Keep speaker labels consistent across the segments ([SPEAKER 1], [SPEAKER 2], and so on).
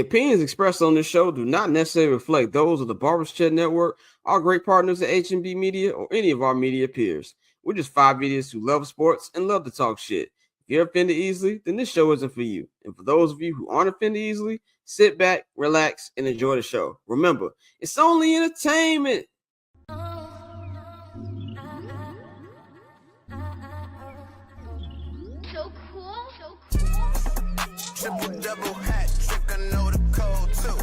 [SPEAKER 1] The opinions expressed on this show do not necessarily reflect those of the Barber's Chat Network, our great partners at H&B Media, or any of our media peers. We're just five idiots who love sports and love to talk shit. If you're offended easily, then this show isn't for you. And for those of you who aren't offended easily, sit back, relax, and enjoy the show. Remember, it's only entertainment.
[SPEAKER 2] So cool.
[SPEAKER 3] Triple double hat trick, I know the code too.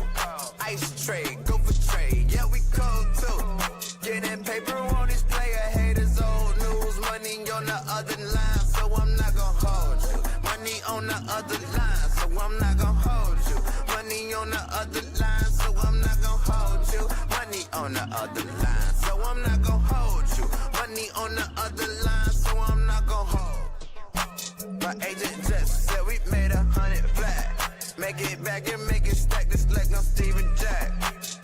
[SPEAKER 3] Ice trade, go for trade, yeah we cold too. Getting paper on display, haters old news. Money on the other line, so I'm not gonna hold you. Money on the other line, so I'm not gonna hold you. Money on the other line, so I'm not gonna hold you. Money on the other line, so I'm not gonna hold you. Money on the other line, so I'm not gonna hold. My agent just said we made 100 flat. Make it back and make it stack just like I'm Steven Jack.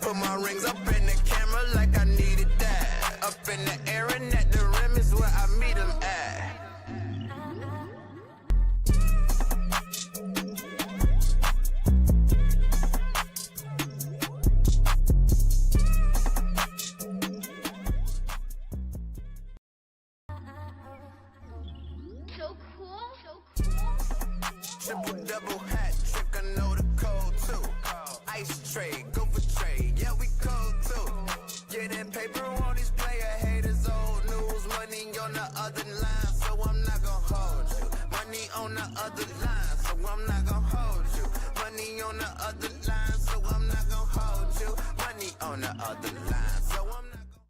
[SPEAKER 3] Put my rings up in the camera like I needed that. Up in the air and at the rim is where I meet them at.
[SPEAKER 2] So cool.
[SPEAKER 3] Triple double hat trick, I know the code too. Ice trade, go for trade, yeah we cold too. Getting paper on display, haters old news. Money on the other line, so I'm not gonna hold you. Money on the other line, so I'm not gonna hold you. Money on the other line, so I'm not gonna hold you. Money on the other line, so I'm not gonna.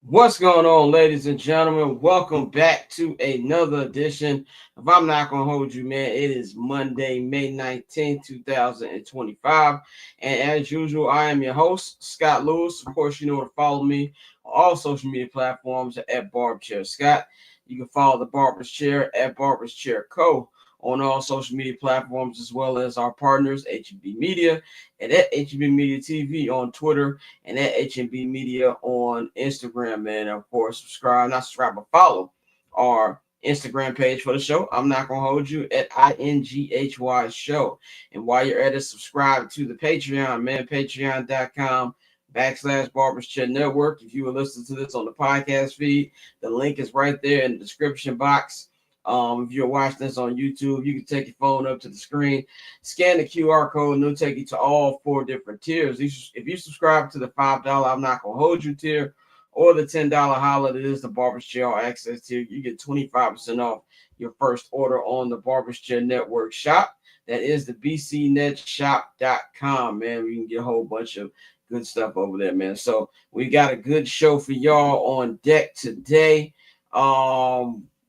[SPEAKER 1] What's going on, ladies and gentlemen? Welcome back to another edition of I'm Not Gonna Hold You, man. It is Monday, May 19th, 2025. And as usual, I am your host, Scott Lewis. Of course, you know to follow me on all social media platforms at Barber Chair Scott. You can follow the Barber's Chair at Barber's Chair Co. on all social media platforms, as well as our partners, H&B Media, and at H&B Media TV on Twitter, and at H&B Media on Instagram, man. And of course, but follow our Instagram page for the show. I'm Not Gonna Hold You at INGHY Show. And while you're at it, subscribe to the Patreon, man, patreon.com/Barber's Chat Network. If you were listening to this on the podcast feed, the link is right there in the description box. If you're watching this on YouTube, you can take your phone up to the screen, scan the QR code, and it'll take you to all 4 different tiers. If you subscribe to the $5 I'm Not Gonna Hold You tier, or the $10 holla that is the Barber's Chair All Access tier, you get 25% off your first order on the Barber's Chair Network shop. That is the bcnetshop.com, man. You can get a whole bunch of good stuff over there, man. So we got a good show for y'all on deck today.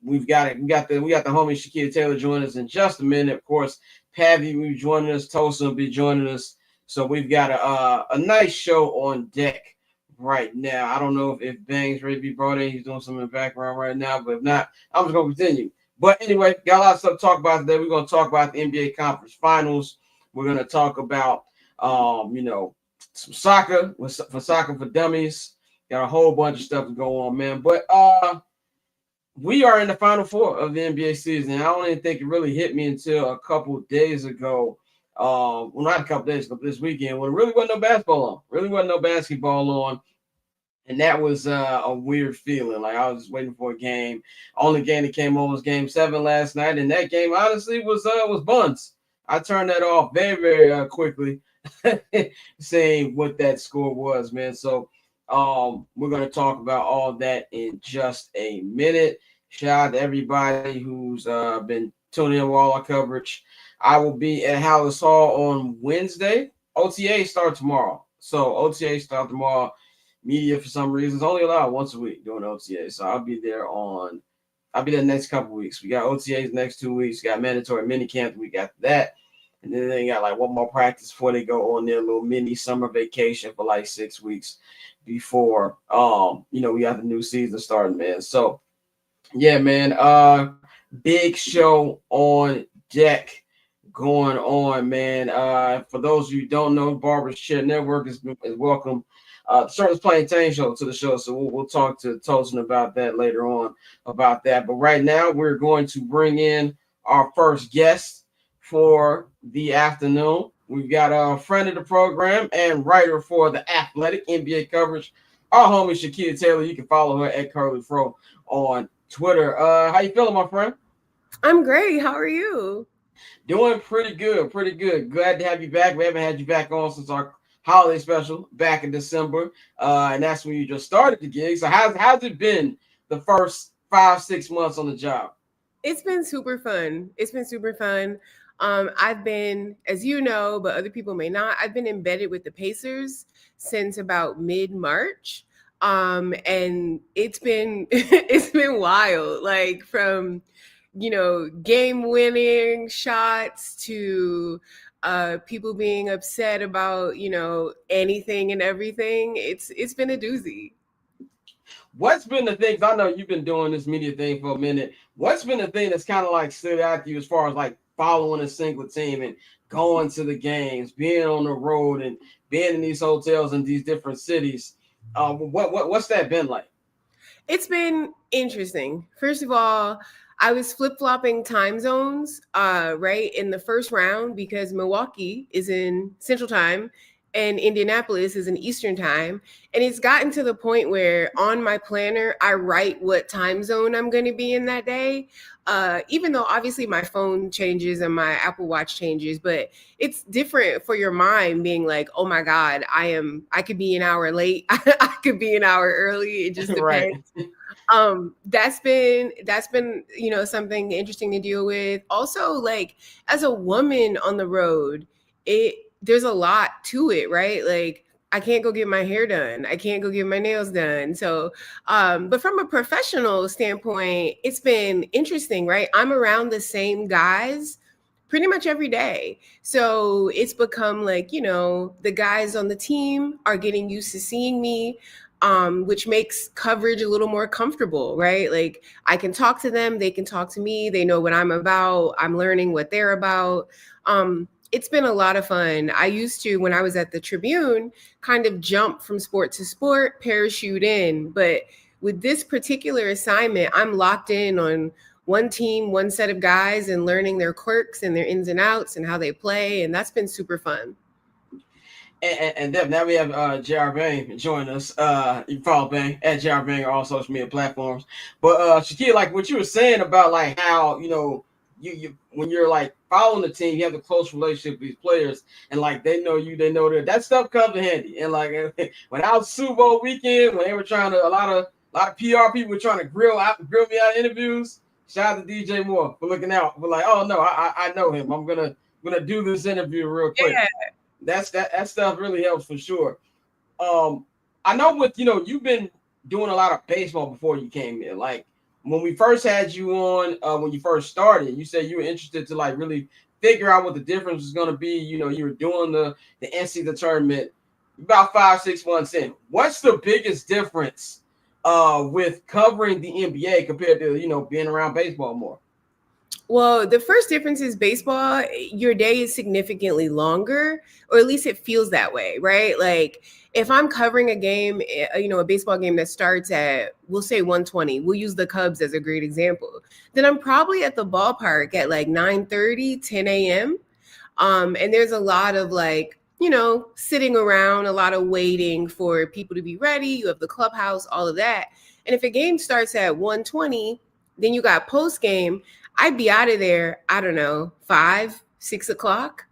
[SPEAKER 1] We got the homie Shakeia Taylor joining us in just a minute. Of course, Pavy will be joining us. Tosin will be joining us. So we've got a nice show on deck right now. I don't know if Bang's ready to be brought in. He's doing something in the background right now, but if not, I'm just gonna continue. But anyway, got a lot of stuff to talk about today. We're gonna talk about the NBA Conference Finals. We're gonna talk about some soccer for soccer for dummies. Got a whole bunch of stuff to go on, man. But we are in the Final Four of the NBA season. I don't even think it really hit me until a couple days ago. Well, not a couple days ago, this weekend, when it really wasn't no basketball on. And that was a weird feeling. Like I was just waiting for a game. Only game that came on was Game 7 last night, and that game honestly was buns. I turned that off very, very quickly, saying what that score was, man. So we're going to talk about all that in just a minute. Shout out to everybody who's been tuning in with all our coverage. I will be at Hallis Hall on Wednesday. OTA start tomorrow. Media, for some reason, is only allowed once a week doing OTA. So I'll be there next couple weeks. We got OTAs next 2 weeks. Got mandatory mini camp the week after that. And then they got like one more practice before they go on their little mini summer vacation for like 6 weeks before we got the new season starting, man. So yeah, man. Big show on deck going on, man. For those of you who don't know, Barber's Chair Network is welcome. Starts playing Tane show to the show, so we'll talk to Tosin about that later on about that. But right now, we're going to bring in our first guest for the afternoon. We've got a friend of the program and writer for the Athletic NBA coverage, our homie Shakeia Taylor. You can follow her at Curly Fro on Twitter. How you feeling, my friend?
[SPEAKER 4] I'm great. How are you?
[SPEAKER 1] Doing pretty good, pretty good. Glad to have you back. We haven't had you back on since our holiday special back in December, and that's when you just started the gig. So how's it been the first 5-6 months on the job?
[SPEAKER 4] It's been super fun. It's been super fun. I've been, as you know, but other people may not, I've been embedded with the Pacers since about mid-March. And it's been it's been wild. Like from, game winning shots to people being upset about, anything and everything. It's been a doozy.
[SPEAKER 1] What's been the things? I know you've been doing this media thing for a minute. What's been the thing that's kind of like stood out to you as far as like following a single team and going to the games, being on the road and being in these hotels in these different cities? What's that been like?
[SPEAKER 4] It's been interesting. First of all, I was flip-flopping time zones, right, in the first round because Milwaukee is in Central Time and Indianapolis is in Eastern Time. And it's gotten to the point where on my planner, I write what time zone I'm going to be in that day. Even though obviously my phone changes and my Apple Watch changes, but it's different for your mind being like, oh my God, I could be an hour late. I could be an hour early. It just depends.
[SPEAKER 1] Right.
[SPEAKER 4] That's been something interesting to deal with. Also, like as a woman on the road, there's a lot to it, right? Like I can't go get my hair done. I can't go get my nails done. So, but from a professional standpoint, it's been interesting, right? I'm around the same guys pretty much every day. So it's become like, the guys on the team are getting used to seeing me, which makes coverage a little more comfortable, right? Like I can talk to them, they can talk to me, they know what I'm about, I'm learning what they're about. It's been a lot of fun. I used to, when I was at the Tribune, kind of jump from sport to sport, parachute in. But with this particular assignment, I'm locked in on one team, one set of guys, and learning their quirks and their ins and outs and how they play. And that's been super fun.
[SPEAKER 1] And Deb, now we have JR Bang join us. You can follow Bang at JR Bang on all social media platforms. But Shakeia, like what you were saying about like how you when you're like following the team, you have a close relationship with these players, and like they know you, they know that stuff comes in handy. And like when I was Super Bowl weekend, when they were trying to a lot of PR people were trying to grill me out of interviews. Shout out to DJ Moore for looking out. But like, oh no, I know him. I'm gonna do this interview real quick.
[SPEAKER 4] Yeah.
[SPEAKER 1] That stuff really helps for sure. I know with you've been doing a lot of baseball before you came in. Like when we first had you on, when you first started, you said you were interested to like really figure out what the difference was going to be. You were doing the NCAA tournament about 5-6 months in. What's the biggest difference with covering the NBA compared to being around baseball more?
[SPEAKER 4] Well, the first difference is baseball, your day is significantly longer, or at least it feels that way, right? Like if I'm covering a game, a baseball game that starts at, we'll say 1:20, we'll use the Cubs as a great example, then I'm probably at the ballpark at like 9:30, 10 a.m. And there's a lot of like, sitting around, a lot of waiting for people to be ready. You have the clubhouse, all of that. And if a game starts at 1:20, then you got post game. I'd be out of there, I don't know, 5, 6 o'clock,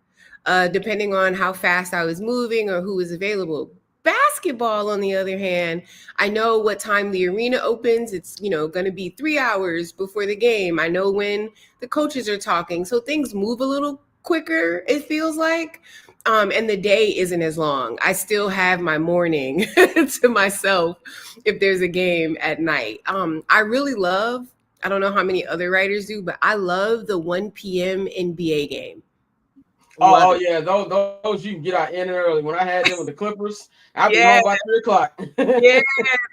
[SPEAKER 4] depending on how fast I was moving or who was available. Basketball, on the other hand, I know what time the arena opens. It's, going to be 3 hours before the game. I know when the coaches are talking. So things move a little quicker, it feels like. And the day isn't as long. I still have my morning to myself if there's a game at night. I really love, I don't know how many other writers do, but I love the 1 p.m. NBA game.
[SPEAKER 1] Oh yeah, those you can get out in and early. When I had them with the Clippers, I'd be home by 3 o'clock.
[SPEAKER 4] Yeah,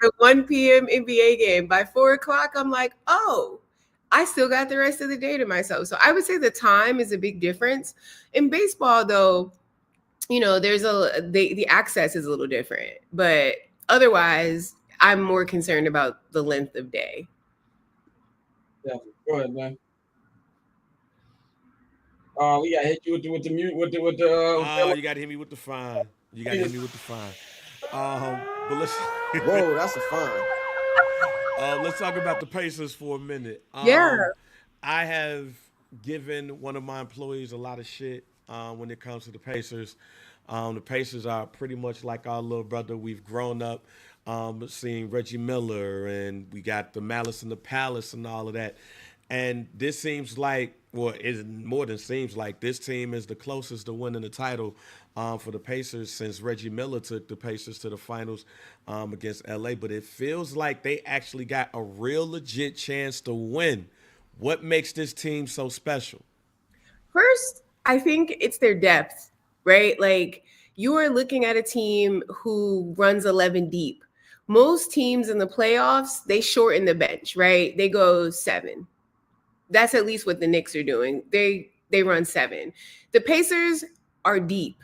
[SPEAKER 4] the 1 p.m. NBA game. By 4 o'clock, I'm like, oh, I still got the rest of the day to myself. So I would say the time is a big difference. In baseball, though, there's the access is a little different, but otherwise, I'm more concerned about the length of day.
[SPEAKER 1] Yeah, go ahead, man. We got to hit you with the mute with the.
[SPEAKER 5] You got to hit me with the fine. You got to hit me with the fine. But let's
[SPEAKER 1] Whoa, that's a fine.
[SPEAKER 5] let's talk about the Pacers for a minute.
[SPEAKER 4] Yeah.
[SPEAKER 5] I have given one of my employees a lot of shit when it comes to the Pacers. The Pacers are pretty much like our little brother. We've grown up seeing Reggie Miller, and we got the Malice in the Palace and all of that. And this seems like, well, it's more than seems like, this team is the closest to winning the title for the Pacers since Reggie Miller took the Pacers to the finals against LA. But it feels like they actually got a real legit chance to win. What makes this team so special?
[SPEAKER 4] First, I think it's their depth, right? Like, you are looking at a team who runs 11 deep. Most teams in the playoffs, they shorten the bench, right? They go 7. That's at least what the Knicks are doing. They run 7. The Pacers are deep.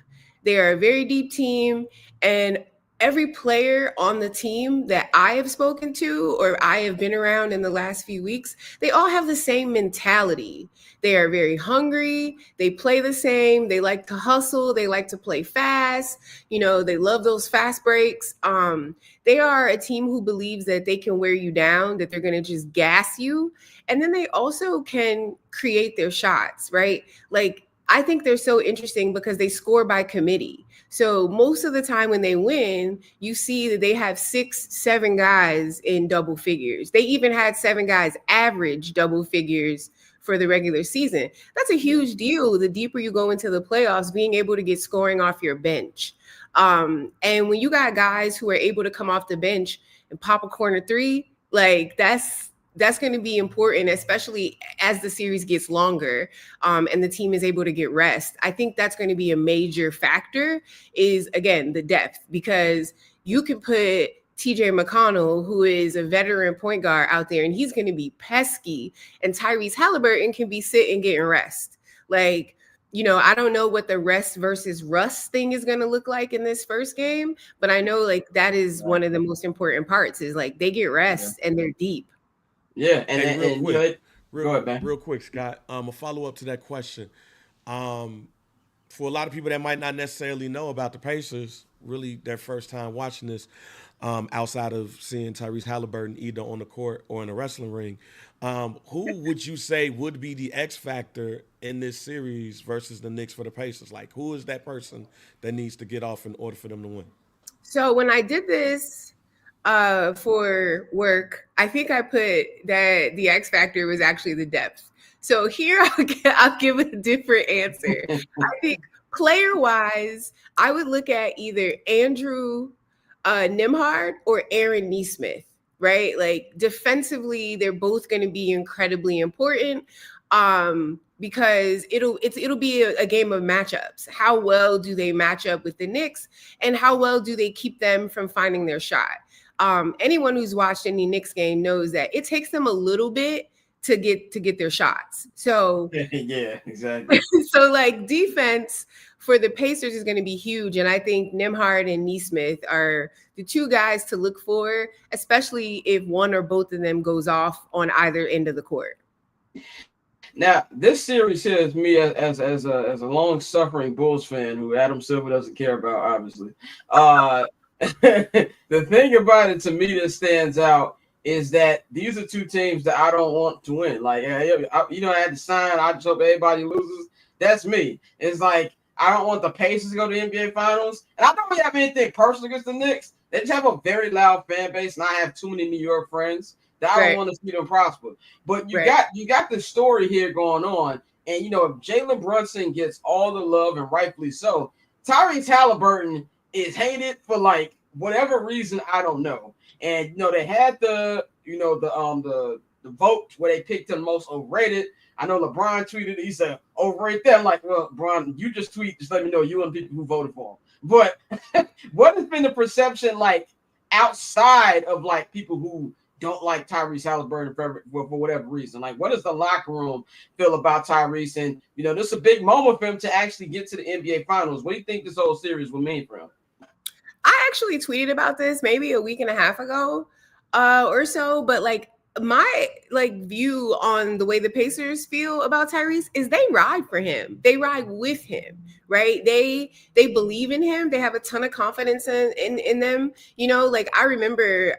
[SPEAKER 4] They are a very deep team, and every player on the team that I have spoken to or I have been around in the last few weeks, they all have the same mentality. They are very hungry. They play the same. They like to hustle. They like to play fast. You know, they love those fast breaks. They are a team who believes that they can wear you down, that they're going to just gas you. And then they also can create their shots, right? Like, I think they're so interesting because they score by committee. So most of the time when they win, you see that they have 6, 7 guys in double figures. They even had 7 guys average double figures for the regular season. That's a huge deal. The deeper you go into the playoffs, being able to get scoring off your bench. And when you got guys who are able to come off the bench and pop a corner 3, like that's going to be important, especially as the series gets longer and the team is able to get rest. I think that's going to be a major factor is, again, the depth, because you can put TJ McConnell, who is a veteran point guard, out there, and he's going to be pesky, and Tyrese Halliburton can be sitting getting rest. Like, you know, I don't know what the rest versus rust thing is going to look like in this first game, but I know like that is one of the most important parts is like they get rest and they're deep.
[SPEAKER 1] Yeah,
[SPEAKER 5] Hey,
[SPEAKER 1] go ahead, man.
[SPEAKER 5] Real quick, Scott. A follow up to that question. For a lot of people that might not necessarily know about the Pacers, really their first time watching this, outside of seeing Tyrese Halliburton either on the court or in a wrestling ring, who would you say would be the X factor in this series versus the Knicks for the Pacers? Like, who is that person that needs to get off in order for them to win?
[SPEAKER 4] So when I did this for work, I think I put that the X factor was actually the depth. So here I'll give a different answer. I think player-wise, I would look at either Andrew Nembhard or Aaron Nesmith, right? Like defensively, they're both going to be incredibly important because it'll be a game of matchups. How well do they match up with the Knicks, and how well do they keep them from finding their shot? Anyone who's watched any Knicks game knows that it takes them a little bit to get their shots. So
[SPEAKER 1] yeah, exactly.
[SPEAKER 4] So like defense for the Pacers is going to be huge, and I think Nembhard and Nesmith are the 2 guys to look for, especially if one or both of them goes off on either end of the court.
[SPEAKER 1] Now, this series here is me as a long-suffering Bulls fan who Adam Silver doesn't care about, obviously. The thing about it to me that stands out is that these are 2 teams that I don't want to win. Like, I had to sign. I just hope everybody loses. That's me. It's like I don't want the Pacers to go to the NBA Finals, and I don't really have anything personal against the Knicks. They just have a very loud fan base, and I have too many New York friends that I don't want to see them prosper. But you got the story here going on, and if Jalen Brunson gets all the love, and rightfully so, Tyrese Halliburton is hated for like whatever reason, I don't know. And they had the vote where they picked him most overrated. I know LeBron tweeted, he said overrated there. I'm like, well, LeBron, you just tweet, just let me know you and people who voted for him. But what has been the perception like outside of like people who don't like Tyrese Halliburton for whatever reason? Like, what does the locker room feel about Tyrese? And this is a big moment for him to actually get to the NBA Finals. What do you think this whole series will mean for him?
[SPEAKER 4] I actually tweeted about this maybe a week and a half ago or so, but like my view on the way the Pacers feel about Tyrese is they ride for him. They ride with him, right? They believe in him. They have a ton of confidence in them. Like I remember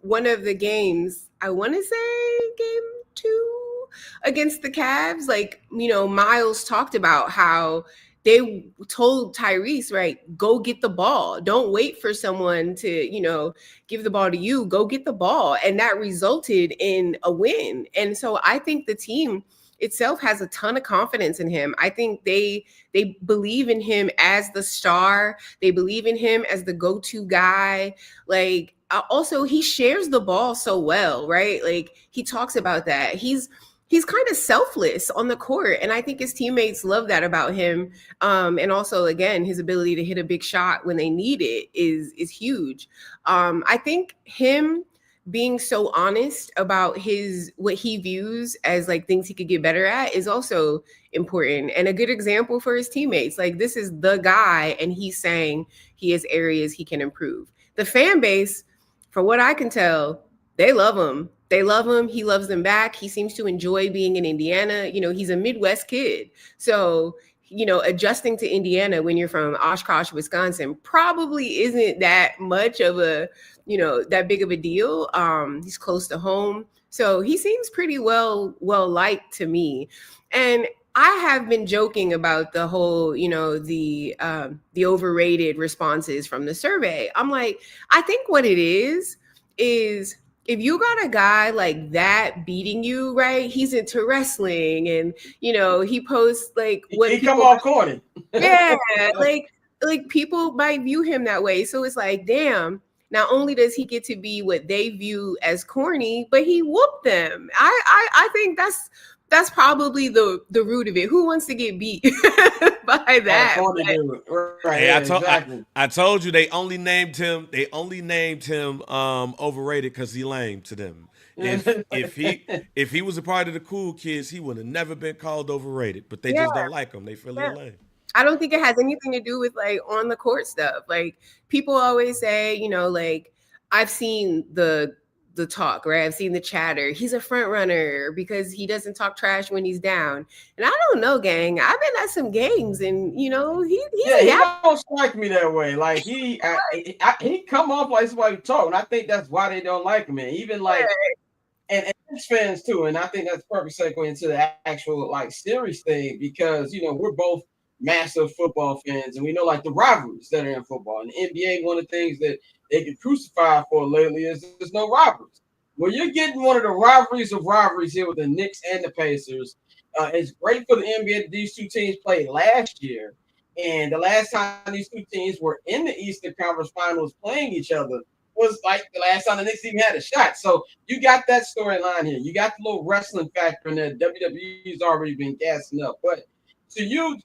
[SPEAKER 4] one of the games, I want to say game 2 against the Cavs, Miles talked about how they told Tyrese, right, go get the ball. Don't wait for someone to, give the ball to you. Go get the ball. And that resulted in a win. And so I think the team itself has a ton of confidence in him. I think they believe in him as the star. They believe in him as the go-to guy. Also, he shares the ball so well, right? He talks about that. He's kind of selfless on the court. And I think his teammates love that about him. And also, again, his ability to hit a big shot when they need it is huge. I think him being so honest about what he views as things he could get better at is also important and a good example for his teammates. This is the guy, and he's saying he has areas he can improve. The fan base, for what I can tell, they love him. They love him. He loves them back. He seems to enjoy being in Indiana. He's a Midwest kid. So, adjusting to Indiana when you're from Oshkosh, Wisconsin, probably isn't that much of a, that big of a deal. He's close to home. So he seems pretty well liked to me. And I have been joking about the whole, the overrated responses from the survey. I'm like, I think what it is if you got a guy like that beating you, right? He's into wrestling, and he posts what
[SPEAKER 1] he come off corny.
[SPEAKER 4] Yeah, people might view him that way. So it's damn. Not only does he get to be what they view as corny, but he whooped them. I think that's probably the root of it. Who wants to get beat by that?
[SPEAKER 1] Right.
[SPEAKER 5] Hey,
[SPEAKER 1] Exactly.
[SPEAKER 5] I told you they only named him overrated because he lame to them. If he was a part of the cool kids, he would have never been called overrated. But they just don't like him. They feel he's lame.
[SPEAKER 4] I don't think it has anything to do with on the court stuff. People always say, I've seen the talk, right? I've seen the chatter. He's a front runner because he doesn't talk trash when he's down. And I don't know, gang. I've been at some games, and he
[SPEAKER 1] don't strike me that way. He come off like somebody talk, and I think that's why they don't like him. And even and Knicks fans too. And I think that's perfect segue into the actual series thing, because we're both massive football fans, and we know the rivalries that are in football. And the NBA, one of the things that they get crucified for lately is there's no rivalries. Well, you're getting one of the rivalries of rivalries here with the Knicks and the Pacers. It's great for the NBA that these two teams played last year. And the last time these two teams were in the Eastern Conference Finals playing each other was the last time the Knicks even had a shot. So you got that storyline here. You got the little wrestling factor in there. WWE's already been gassing up. But to you,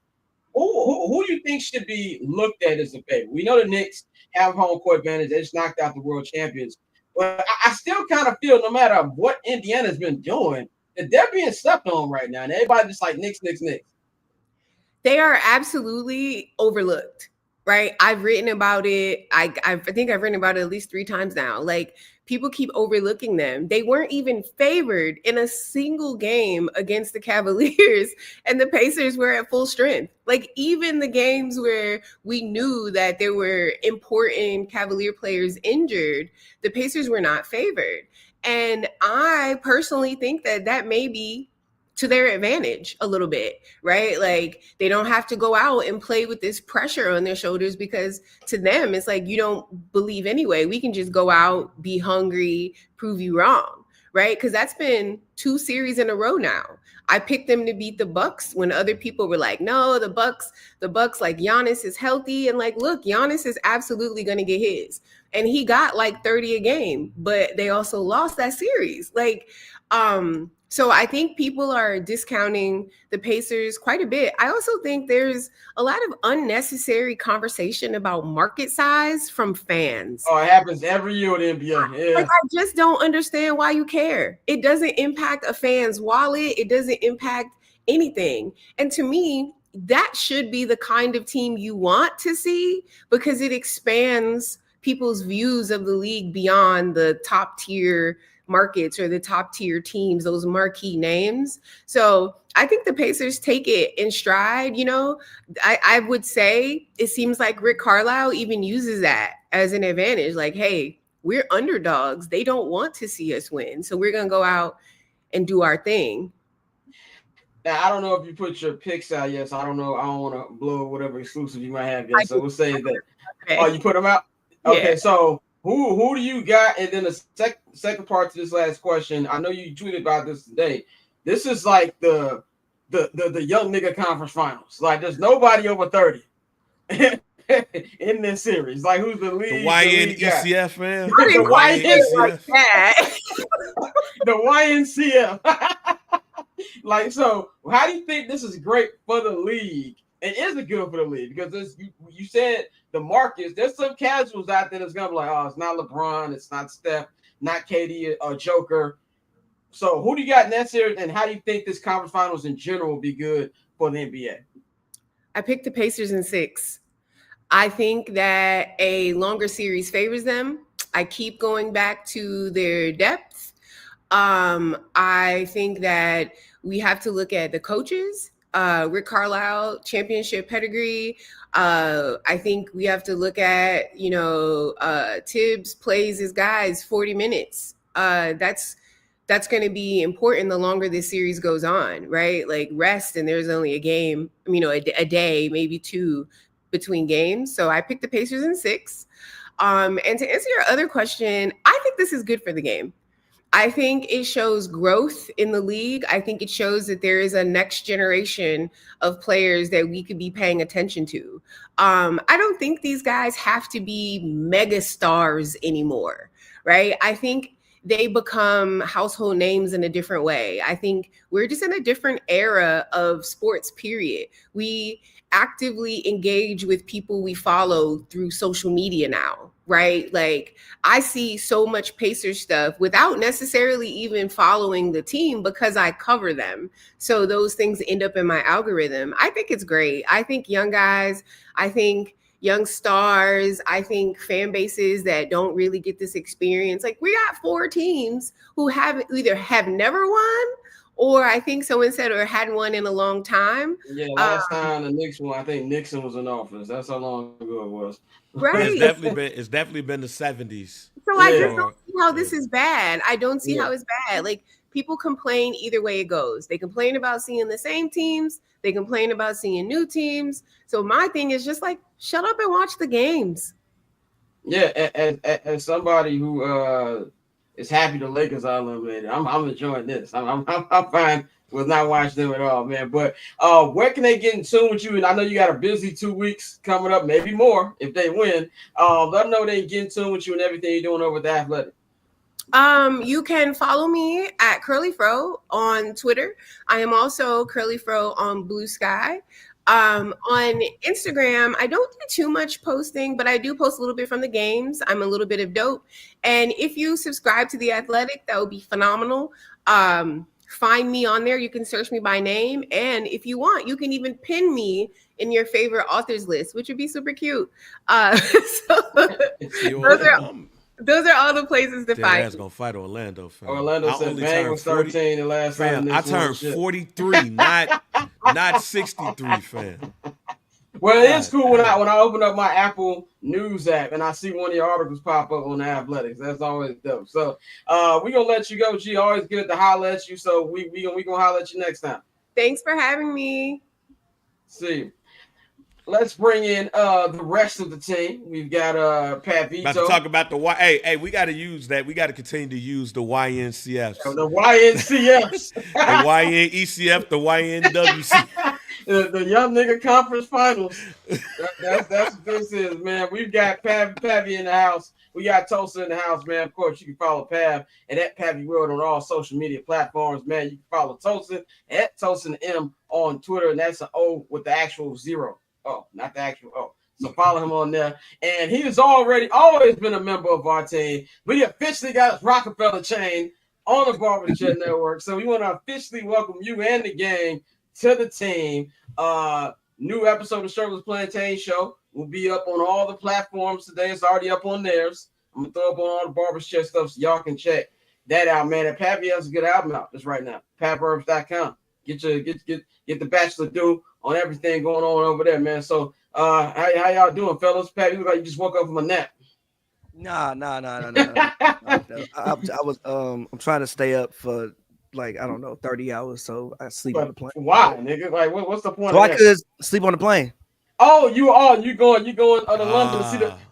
[SPEAKER 1] who do you think should be looked at as a favorite? We know the Knicks have home court advantage. They just knocked out the world champions. But I still kind of feel no matter what Indiana's been doing, that they're being slept on right now. And everybody just Knicks.
[SPEAKER 4] They are absolutely overlooked, right? I've written about it. I think I've written about it at least 3 times now. People keep overlooking them. They weren't even favored in a single game against the Cavaliers, and the Pacers were at full strength. Even the games where we knew that there were important Cavalier players injured, the Pacers were not favored. And I personally think that may be to their advantage a little bit, right? They don't have to go out and play with this pressure on their shoulders, because to them, it's you don't believe anyway. We can just go out, be hungry, prove you wrong, right? Because that's been 2 series in a row now. I picked them to beat the Bucks when other people were no, the Bucks, Giannis is healthy. And look, Giannis is absolutely going to get his. And he got 30 a game, but they also lost that series. So I think people are discounting the Pacers quite a bit. I also think there's a lot of unnecessary conversation about market size from fans.
[SPEAKER 1] Oh, it happens every year with the NBA. Yeah.
[SPEAKER 4] I just don't understand why you care. It doesn't impact a fan's wallet. It doesn't impact anything. And to me, that should be the kind of team you want to see, because it expands people's views of the league beyond the top tier markets or the top tier teams, those marquee names. So I think the Pacers take it in stride. You know, I would say it seems like Rick Carlisle even uses that as an advantage. Like, hey, we're underdogs. They don't want to see us win. So we're going to go out and do our thing.
[SPEAKER 1] Now, I don't know if you put your picks out yet, so I don't know. I don't want to blow whatever exclusive you might have
[SPEAKER 4] I
[SPEAKER 1] yet. So
[SPEAKER 4] do.
[SPEAKER 1] we'll say that.
[SPEAKER 4] Okay.
[SPEAKER 1] Oh, you put them out?
[SPEAKER 4] Yeah.
[SPEAKER 1] Okay, so who do you got? And then the second part to this last question, I know you tweeted about this today. This is like the young nigga conference finals. Like there's nobody over 30 in this series. Like who's the lead?
[SPEAKER 5] The YNECF, man.
[SPEAKER 4] I didn't
[SPEAKER 1] The
[SPEAKER 4] quite get it
[SPEAKER 1] YNCF.
[SPEAKER 4] like that.
[SPEAKER 1] The YNCF. Like, so how do you think this is great for the league? And is it good for the league? Because this, you said the markets, there's some casuals out there that's gonna be like, oh, it's not LeBron, it's not Steph, not KD or Joker. So who do you got in that series, and how do you think this conference finals in general will be good for the NBA?
[SPEAKER 4] I picked the Pacers in 6. I think that a longer series favors them. I keep going back to their depth. I think that we have to look at the coaches. Rick Carlisle, championship pedigree. I think we have to look at, Tibbs plays his guys 40 minutes. That's going to be important the longer this series goes on, right? Like rest, and there's only a game, a day, maybe 2 between games. So I picked the Pacers in 6. And to answer your other question, I think this is good for the game. I think it shows growth in the league. I think it shows that there is a next generation of players that we could be paying attention to. I don't think these guys have to be mega stars anymore, right? I think they become household names in a different way. I think we're just in a different era of sports, period. We actively engage with people we follow through social media now, right? Like I see so much Pacer stuff without necessarily even following the team because I cover them. So those things end up in my algorithm. I think it's great. I think young guys, I think young stars, I think fan bases that don't really get this experience. Like we got 4 teams who either have never won, or I think someone said or hadn't won in a long time.
[SPEAKER 1] Yeah, last time the Knicks won, I think Nixon was in office. That's how long ago it was.
[SPEAKER 4] Right.
[SPEAKER 5] It's definitely been the 70s.
[SPEAKER 4] So I just don't see how this is bad. I don't see how it's bad. Like people complain either way it goes. They complain about seeing the same teams. They complain about seeing new teams. So my thing is just like, shut up and watch the games.
[SPEAKER 1] Yeah, as somebody who is happy the Lakers are eliminated, I'm enjoying this. I'm fine with not watching them at all, man. But where can they get in tune with you? And I know you got a busy 2 weeks coming up, maybe more if they win. Let them know they can get in tune with you and everything you're doing over at The Athletic.
[SPEAKER 4] You can follow me at Curly Fro on Twitter. I am also Curly Fro on Blue Sky. On Instagram, I don't do too much posting, but I do post a little bit from the games. I'm a little bit of dope. And if you subscribe to The Athletic, that would be phenomenal. Find me on there. You can search me by name. And if you want, you can even pin me in your favorite authors list, which would be super cute. Those are all the places to find.
[SPEAKER 5] Dad's gonna fight Orlando. Fam.
[SPEAKER 1] Orlando said Bang was 13 the last time.
[SPEAKER 5] I turned 43, not 63, fam.
[SPEAKER 1] Well, it is cool when I open up my Apple News app and I see one of your articles pop up on the Athletics. That's always dope. So we're gonna let you go, G. Always good to holler at you. So we gonna holler at you next time.
[SPEAKER 4] Thanks for having me.
[SPEAKER 1] See you. Let's bring in the rest of the team. We've got Pavy.
[SPEAKER 5] About to talk about the Hey, we got to use that. We got to continue to use the YNCFs.
[SPEAKER 1] The YNCFs.
[SPEAKER 5] The YNECF, the YNWC.
[SPEAKER 1] the young nigga conference finals. That's what this is, man. We've got Pavy in the house. We got Tosin in the house, man. Of course, you can follow Pav and at Pavy World on all social media platforms, man. You can follow Tosin at Tosin M on Twitter, and that's an O with the actual 0. Oh, not the actual O. So follow him on there. And he has always been a member of our team, but he officially got his Rockefeller chain on the Barbershop Network. So we want to officially welcome you and the gang to the team. New episode of Shirtless Plantain Show will be up on all the platforms today. It's already up on theirs. I'm going to throw up on all the Barbershop stuff so y'all can check that out, man. And Pavy has a good album out just right now. PavHerbs.com. Get the bachelor do on everything going on over there, man. So how y'all doing, fellas? Pavy, you look like you just woke up from a nap.
[SPEAKER 6] Nah. I was I'm trying to stay up for like I don't know 30 hours, so I sleep on the plane.
[SPEAKER 1] Why, nigga? Like what's the point?
[SPEAKER 6] So I could sleep on the plane.
[SPEAKER 1] Oh, you going to London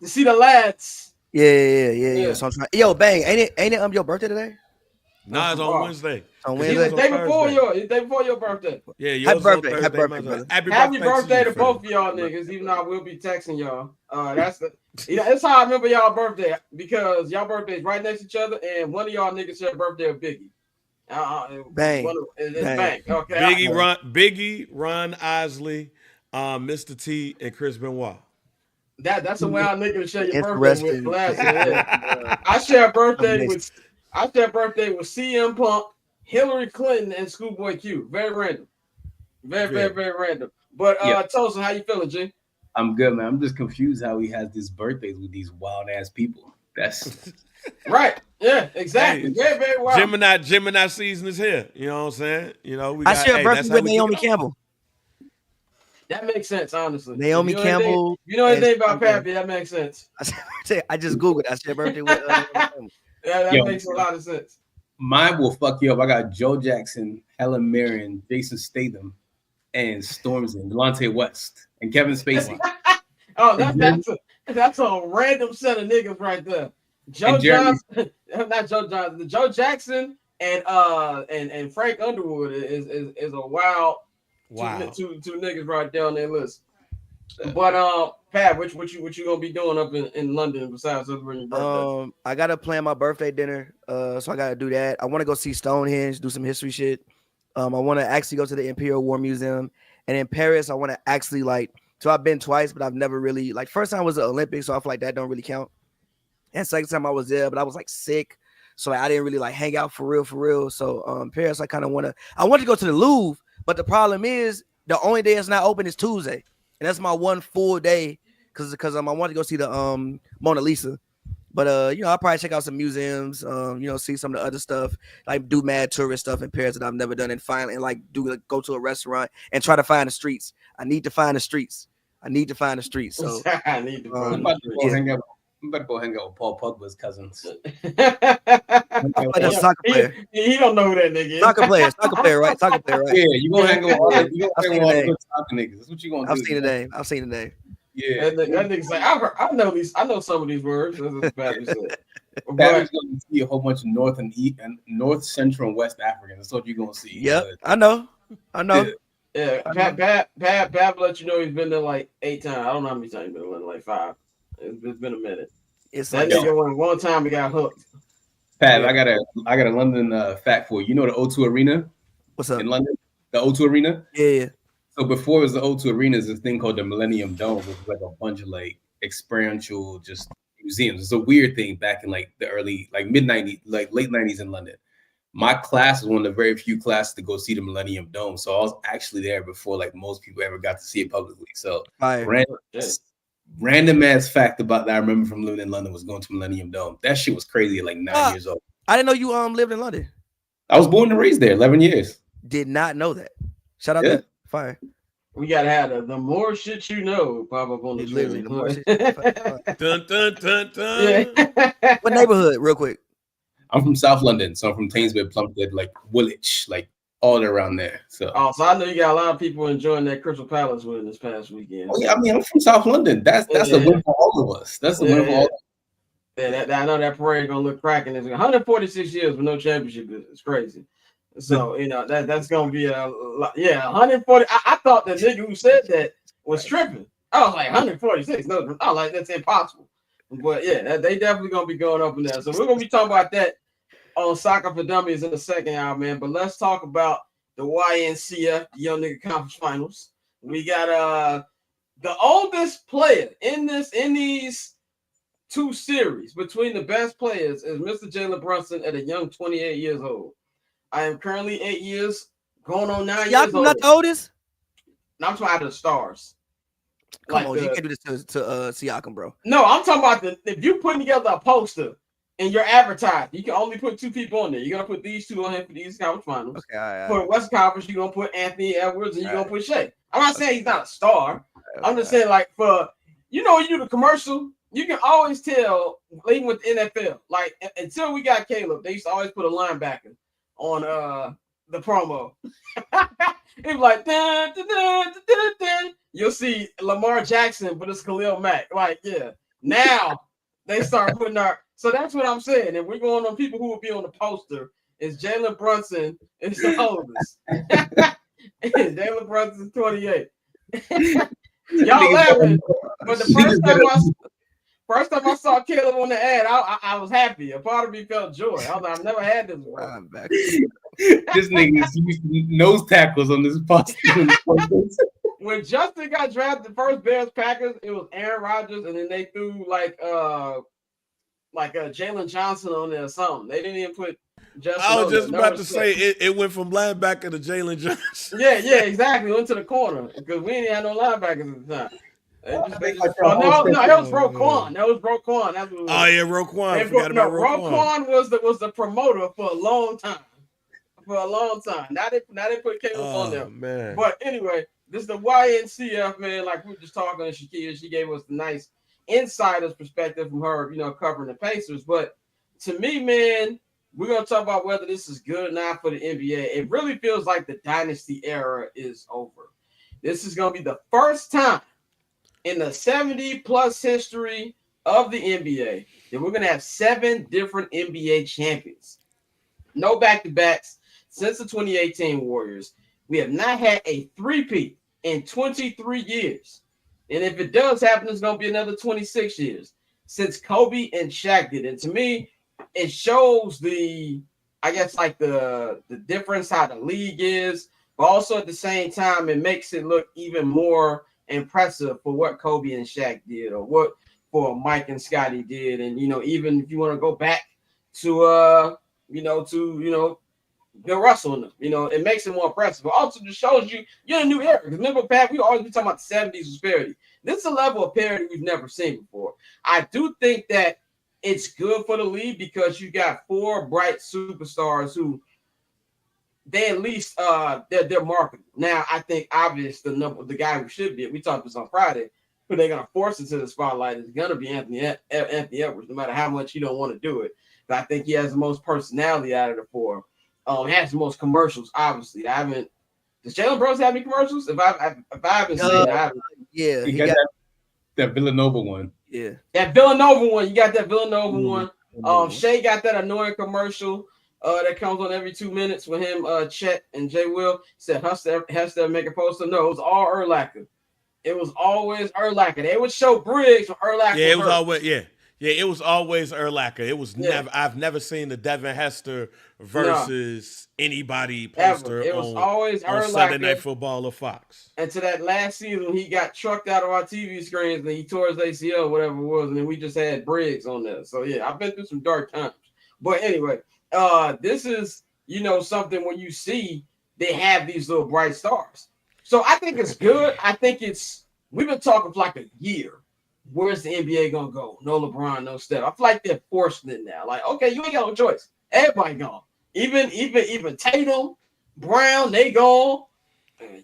[SPEAKER 1] to see the lads.
[SPEAKER 6] Yeah. So I'm trying. Yo, bang, ain't it your birthday today?
[SPEAKER 5] Nah, it's on Wednesday.
[SPEAKER 6] On
[SPEAKER 1] It
[SPEAKER 6] Wednesday.
[SPEAKER 1] was the day before your birthday.
[SPEAKER 5] Yeah,
[SPEAKER 6] Happy birthday,
[SPEAKER 5] Thursday,
[SPEAKER 6] happy birthday,
[SPEAKER 5] my
[SPEAKER 6] brother.
[SPEAKER 1] Happy birthday to
[SPEAKER 5] you,
[SPEAKER 1] both of y'all niggas, even though I will be texting y'all. That's how I remember y'all birthday, because y'all birthdays right next to each other, and one of y'all niggas had birthday of Biggie.
[SPEAKER 6] Bang.
[SPEAKER 1] Bang. Okay.
[SPEAKER 5] Biggie, Ron Isley, Mr. T, and Chris Benoit.
[SPEAKER 1] That's a wild nigga to share your birthday
[SPEAKER 6] Interesting.
[SPEAKER 1] with. I share a birthday with CM Punk, Hillary Clinton, and Schoolboy Q. Very random. Very random. But Tosin, how you feeling, G?
[SPEAKER 7] I'm good, man. I'm just confused how he has these birthdays with these wild ass people. That's
[SPEAKER 1] right. Yeah, exactly.
[SPEAKER 5] Hey,
[SPEAKER 1] very wild.
[SPEAKER 5] Gemini season is here. You know what I'm saying? You know, we got,
[SPEAKER 6] I share a birthday with Naomi Campbell.
[SPEAKER 1] That makes sense, honestly.
[SPEAKER 6] Naomi Campbell.
[SPEAKER 1] You know anything about Pavy? That makes sense.
[SPEAKER 6] I just Googled. I share a birthday with Naomi Campbell.
[SPEAKER 1] That makes a lot of sense.
[SPEAKER 7] Mine will fuck you up. I got Joe Jackson, Helen Mirren, Jason Statham, and Stormzy, Delonte West, and Kevin Spacey.
[SPEAKER 1] Oh, that's a random set of niggas right there. Joe Jackson and Frank Underwood is a wild two niggas right there on their list. But Pat, what you gonna be doing up in London besides celebrating your birthday?
[SPEAKER 6] I gotta plan my birthday dinner. So I gotta do that. I want to go see Stonehenge, do some history shit. I want to actually go to the Imperial War Museum, and in Paris, I want to actually So I've been twice, but I've never really first time was the Olympics, so I feel like that don't really count. And second time I was there, but I was sick, so I didn't really hang out for real. So Paris, I want to go to the Louvre, but the problem is the only day it's not open is Tuesday, and that's my one full day because I want to go see the Mona Lisa. But I'll probably check out some museums, see some of the other stuff, do mad tourist stuff in Paris that I've never done, and finally go to a restaurant and try to find the streets. I need to find the streets. So
[SPEAKER 1] I need to find the streets.
[SPEAKER 7] I'm about to go hang out with Paul Pogba's cousins.
[SPEAKER 6] Like a soccer player.
[SPEAKER 1] He don't know who that nigga is.
[SPEAKER 6] Soccer player, right?
[SPEAKER 7] Yeah, you gonna hang out with all the good soccer niggas. That's what you gonna do.
[SPEAKER 6] I've seen the name.
[SPEAKER 7] Yeah.
[SPEAKER 1] That nigga's like, I know some of these words. That's bad to say.
[SPEAKER 7] But you're gonna see a whole bunch of North, Central, and West Africans. That's what you're gonna see.
[SPEAKER 6] Yep, I know.
[SPEAKER 1] Yeah. Pat let you know he's been there 8 times. I don't know how many times he's been there, 5. It's been a minute. That nigga went one time he got hooked.
[SPEAKER 7] Pat, I got a London fact for you. You know the O2 Arena?
[SPEAKER 6] What's up?
[SPEAKER 7] In London? The O2 Arena?
[SPEAKER 6] Yeah.
[SPEAKER 7] So before it was the O2 Arena, there's this thing called the Millennium Dome, which is a bunch of experiential just museums. It's a weird thing back in the early mid 90s, late 90s in London. My class was one of the very few classes to go see the Millennium Dome. So I was actually there before most people ever got to see it publicly. So random ass fact about that I remember from living in London was going to Millennium Dome. That shit was crazy at 9 years old.
[SPEAKER 6] I didn't know you lived in London.
[SPEAKER 7] I was born and raised there, 11 years.
[SPEAKER 6] Did not know that. Shout out to Fire.
[SPEAKER 1] We gotta have the more shit you know pop up on the
[SPEAKER 6] literally the more shit.
[SPEAKER 5] Dun, dun, dun, dun.
[SPEAKER 1] Yeah.
[SPEAKER 6] What neighborhood, real quick?
[SPEAKER 7] I'm from South London, so I'm from Thamesmead, Plumstead, Woolwich, all around there. So
[SPEAKER 1] I know you got a lot of people enjoying that Crystal Palace win this past weekend.
[SPEAKER 7] Oh, yeah, I'm from South London. That's the win for all of us. That's the win for all of us.
[SPEAKER 1] Yeah, I know that parade gonna look cracking. It's 146 years with no championship. It's crazy. So that's gonna be 140. I thought the nigga who said that was tripping. I was like 146. No, I was like that's impossible. But yeah, they definitely gonna be going up and down. So we're gonna be talking about that on Soccer for Dummies in the second hour, man. But let's talk about the YNCF, the Young Nigga Conference Finals. We got the oldest player in these 2 series between the best players is Mr. Jalen Brunson at a young 28 years old. I am currently 8 years, going on 9 years old.
[SPEAKER 6] Y'all not the oldest?
[SPEAKER 1] No, I'm talking about the stars.
[SPEAKER 6] Come on, you can't do this to Siakam, bro.
[SPEAKER 1] No, I'm talking about if you putting together a poster and you're advertised. You can only put 2 people on there. You're gonna put these 2 on here for these conference finals.
[SPEAKER 6] Okay, all right.
[SPEAKER 1] For the West Conference, you're gonna put Anthony Edwards and you're gonna put Shea. I'm not saying he's not a star. I'm just saying, like, for you do the commercial, you can always tell, even with the NFL, like until we got Caleb, they used to always put a linebacker on the promo. It was like dun, dun, dun, dun, dun, dun. You'll see Lamar Jackson, but it's Khalil Mack. Like, yeah. Now they start putting so that's what I'm saying. And we're going on people who will be on the poster. It's Jalen Brunson is the oldest. Jalen Brunson's 28. Y'all laughing, but the first time I saw Caleb on the ad, I was happy. A part of me felt joy. I was like, I've never had this before.
[SPEAKER 7] This nigga is using nose tackles on this poster.
[SPEAKER 1] When Justin got drafted, first Bears Packers, it was Aaron Rodgers, and then they threw like Jalen Johnson on there or something. They didn't even put Justin.
[SPEAKER 5] I was just about to say it went from linebacker to Jalen Johnson.
[SPEAKER 1] Yeah, exactly. Went to the corner because we didn't have no linebackers at the time. No, it was Roquan. That was Roquan. That's what it was.
[SPEAKER 5] Oh yeah, Roquan. I forgot about Roquan.
[SPEAKER 1] Roquan was the promoter for a long time. Now they put Caleb on there.
[SPEAKER 5] Man.
[SPEAKER 1] But anyway, this is the YNCF, man. Like we were just talking to Shakeia. She gave us the nice insider's perspective from her, covering the Pacers. But to me, man, we're gonna talk about whether this is good or not for the NBA. It really feels like the dynasty era is over. This is gonna be the first time in the 70-plus history of the NBA that we're gonna have 7 different NBA champions. No back-to-backs since the 2018 Warriors. We have not had a three-peat in 23 years. And if it does happen, it's going to be another 26 years since Kobe and Shaq did. And to me, it shows the difference how the league is, but also at the same time, it makes it look even more impressive for what Kobe and Shaq did or what for Mike and Scotty did. And, even if you want to go back to, Bill Russell in them. It makes it more impressive. But also just shows you're in a new era. Because remember, Pat, we always be talking about the 70s was parity. This is a level of parity we've never seen before. I do think that it's good for the league because you got 4 bright superstars who they at least they're marketable. Now, I think obvious the guy who should be, we talked this on Friday, who they're gonna force into the spotlight is gonna be Anthony Edwards, no matter how much you don't want to do it. But I think he has the most personality out of the 4. Has the most commercials, obviously. Does Jalen Brunson have any commercials? If I haven't seen it, I haven't.
[SPEAKER 6] Yeah,
[SPEAKER 7] he got that Villanova one.
[SPEAKER 6] Yeah,
[SPEAKER 1] that Villanova one. You got that Villanova one. Shea got that annoying commercial that comes on every 2 minutes with him, Chet and Jay Will. Said Hester make a poster. No, it was all Urlacher. It was always Urlacher. They would show Briggs from Urlacher.
[SPEAKER 5] Yeah, it was always it was always Urlacher. It was never. I've never seen the Devin Hester versus anybody poster.
[SPEAKER 1] It was always
[SPEAKER 5] on Sunday Night Football or Fox.
[SPEAKER 1] And to that last season, he got trucked out of our TV screens and he tore his ACL, whatever it was, and then we just had Briggs on there. So yeah, I've been through some dark times. But anyway, this is something when you see they have these little bright stars. So I think it's good. I think we've been talking for like a year. Where's the NBA gonna go? No LeBron, no Steph. I feel like they're forcing it now. Like, okay, you ain't got no choice. Everybody gone. Even Tatum, Brown, they gone.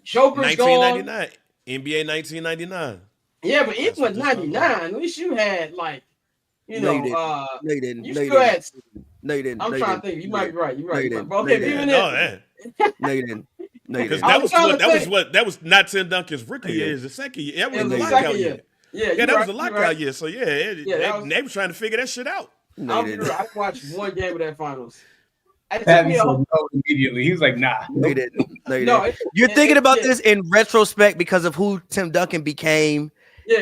[SPEAKER 1] Joker's
[SPEAKER 5] 1999. NBA 1999.
[SPEAKER 1] Yeah, but even with 99, at least you had you didn't. You still had.
[SPEAKER 6] No, you didn't.
[SPEAKER 1] I'm trying to think. You might be right. You're right.
[SPEAKER 6] No,
[SPEAKER 1] okay, even
[SPEAKER 6] no, you didn't.
[SPEAKER 5] Because that was not Tim Duncan's rookie year. It's the second year. That was the lockout year. Yeah, that was a lockout year. So they were trying to figure that shit out.
[SPEAKER 1] I watched one game of that finals.
[SPEAKER 7] Immediately, he was like, "Nah."
[SPEAKER 6] No, you didn't. You're thinking about this in retrospect because of who Tim Duncan became,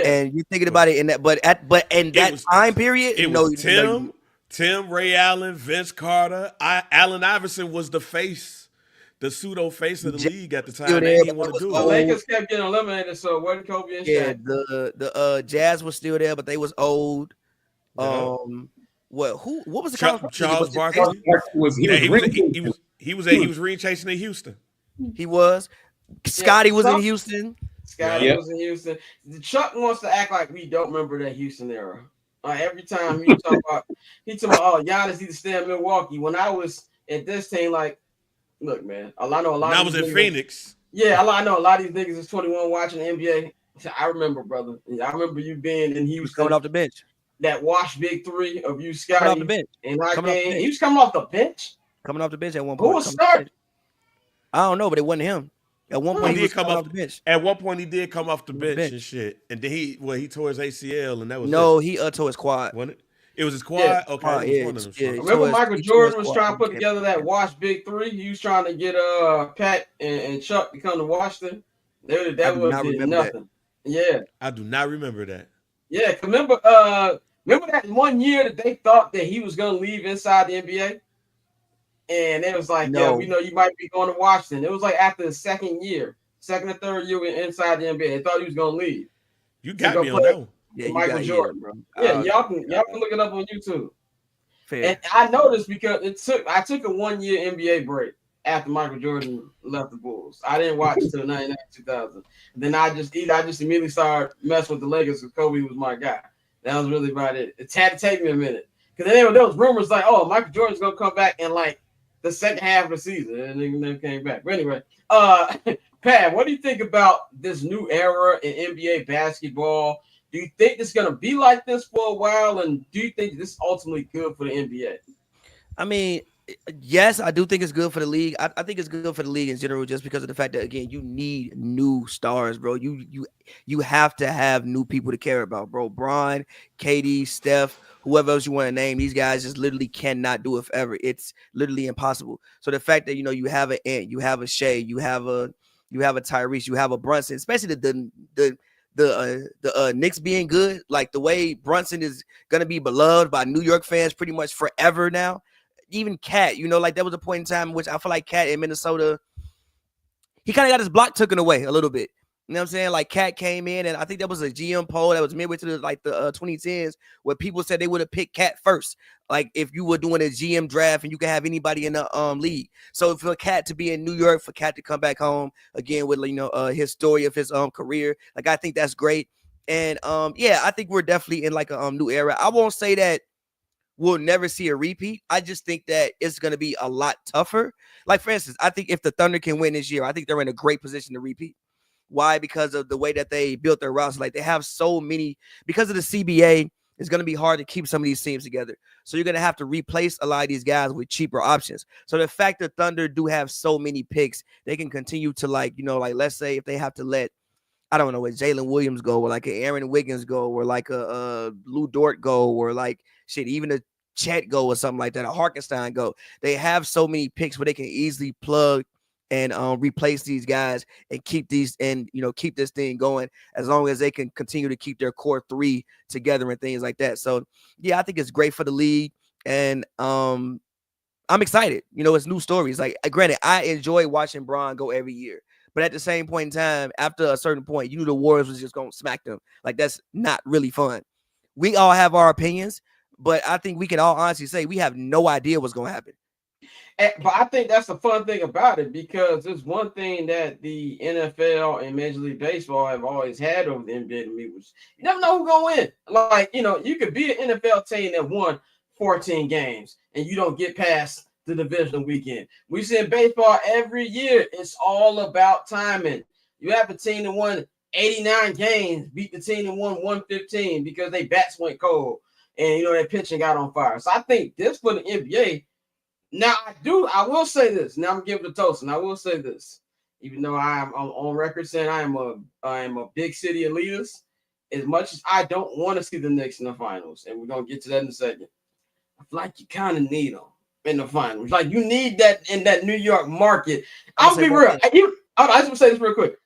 [SPEAKER 6] and you're thinking about it in that. But in that time period,
[SPEAKER 5] it was Tim, Ray Allen, Vince Carter, Allen Iverson was the face. The pseudo face of the league at the time. They didn't want to do it.
[SPEAKER 1] The Lakers kept getting eliminated, so wasn't Kobe and Shaq.
[SPEAKER 6] The Jazz was still there, but they was old. What was the
[SPEAKER 5] Charles Barkley? He was ring chasing in Houston.
[SPEAKER 6] He was. Scotty was in Houston.
[SPEAKER 1] Scotty was in Houston. Chuck wants to act like we don't remember that Houston era. Every time he talk about, oh, Giannis need to stay in Milwaukee. When I was at this team, like, look, man, I know a lot
[SPEAKER 5] When I
[SPEAKER 1] of
[SPEAKER 5] was
[SPEAKER 1] these
[SPEAKER 5] in
[SPEAKER 1] niggas.
[SPEAKER 5] Phoenix.
[SPEAKER 1] Yeah, I know a lot of these niggas is 21 watching the NBA. I remember, brother. I remember you being in
[SPEAKER 6] He was
[SPEAKER 1] Houston.
[SPEAKER 6] coming off the bench.
[SPEAKER 1] That wash big three of you,
[SPEAKER 6] Coming off the
[SPEAKER 1] Scotty,
[SPEAKER 6] bench.
[SPEAKER 1] in our
[SPEAKER 6] Coming off the
[SPEAKER 1] game.
[SPEAKER 6] bench.
[SPEAKER 1] He was coming off the bench.
[SPEAKER 6] Coming off the bench at one
[SPEAKER 1] Who
[SPEAKER 6] point.
[SPEAKER 1] was starting?
[SPEAKER 6] I don't know, but it wasn't him. At one point,
[SPEAKER 5] He
[SPEAKER 6] he
[SPEAKER 5] did
[SPEAKER 6] was
[SPEAKER 5] come
[SPEAKER 6] coming
[SPEAKER 5] off
[SPEAKER 6] off the bench.
[SPEAKER 5] At one point, he did come off the
[SPEAKER 6] bench.
[SPEAKER 5] bench and shit. And then he tore his ACL, and that was
[SPEAKER 6] No,
[SPEAKER 5] it.
[SPEAKER 6] he tore his quad.
[SPEAKER 5] Wasn't it? It was his quad.
[SPEAKER 1] Yeah.
[SPEAKER 5] Okay,
[SPEAKER 6] Quad,
[SPEAKER 5] it was
[SPEAKER 6] yeah,
[SPEAKER 5] one of them.
[SPEAKER 6] yeah.
[SPEAKER 5] shits.
[SPEAKER 1] Remember Michael Jordan was
[SPEAKER 6] squad.
[SPEAKER 1] trying to put together that wash big three? He was trying to get Pat and Chuck to come to Washington. That was nothing. Yeah.
[SPEAKER 5] I do not remember that.
[SPEAKER 1] Yeah, remember that one year that they thought that he was gonna leave inside the NBA? And it was like,
[SPEAKER 6] No.
[SPEAKER 1] yeah, we know you might be going to Washington. It was like after the second or third year inside the NBA. They thought he was gonna leave.
[SPEAKER 5] You got me on that one.
[SPEAKER 6] Yeah,
[SPEAKER 1] Michael Jordan,
[SPEAKER 6] bro.
[SPEAKER 1] Yeah, y'all can look it up on YouTube.
[SPEAKER 6] Fair.
[SPEAKER 1] And I noticed because I took a 1 year NBA break after Michael Jordan left the Bulls. I didn't watch until 99, 2000. Then I just immediately started messing with the Lakers because Kobe was my guy. That was really about it. It had to take me a minute because then there was rumors like, oh, Michael Jordan's gonna come back in like the second half of the season, and then never came back. But anyway, Pat, what do you think about this new era in NBA basketball? Do you think it's going to be like this for a while? And do you think this is ultimately good for the NBA?
[SPEAKER 6] I mean, yes, I do think it's good for the league. I think it's good for the league in general, just because of the fact that, again, you need new stars, bro. You have to have new people to care about, bro. Bron, KD, Steph, whoever else you want to name, these guys just literally cannot do it forever. It's literally impossible. So the fact that, you have an Ant, you have a Shea, you have a Tyrese, you have a Brunson, especially the Knicks being good, like the way Brunson is gonna be beloved by New York fans pretty much forever now. Even Cat, like there was a point in time in which I feel like Cat in Minnesota, he kind of got his block taken away a little bit. You know what I'm saying? Like Cat came in, and I think that was a GM poll that was midway to the 2010s, where people said they would have picked Cat first. Like if you were doing a GM draft and you could have anybody in the league. So for Cat to be in New York, for Cat to come back home again with his story of his career, like I think that's great. And yeah, I think we're definitely in like a new era. I won't say that we'll never see a repeat. I just think that it's going to be a lot tougher. Like for instance, I think if the Thunder can win this year, I think they're in a great position to repeat. Why? Because of the way that they built their roster. Like they have so many, because of the CBA, it's going to be hard to keep some of these teams together. So you're going to have to replace a lot of these guys with cheaper options. So the fact that Thunder do have so many picks, they can continue to let's say if they have to let, I don't know, a Jalen Williams go, or like an Aaron Wiggins go, or like a Lou Dort go, or like even a Chet go or something like that, a Harkenstein go. They have so many picks where they can easily plug and replace these guys and keep these and keep this thing going, as long as they can continue to keep their core three together and things like that. So yeah, I think it's great for the league, and I'm excited. It's new stories. Like granted, I enjoy watching Bron go every year, but at the same point in time, after a certain point, you knew the Warriors was just gonna smack them. Like that's not really fun. We all have our opinions, but I think we can all honestly say we have no idea what's gonna happen.
[SPEAKER 1] But I think that's the fun thing about it, because there's one thing that the NFL and Major League Baseball have always had over the NBA to me, which you never know who's going to win. Like, you could be an NFL team that won 14 games and you don't get past the divisional weekend. We see in baseball every year, it's all about timing. You have a team that won 89 games, beat the team that won 115 because they bats went cold and, their pitching got on fire. So I think this for the NBA. Now, I will say this. Now I'm giving it to Tosin. I will say this. Even though I'm on record saying I am a big city elitist, as much as I don't want to see the Knicks in the finals, and we're going to get to that in a second, I feel like you kind of need them in the finals. Like, you need that in that New York market. I'll be real. I just want to say this real quick.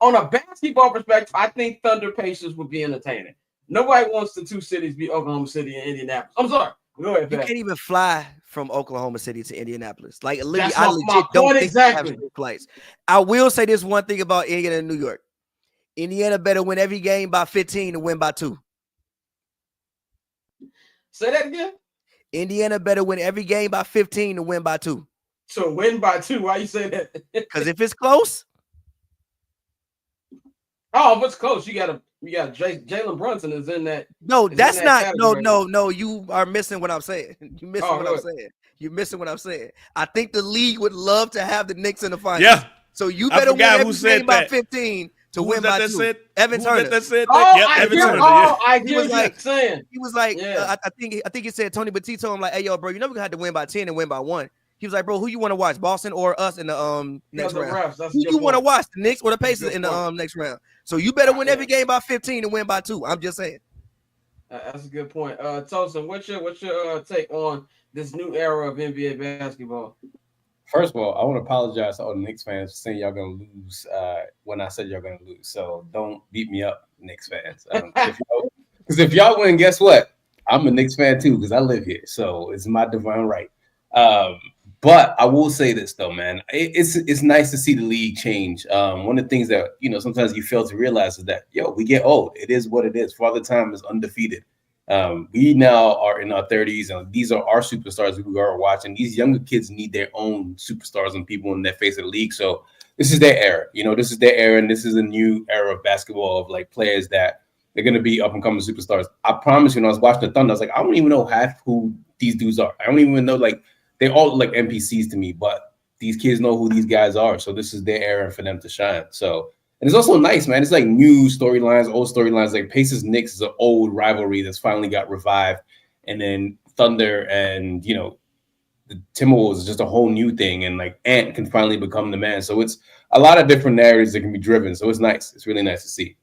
[SPEAKER 1] On a basketball perspective, I think Thunder Pacers would be entertaining. Nobody wants the two cities be Oklahoma City and Indianapolis. I'm sorry. Go ahead,
[SPEAKER 6] you
[SPEAKER 1] Pat.
[SPEAKER 6] can't even fly from Oklahoma City to Indianapolis. Like,
[SPEAKER 1] That's
[SPEAKER 6] I legit don't think
[SPEAKER 1] exactly.
[SPEAKER 6] they have flights. I will say this one thing about Indiana and New York. Indiana better win every game by 15 to win by 2.
[SPEAKER 1] Say that again.
[SPEAKER 6] Indiana better win every game by 15 to win by 2.
[SPEAKER 1] So win by 2. Why you say that?
[SPEAKER 6] Because if it's close.
[SPEAKER 1] Oh, if it's close, you gotta We got Jalen Brunson is in that.
[SPEAKER 6] No,
[SPEAKER 1] is in
[SPEAKER 6] that's
[SPEAKER 1] that
[SPEAKER 6] not.
[SPEAKER 1] category.
[SPEAKER 6] No. You are missing what I'm saying. You missing
[SPEAKER 1] Oh,
[SPEAKER 6] what
[SPEAKER 1] go
[SPEAKER 6] I'm
[SPEAKER 1] ahead.
[SPEAKER 6] saying. You're missing what I'm saying. I think the league would love to have the Knicks in the finals.
[SPEAKER 5] Yeah.
[SPEAKER 6] So you
[SPEAKER 5] I
[SPEAKER 6] better win
[SPEAKER 5] forgot who
[SPEAKER 6] every
[SPEAKER 5] said
[SPEAKER 6] game by
[SPEAKER 5] that.
[SPEAKER 6] 15 to
[SPEAKER 5] Who was
[SPEAKER 6] win
[SPEAKER 5] that
[SPEAKER 6] by
[SPEAKER 5] that
[SPEAKER 6] 2.
[SPEAKER 5] said?
[SPEAKER 6] Evan
[SPEAKER 5] Who
[SPEAKER 6] Turner.
[SPEAKER 5] that said that?
[SPEAKER 1] Oh,
[SPEAKER 5] Yep,
[SPEAKER 1] I
[SPEAKER 5] Evan
[SPEAKER 1] get.
[SPEAKER 5] Turner.
[SPEAKER 1] Oh,
[SPEAKER 5] Yeah.
[SPEAKER 1] I
[SPEAKER 6] He
[SPEAKER 1] get
[SPEAKER 6] was
[SPEAKER 1] what
[SPEAKER 6] like-
[SPEAKER 1] you're saying.
[SPEAKER 6] He was like,
[SPEAKER 1] Yeah.
[SPEAKER 6] I think he said Tony Batista. I'm like, hey yo, bro, you never gonna have to win by 10 and win by 1. He was like, bro, who you want to watch, Boston or us in the next
[SPEAKER 1] the
[SPEAKER 6] round?
[SPEAKER 1] refs. That's a
[SPEAKER 6] Who
[SPEAKER 1] good
[SPEAKER 6] you want to
[SPEAKER 1] point.
[SPEAKER 6] watch, the Knicks or the
[SPEAKER 1] That's a
[SPEAKER 6] Pacers
[SPEAKER 1] good
[SPEAKER 6] in the
[SPEAKER 1] point.
[SPEAKER 6] next round? So you better win
[SPEAKER 1] Yeah.
[SPEAKER 6] every game by 15 and win by 2. I'm just saying.
[SPEAKER 1] That's a good point. Tosin, what's your take on this new era of NBA basketball?
[SPEAKER 7] First of all, I want to apologize to all the Knicks fans for saying y'all gonna lose when I said y'all gonna lose. So don't beat me up, Knicks fans. Because if y'all win, guess what? I'm a Knicks fan too because I live here, so it's my divine right. But I will say this though, man, it's nice to see the league change. One of the things that sometimes you fail to realize is that we get old. It is what it is. Father Time is undefeated. We now are in our 30s, and these are our superstars who are watching. These younger kids need their own superstars and people in their face of the league. So this is their era. This is their era, and this is a new era of basketball of like players that they're going to be up and coming superstars. I promise you, when I was watching the Thunder, I was like, I don't even know half who these dudes are. I don't even know, like, they all look like NPCs to me, but these kids know who these guys are. So this is their era for them to shine. So, and it's also nice, man. It's like new storylines, old storylines. Like Pacers Knicks is an old rivalry that's finally got revived. And then Thunder and, the Timberwolves is just a whole new thing. And like Ant can finally become the man. So it's a lot of different narratives that can be driven. So it's nice. It's really nice to see.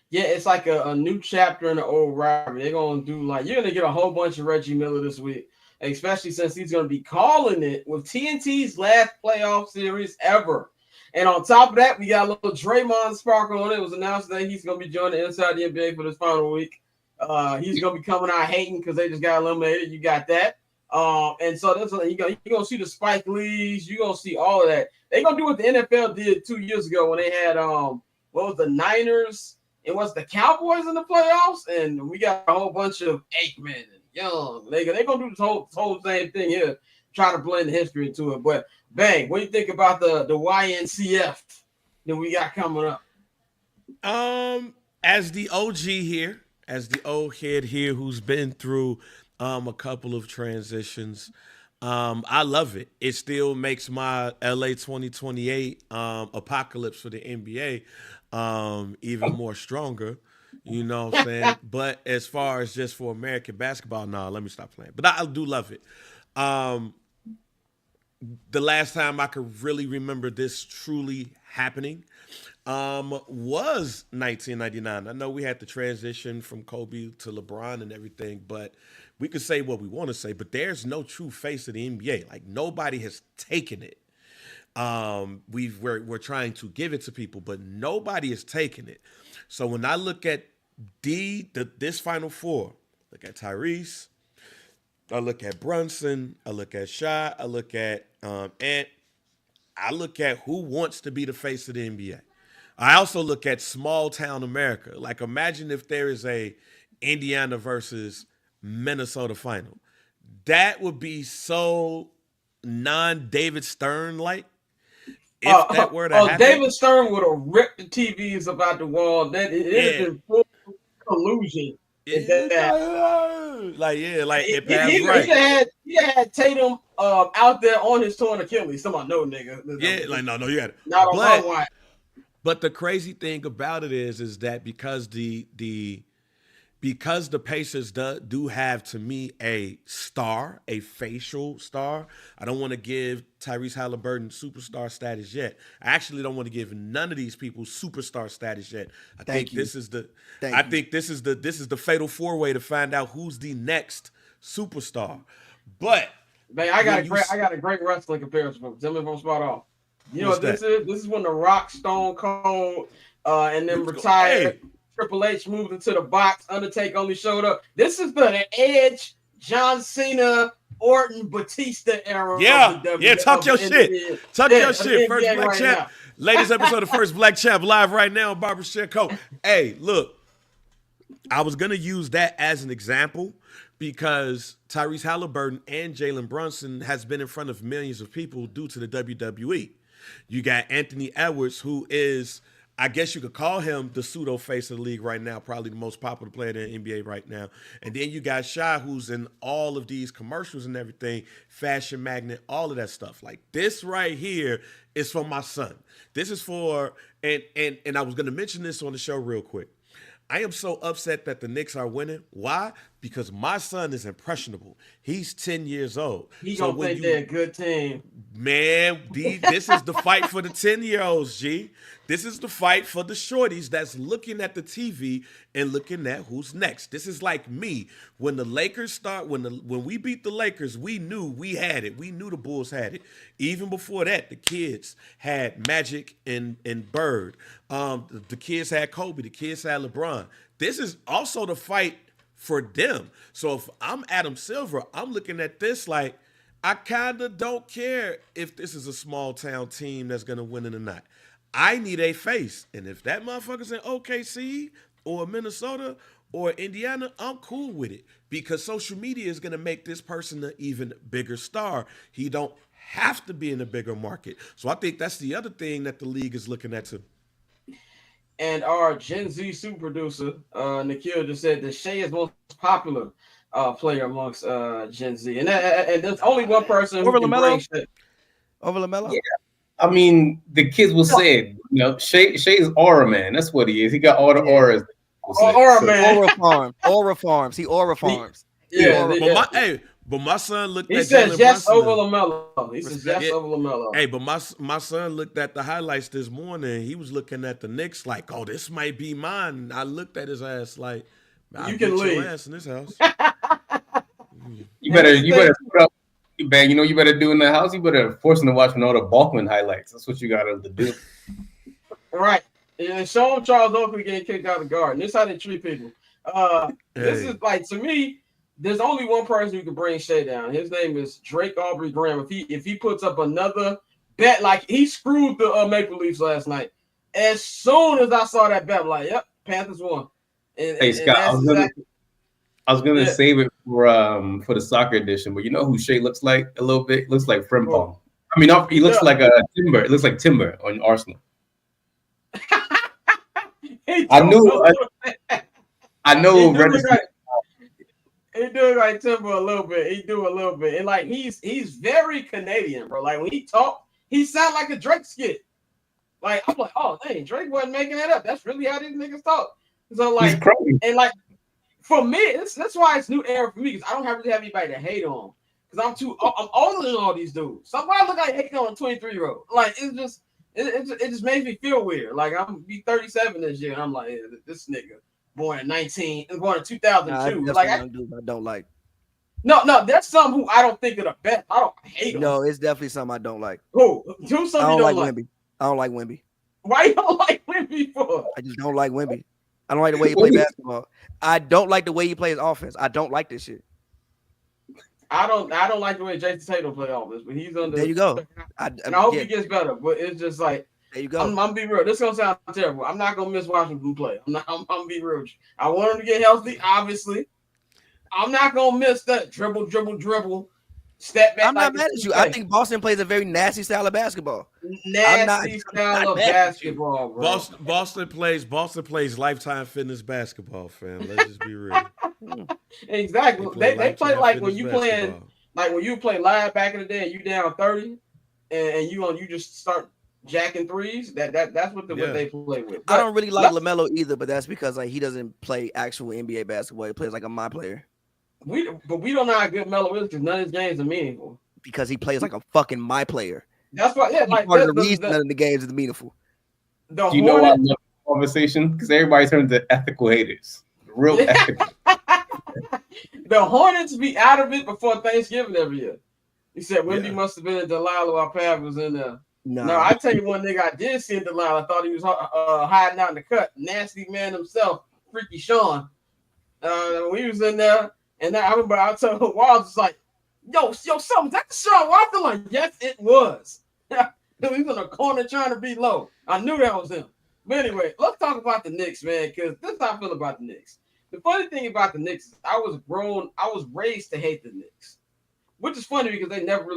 [SPEAKER 1] Yeah, it's like a new chapter in the old rivalry. They're gonna do like you're gonna get a whole bunch of Reggie Miller this week, especially since he's gonna be calling it with TNT's last playoff series ever. And on top of that, we got a little Draymond sparkle on it. It was announced that he's gonna be joining Inside the NBA for this final week. He's gonna be coming out hating because they just got eliminated. You got that. And so that's you're gonna see the Spike Lees. You're gonna see all of that. They're gonna do what the NFL did 2 years ago when they had what was the Niners. It was the Cowboys in the playoffs, and we got a whole bunch of Aikman and Young. They're going to do this whole same thing here, try to blend history into it. But, Bang, what do you think about the YNCF that we got coming up?
[SPEAKER 5] As the OG here, as the old head here who's been through a couple of transitions, I love it. It still makes my LA 2028 apocalypse for the NBA even more stronger, you know what I'm saying? But as far as just for American basketball, no, let me stop playing. But I do love it. The last time I could really remember this truly happening was 1999. I know we had the transition from Kobe to LeBron and everything, but we could say what we want to say, but there's no true face of the NBA. Like, nobody has taken it. We're trying to give it to people, but nobody is taking it. So when I look at this Final Four, look at Tyrese, I look at Brunson, I look at Shai, I look at Ant, I look at who wants to be the face of the NBA. I also look at small town America. Like, imagine if there is a Indiana versus Minnesota final. That would be so non-David Stern like. If that were to happen,
[SPEAKER 1] David Stern would have ripped the TVs about the wall. That it had been full collusion.
[SPEAKER 5] Like it passed right.
[SPEAKER 1] He had Tatum out there on his torn Achilles. Somebody, no nigga.
[SPEAKER 5] Yeah, like no, you had it.
[SPEAKER 1] Not on my watch.
[SPEAKER 5] But the crazy thing about it is that because the Pacers do have, to me, a star, a facial star. I don't want to give Tyrese Halliburton superstar status yet. I actually don't want to give none of these people superstar status yet. I think this is the fatal four-way to find out who's the next superstar. But
[SPEAKER 1] man, I got a great wrestling comparison. Tell me if I'm spot on. You know what this is? This is when the Rock, Stone Cold, and then retired. Hey. Triple H moved into the box. Undertaker only showed up. This is the Edge, John Cena, Orton, Batista era.
[SPEAKER 5] Yeah, talk your shit. Talk your shit. First Black right Champ. Latest episode of First Black Champ live right now on Barber Co. Hey, look, I was going to use that as an example because Tyrese Halliburton and Jalen Brunson has been in front of millions of people due to the WWE. You got Anthony Edwards, who is I guess you could call him the pseudo face of the league right now, probably the most popular player in the NBA right now. And then you got Shy, who's in all of these commercials and everything, Fashion Magnet, all of that stuff. Like this right here is for my son. This is for, and I was gonna mention this on the show real quick. I am so upset that the Knicks are winning. Why? Because my son is impressionable. He's 10 years old.
[SPEAKER 1] He gonna think they're a good team.
[SPEAKER 5] Man, this is the fight for the 10-year-olds, G. This is the fight for the shorties that's looking at the TV and looking at who's next. This is like me. When the Lakers start, when we beat the Lakers, we knew we had it. We knew the Bulls had it. Even before that, the kids had Magic and Bird. The kids had Kobe. The kids had LeBron. This is also the fight for them. So if I'm Adam Silver, I'm looking at this like, I kind of don't care if this is a small town team that's going to win it or not. I need a face. And if that motherfucker's in OKC or Minnesota or Indiana, I'm cool with it because social media is going to make this person an even bigger star. He don't have to be in a bigger market. So I think that's the other thing that the league is looking at too.
[SPEAKER 1] And our Gen Z super producer, Nikhil, just said that Shea is most popular player amongst Gen Z. And there's only one person who
[SPEAKER 6] Over
[SPEAKER 1] can
[SPEAKER 6] LaMelo?
[SPEAKER 1] bring Shea.
[SPEAKER 6] Over LaMelo?
[SPEAKER 7] Yeah. I mean, the kids will say it. You know, Shay's aura man. That's what he is. He got all the auras.
[SPEAKER 1] Aura man.
[SPEAKER 6] Aura Farms. Aura Farms. He Aura Farms.
[SPEAKER 1] Yeah,
[SPEAKER 5] But my son looked
[SPEAKER 1] he
[SPEAKER 5] at
[SPEAKER 1] says
[SPEAKER 5] Jalen
[SPEAKER 1] yes
[SPEAKER 5] Brunson.
[SPEAKER 1] over LaMelo. He says yes over LaMelo.
[SPEAKER 5] Hey, but my son looked at the highlights this morning. He was looking at the Knicks like, oh, this might be mine. And I looked at his ass like,
[SPEAKER 1] You can leave.
[SPEAKER 5] your ass in this house.
[SPEAKER 7] You better put up, man. You know you better do in the house. You better force him to watch all the Balkman highlights. That's what you got to do.
[SPEAKER 1] Right. And show him Charles Oakley getting kicked out of the Garden. This is how they treat people. This is like, to me, there's only one person who can bring Shea down. His name is Drake Aubrey Graham. If he puts up another bet, like he screwed the Maple Leafs last night. As soon as I saw that bet, I'm like, yep, Panthers won.
[SPEAKER 7] Hey Scott, I was gonna save it for the soccer edition, but you know who Shea looks like a little bit? Looks like Frimpong. I mean, he looks like a Timber. It looks like Timber on Arsenal. I know.
[SPEAKER 1] He do like Timber a little bit. He do a little bit, and like he's very Canadian, bro. Like when he talk, he sound like a Drake skit. Like I'm like, oh dang, Drake wasn't making that up. That's really how these niggas talk. So like, and like for me, that's why it's new era for me because I don't really have anybody to hate on because I'm older than all these dudes. Somebody look like hating on a 23-year-old. Like it just makes me feel weird. Like I'm be 37 this year, and I'm like, yeah, this nigga. Born in 2002.
[SPEAKER 6] I don't like.
[SPEAKER 1] No, that's some who I don't think of the best. I don't hate them.
[SPEAKER 6] No, it's definitely something I don't like.
[SPEAKER 1] Who? Do something
[SPEAKER 6] I
[SPEAKER 1] you
[SPEAKER 6] don't
[SPEAKER 1] don't
[SPEAKER 6] like Wemby. I don't like Wemby.
[SPEAKER 1] Why you don't like Wemby for?
[SPEAKER 6] I just don't like Wemby. I don't like the way he plays basketball. I don't like the way he plays offense. I don't like this shit.
[SPEAKER 1] I don't like the way Jason Tatum plays offense, but he's under.
[SPEAKER 6] There you go.
[SPEAKER 1] I hope he gets better, but it's just like.
[SPEAKER 6] There you go.
[SPEAKER 1] I'm gonna be real. This is gonna sound terrible. I'm not gonna miss watching him play. I'm gonna be real. I want him to get healthy, obviously. I'm not gonna miss that dribble, step back.
[SPEAKER 6] I'm not mad at you. I think Boston plays a very nasty style of basketball.
[SPEAKER 1] Nasty style of basketball, bro.
[SPEAKER 5] Boston plays Lifetime Fitness basketball, fam. Let's just be real.
[SPEAKER 1] Exactly. They play like when you playing, like when you play live back in the day and you down 30, and you just start jacking threes. That's what they play with. But
[SPEAKER 6] I don't really like LaMelo either, but that's because like he doesn't play actual NBA basketball. He plays like a my player.
[SPEAKER 1] We don't know how good Melo is because none of his games are meaningful.
[SPEAKER 6] Because he plays like a fucking my player.
[SPEAKER 1] That's why, yeah. Like
[SPEAKER 6] part of the reason none of the games is meaningful.
[SPEAKER 7] Do you know why I love the conversation? Because everybody turns to ethical haters. Real ethical.
[SPEAKER 1] The Hornets be out of it before Thanksgiving every year. He said Wemby must have been in Delilah while Pavy was in there. No, I tell you one nigga I did see in Delilah. I thought he was hiding out in the cut. Nasty man himself, Freaky Sean. We was in there, and I remember I told Walls was like, yo, something. That's Sean Walker. Like, yes, it was. He was in the corner trying to be low. I knew that was him. But anyway, let's talk about the Knicks, man, because this is how I feel about the Knicks. The funny thing about the Knicks is I was raised to hate the Knicks. Which is funny because they never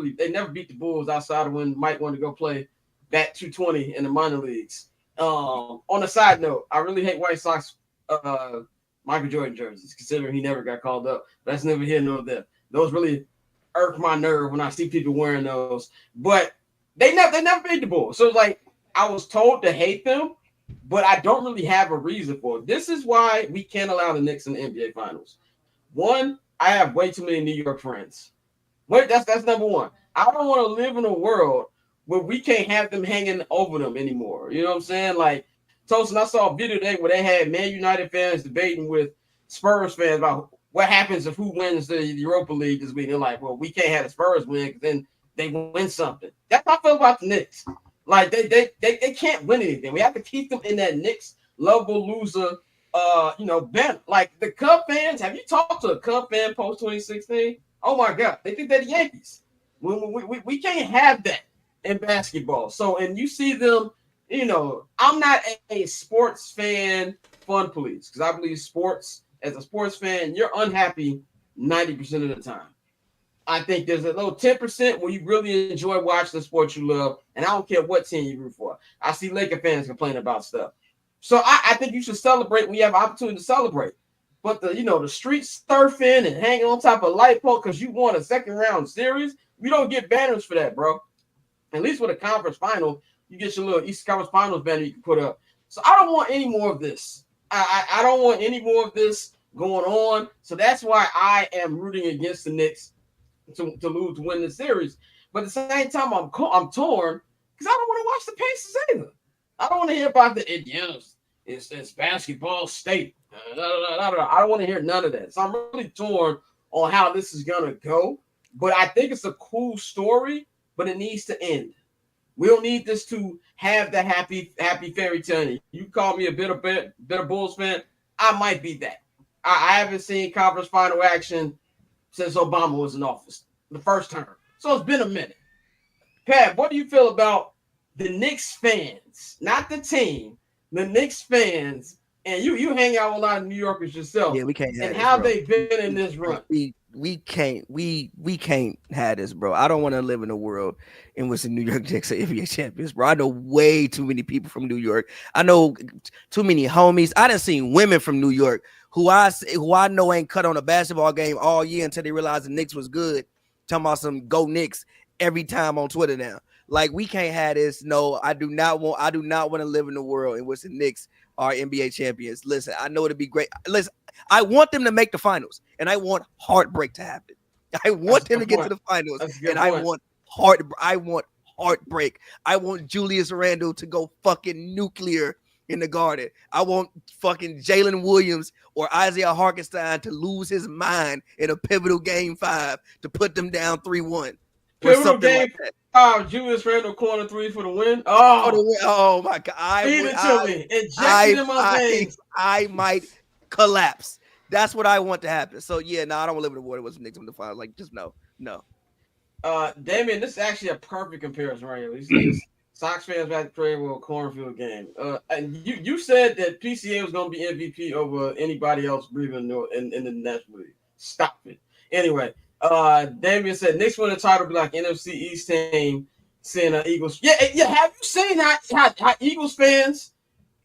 [SPEAKER 1] beat the Bulls outside of when Mike wanted to go play bat 220 in the minor leagues. On a side note, I really hate White Sox Michael Jordan jerseys, considering he never got called up. That's never here nor there. Those really irk my nerve when I see people wearing those. But they never made the Bulls. So it's like I was told to hate them, but I don't really have a reason for it. This is why we can't allow the Knicks in the NBA Finals. One, I have way too many New York friends. Wait, that's number one. I don't want to live in a world where we can't have them hanging over them anymore. You know what I'm saying? Like, Tosin, I saw a video today where they had Man United fans debating with Spurs fans about what happens if who wins the Europa League this week. They're like, well, we can't have the Spurs win because then they win something. That's how I feel about the Knicks. Like, they can't win anything. We have to keep them in that Knicks lovable loser, bent. Like, the Cub fans, have you talked to a Cub fan post 2016? Oh, my God. They think they're the Yankees. We can't have that in basketball. So, and you see them, I'm not a sports fan fun police because I believe sports, as a sports fan, you're unhappy 90% of the time. I think there's a little 10% where you really enjoy watching the sport you love, and I don't care what team you root for. I see Laker fans complain about stuff. So I think you should celebrate when you have an opportunity to celebrate. But the street surfing and hanging on top of a light pole because you won a second round series, we don't get banners for that, bro. At least with a conference final, you get your little Eastern Conference Finals banner you can put up. So I don't want any more of this. I don't want any more of this going on. So that's why I am rooting against the Knicks to win the series. But at the same time, I'm torn because I don't want to watch the Pacers either. I don't want to hear about the Indians. It's basketball state. I don't want to hear none of that. So I'm really torn on how this is gonna go. But I think it's a cool story, but it needs to end. We don't need this to have the happy fairy tale. You call me a bitter Bulls fan, I might be that. I haven't seen conference final action since Obama was in office, the first term. So it's been a minute. Pat, what do you feel about the Knicks fans, not the team, the Knicks fans, and you hang out with a lot of New Yorkers yourself.
[SPEAKER 6] Yeah, we can't have
[SPEAKER 1] and
[SPEAKER 6] this,
[SPEAKER 1] how
[SPEAKER 6] bro.
[SPEAKER 1] they've been in this run.
[SPEAKER 6] We can't have this, bro. I don't want to live in a world in which the New York Knicks are NBA champions, bro. I know way too many people from New York. I know too many homies. I done seen women from New York who I know ain't cut on a basketball game all year until they realized the Knicks was good. Talking about some go Knicks every time on Twitter now. Like, we can't have this. No, I do not want to live in a world in which the Knicks are NBA champions. Listen, I know it'd be great. Listen, I want them to make the finals, and I want heartbreak to happen. I want them to get to the finals, and I want heartbreak. I want Julius Randle to go fucking nuclear in the Garden. I want fucking Jalen Williams or Isaiah Hartenstein to lose his mind in a pivotal game 5 to put them down 3-1.
[SPEAKER 1] Pivotal game 5, Julius Randle corner 3 for the win.
[SPEAKER 6] Oh my God!
[SPEAKER 1] Feed it to me. Inject it in my veins.
[SPEAKER 6] I might collapse. That's what I want to happen. So yeah, I don't want to live in a world with the Knicks in the finals. Like, just no.
[SPEAKER 1] Damien, this is actually a perfect comparison right here. You see this Sox fans back to play with a cornfield game. And you said that PCA was going to be MVP over anybody else breathing in the National League. Stop it. Anyway, Damien said Knicks win the title be like NFC East team seeing Eagles. Yeah. Have you seen how Eagles fans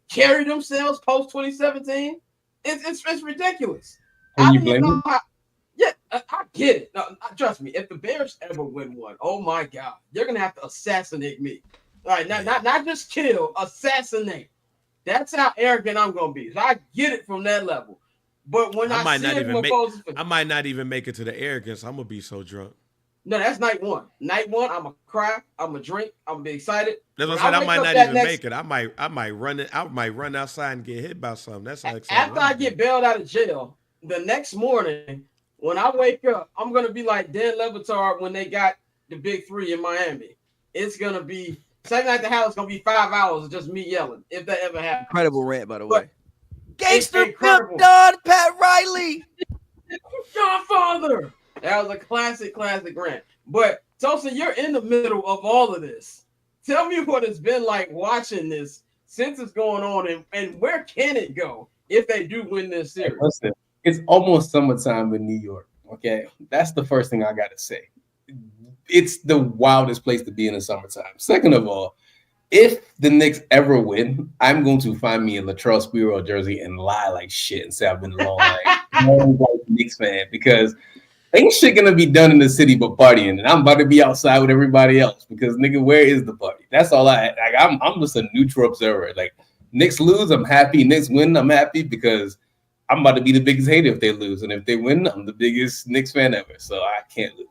[SPEAKER 1] carry themselves post 2017? It's ridiculous.
[SPEAKER 7] Can you blame them?
[SPEAKER 1] I get it. No, trust me. If the Bears ever win one, oh my God, you're gonna have to assassinate me. All right, not just kill, assassinate. That's how arrogant I'm gonna be. So I get it from that level. But when I
[SPEAKER 5] might not even make it to the arrogance. I'm gonna be so drunk.
[SPEAKER 1] No, that's night one. Night one, I'm gonna cry. I'm gonna drink. I'm gonna be excited.
[SPEAKER 5] That's what I said. I might not even make it. I might run outside and get hit by something. That's how excited.
[SPEAKER 1] After I get bailed out of jail, the next morning when I wake up, I'm gonna be like Dan Le Batard when they got the big 3 in Miami. It's gonna be same night the house. It's gonna be 5 hours of just me yelling. If that ever happens.
[SPEAKER 6] Incredible rant, by the way. Gangster Pimp Don Pat Riley.
[SPEAKER 1] Godfather. That was a classic rant. But Tosin, you're in the middle of all of this. Tell me what it's been like watching this since it's going on, and where can it go if they do win this series?
[SPEAKER 7] Listen, it's almost summertime in New York. Okay, that's the first thing I got to say. It's the wildest place to be in the summertime. Second of all, if the Knicks ever win, I'm going to find me a Latrell Sprewell jersey and lie like shit and say I've been a long Knicks fan because ain't shit gonna be done in the city but partying, and I'm about to be outside with everybody else because nigga, where is the party? That's all I like. I'm just a neutral observer. Like Knicks lose, I'm happy. Knicks win, I'm happy because I'm about to be the biggest hater if they lose, and if they win, I'm the biggest Knicks fan ever. So I can't lose.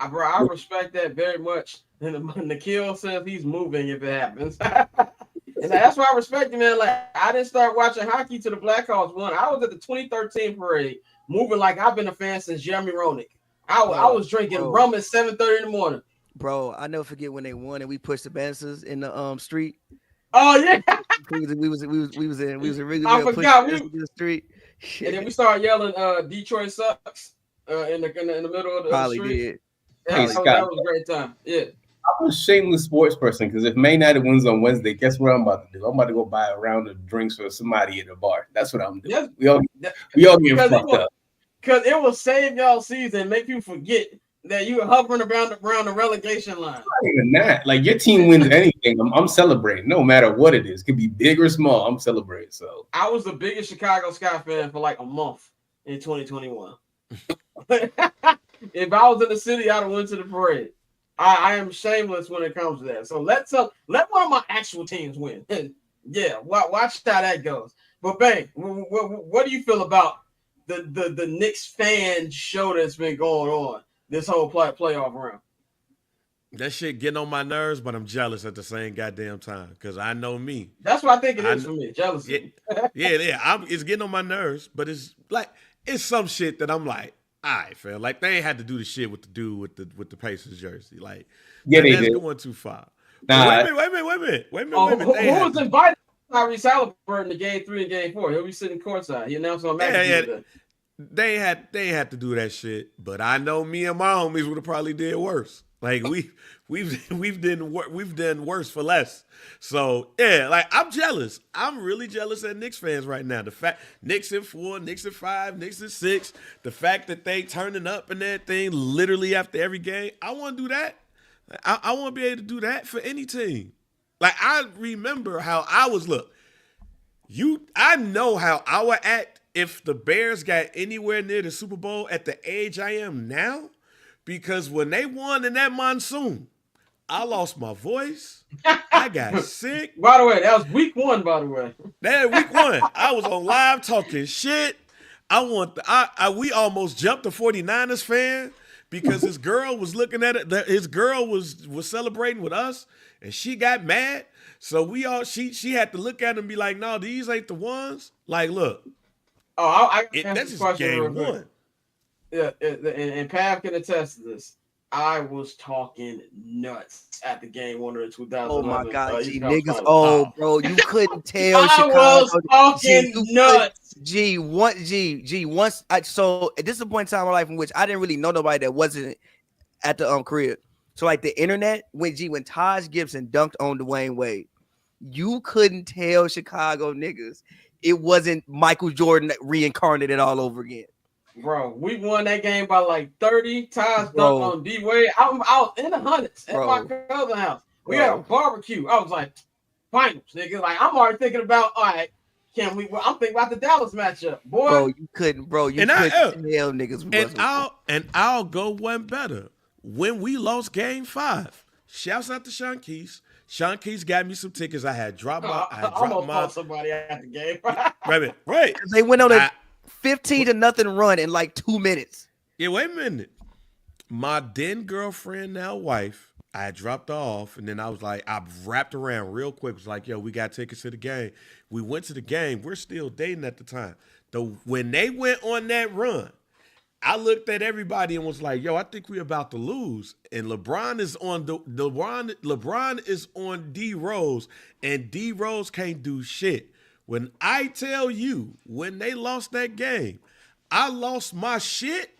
[SPEAKER 1] Bro, I respect that very much. And Nikhil says he's moving if it happens. And that's why I respect you, man. Like I didn't start watching hockey till the Blackhawks won. I was at the 2013 parade, moving like I've been a fan since Jeremy Roenick. I was drinking rum at 7:30 in the morning.
[SPEAKER 6] Bro, I never forget when they won and we pushed the banners in the street.
[SPEAKER 1] Oh yeah,
[SPEAKER 6] we was in really.
[SPEAKER 1] I forgot we
[SPEAKER 6] in the street.
[SPEAKER 1] And then we started yelling Detroit sucks in the middle of the
[SPEAKER 6] Probably
[SPEAKER 1] street.
[SPEAKER 6] did.
[SPEAKER 1] Yeah, that was a great time. Yeah.
[SPEAKER 7] I'm a shameless sports person because if Man United wins on Wednesday, guess what I'm about to do? I'm about to go buy a round of drinks for somebody at the bar. That's what I'm doing.
[SPEAKER 1] Yes.
[SPEAKER 7] We all get fucked up.
[SPEAKER 1] Because it will save y'all season and make you forget that you were hovering around the relegation line.
[SPEAKER 7] Not even that. Like your team wins anything, I'm celebrating no matter what it is. It could be big or small. I'm celebrating. So
[SPEAKER 1] I was the biggest Chicago Sky fan for like a month in 2021. If I was in the city, I'd have went to the parade. I am shameless when it comes to that. So let one of my actual teams win. Yeah, watch how that goes. But bang, what do you feel about the Knicks fan show that's been going on this whole playoff round?
[SPEAKER 5] That shit getting on my nerves, but I'm jealous at the same goddamn time because I know me.
[SPEAKER 1] That's what I think it is for me. Jealousy.
[SPEAKER 5] Yeah. It's getting on my nerves, but it's like it's some shit that I'm like, all right, fam. Like they ain't had to do the shit with the dude with the Pacers jersey. Like,
[SPEAKER 7] yeah,
[SPEAKER 5] that's
[SPEAKER 7] did.
[SPEAKER 5] going too far.
[SPEAKER 7] Nah.
[SPEAKER 5] Wait a minute.
[SPEAKER 1] Who was invited? Tyrese Halliburton to Game 3 and Game 4. He'll be sitting courtside. He announced on magazine.
[SPEAKER 5] They had to do that shit, but I know me and my homies would have probably did worse. Like we've done worse for less. So yeah, like I'm jealous. I'm really jealous at Knicks fans right now. The fact Knicks in 4, Knicks in 5, Knicks in 6. The fact that they turning up and that thing literally after every game. I want to do that. I want to be able to do that for any team. Like I remember how I was. Look, I know how I would act if the Bears got anywhere near the Super Bowl at the age I am now. Because when they won in that monsoon, I lost my voice. I got sick.
[SPEAKER 1] By the way, that was week 1, by the way.
[SPEAKER 5] That week 1. I was on live talking shit. We almost jumped the 49ers fan because his girl was looking at it. His girl was celebrating with us and she got mad. So she had to look at him and be like, no, these ain't the ones. Like, look.
[SPEAKER 1] Oh,
[SPEAKER 5] that's just game 1.
[SPEAKER 1] Yeah, and Pav can attest to this. I was talking nuts at the game 1 of the 2011.
[SPEAKER 6] Oh my God, G niggas!
[SPEAKER 1] Finals.
[SPEAKER 6] Oh, bro, you couldn't tell.
[SPEAKER 1] I
[SPEAKER 6] Chicago,
[SPEAKER 1] was talking nuts.
[SPEAKER 6] Once. So this is a point in time in my life in which I didn't really know nobody that wasn't at the crib. So like the internet, when Taj Gibson dunked on Dwayne Wade, you couldn't tell Chicago niggas it wasn't Michael Jordan reincarnated all over again.
[SPEAKER 1] Bro, we won that game by like 30 times. Dunk on D Wade. I was in the hundreds at my cousin's house. We had a barbecue. I was like, finals, nigga. Like I'm already thinking about, all right, I'm thinking about the Dallas matchup, boy.
[SPEAKER 6] Bro, you couldn't tell niggas.
[SPEAKER 5] I'll go one better. When we lost Game 5, shouts out to Sean Keys. Sean Keys got me some tickets. I had dropped my. I
[SPEAKER 1] almost called somebody at the game.
[SPEAKER 5] right.
[SPEAKER 6] They went on a 15-0 run in like 2 minutes.
[SPEAKER 5] Yeah, wait a minute. My then girlfriend, now wife, I had dropped her off, and then I was like, I wrapped around real quick. Was like, yo, we got tickets to the game. We went to the game. We're still dating at the time. When they went on that run, I looked at everybody and was like, yo, I think we're about to lose. And LeBron is on D Rose, and D Rose can't do shit. When I tell you, when they lost that game, I lost my shit.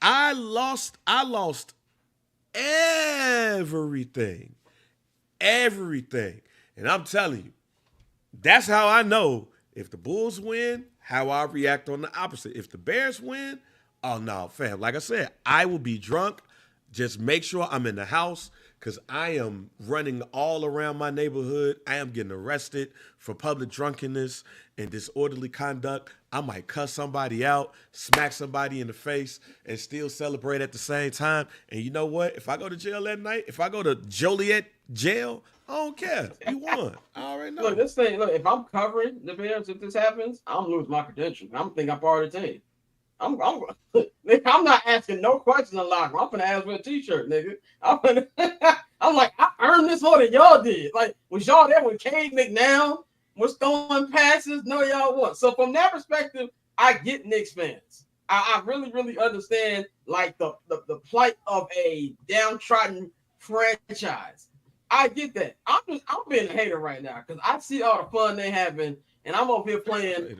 [SPEAKER 5] I lost everything. And I'm telling you, that's how I know if the Bulls win, how I react on the opposite. If the Bears win, oh no, fam. Like I said, I will be drunk. Just make sure I'm in the house. because I am running all around my neighborhood. I am getting arrested for public drunkenness and disorderly conduct. I might cuss somebody out, smack somebody in the face, and still celebrate at the same time. And you know what? If I go to jail that night, if I go to Joliet jail, I don't care. You won. I already know.
[SPEAKER 1] Look, if I'm covering the Bears, if this happens, I'm lose my credentials. I'm think I'm part of the team. I'm not asking no questions in the locker. I'm gonna ask for a t-shirt, nigga. I'm like, I earned this more than y'all did. Like, was y'all there when Cade McNown was throwing passes? No, y'all weren't. So from that perspective, I get Knicks fans. I really, really understand like the plight of a downtrodden franchise. I get that. I'm being a hater right now because I see all the fun they having, and I'm over here playing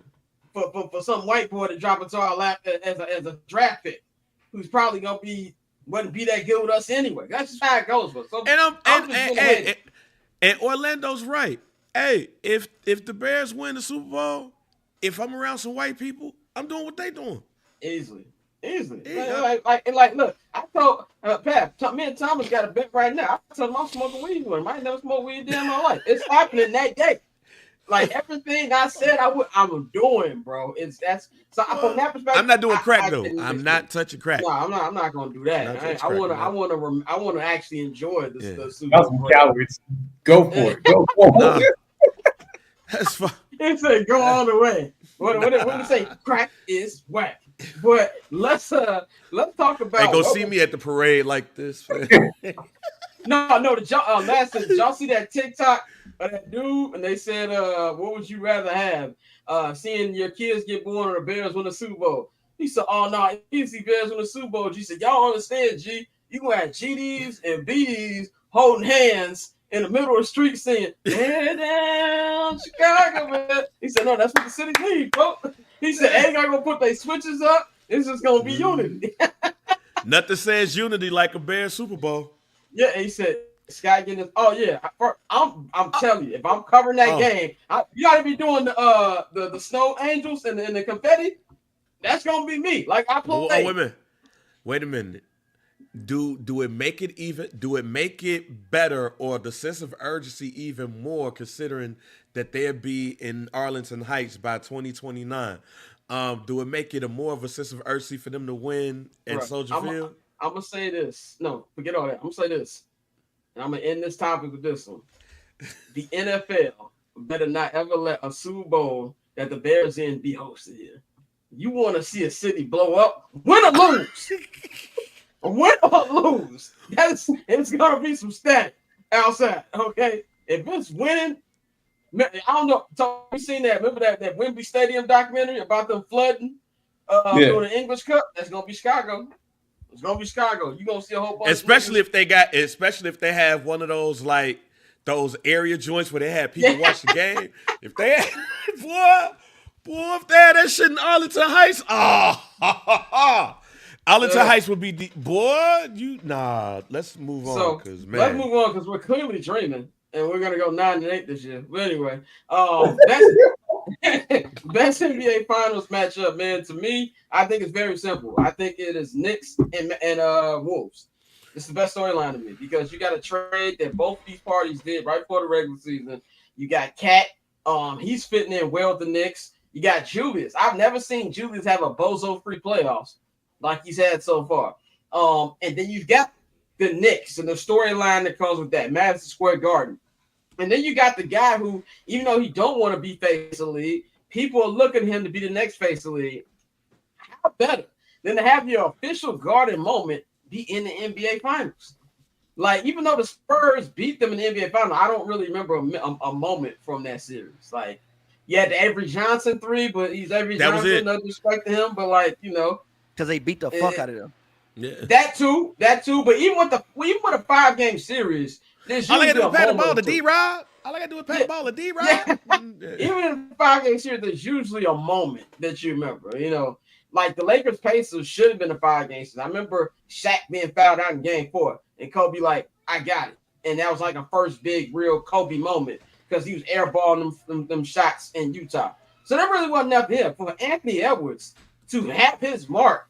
[SPEAKER 1] for some white boy to drop into our lap as a draft pick, who's probably wouldn't be that good with us anyway. That's just how it goes. So
[SPEAKER 5] And Orlando's right. Hey, if the Bears win the Super Bowl, if I'm around some white people, I'm doing what they doing.
[SPEAKER 1] Easily.
[SPEAKER 5] Yeah.
[SPEAKER 1] Like, look, I told Pat, me and Thomas got a bet right now. I told him I'm smoking weed with him. I ain't never smoked weed a day in my life. It's happening that day. Like everything I said I'm doing, bro. From that perspective.
[SPEAKER 5] I'm not doing crack though. I'm not touching crack.
[SPEAKER 1] No, I'm not gonna do that. I want to actually enjoy the Super
[SPEAKER 7] That's
[SPEAKER 1] Bowl.
[SPEAKER 7] cowards. Go for it. Go for it.
[SPEAKER 5] That's fine.
[SPEAKER 1] He said, "Go all the way." What did he say? Crack is whack. But let's talk about.
[SPEAKER 5] Hey, go see me at the parade like this.
[SPEAKER 1] No. Last did y'all see that TikTok of that dude? And they said, "What would you rather have? Seeing your kids get born or the Bears win the Super Bowl?" He said, "Oh no, you see Bears win the Super Bowl." G said, "Y'all understand, G? You gonna have GDs and BDs holding hands in the middle of the street saying, 'Tear down Chicago, man.'" He said, "No, that's what the city needs, bro." He said, "Ain't gonna put their switches up. It's just gonna be unity."
[SPEAKER 5] Nothing says unity like a Bears Super Bowl.
[SPEAKER 1] Yeah, he said, "Sky getting this." Oh yeah, I'm telling you, if I'm covering that game, you gotta be doing the snow angels and the confetti. That's gonna be me. Like I play.
[SPEAKER 5] Wait a minute. Do it make it even? Do it make it better, or the sense of urgency even more, considering that they'll be in Arlington Heights by 2029? Do it make it more of a sense of urgency for them to win at Soldier Field?
[SPEAKER 1] I'm gonna say this. No, forget all that. I'm gonna say this, and I'm gonna end this topic with this one. The NFL better not ever let a Super Bowl that the Bears in be hosted here. You want to see a city blow up, win or lose. Win or lose, it's gonna be some static outside. Okay, if it's winning, I don't know. You seen that? Remember that Wembley Stadium documentary about them flooding during the English Cup? That's gonna be Chicago. It's gonna be Chicago. You're gonna see a whole bunch.
[SPEAKER 5] Especially if they have one of those like those area joints where they have people watch the game. If they have, if they had that shit in Arlington Heights, Arlington Heights would be let's move on because
[SPEAKER 1] we're clearly dreaming and we're gonna go 9-8 this year. But anyway, best NBA Finals matchup, man. To me, I think it's very simple. I think it is Knicks and Wolves. It's the best storyline to me because you got a trade that both these parties did right before the regular season. You got Cat, he's fitting in well with the Knicks. You got Julius. I've never seen Julius have a bozo-free playoffs like he's had so far. And then you've got the Knicks and the storyline that comes with that, Madison Square Garden. And then you got the guy who, even though he don't want to be face of the league, people are looking at him to be the next face of the league. How better than to have your official Garden moment be in the NBA Finals? Like, even though the Spurs beat them in the NBA Finals, I don't really remember a moment from that series. Like, you had the Avery Johnson 3, but he's Avery Johnson, no disrespect to him, but like,
[SPEAKER 6] because they beat the fuck out of them.
[SPEAKER 5] Yeah.
[SPEAKER 1] That too. But even with a 5-game series, there's
[SPEAKER 5] all I
[SPEAKER 1] usually
[SPEAKER 5] gotta do is pat the ball to D-Rob. All I gotta do is pat the ball to D-Rob.
[SPEAKER 1] Yeah. Even in a 5-game series, there's usually a moment that you remember. Like the Lakers Pacers should have been a 5-game series. I remember Shaq being fouled out in Game 4, and Kobe like, "I got it," and that was like a first big real Kobe moment because he was airballing them shots in Utah. So that really wasn't enough here for Anthony Edwards to have his mark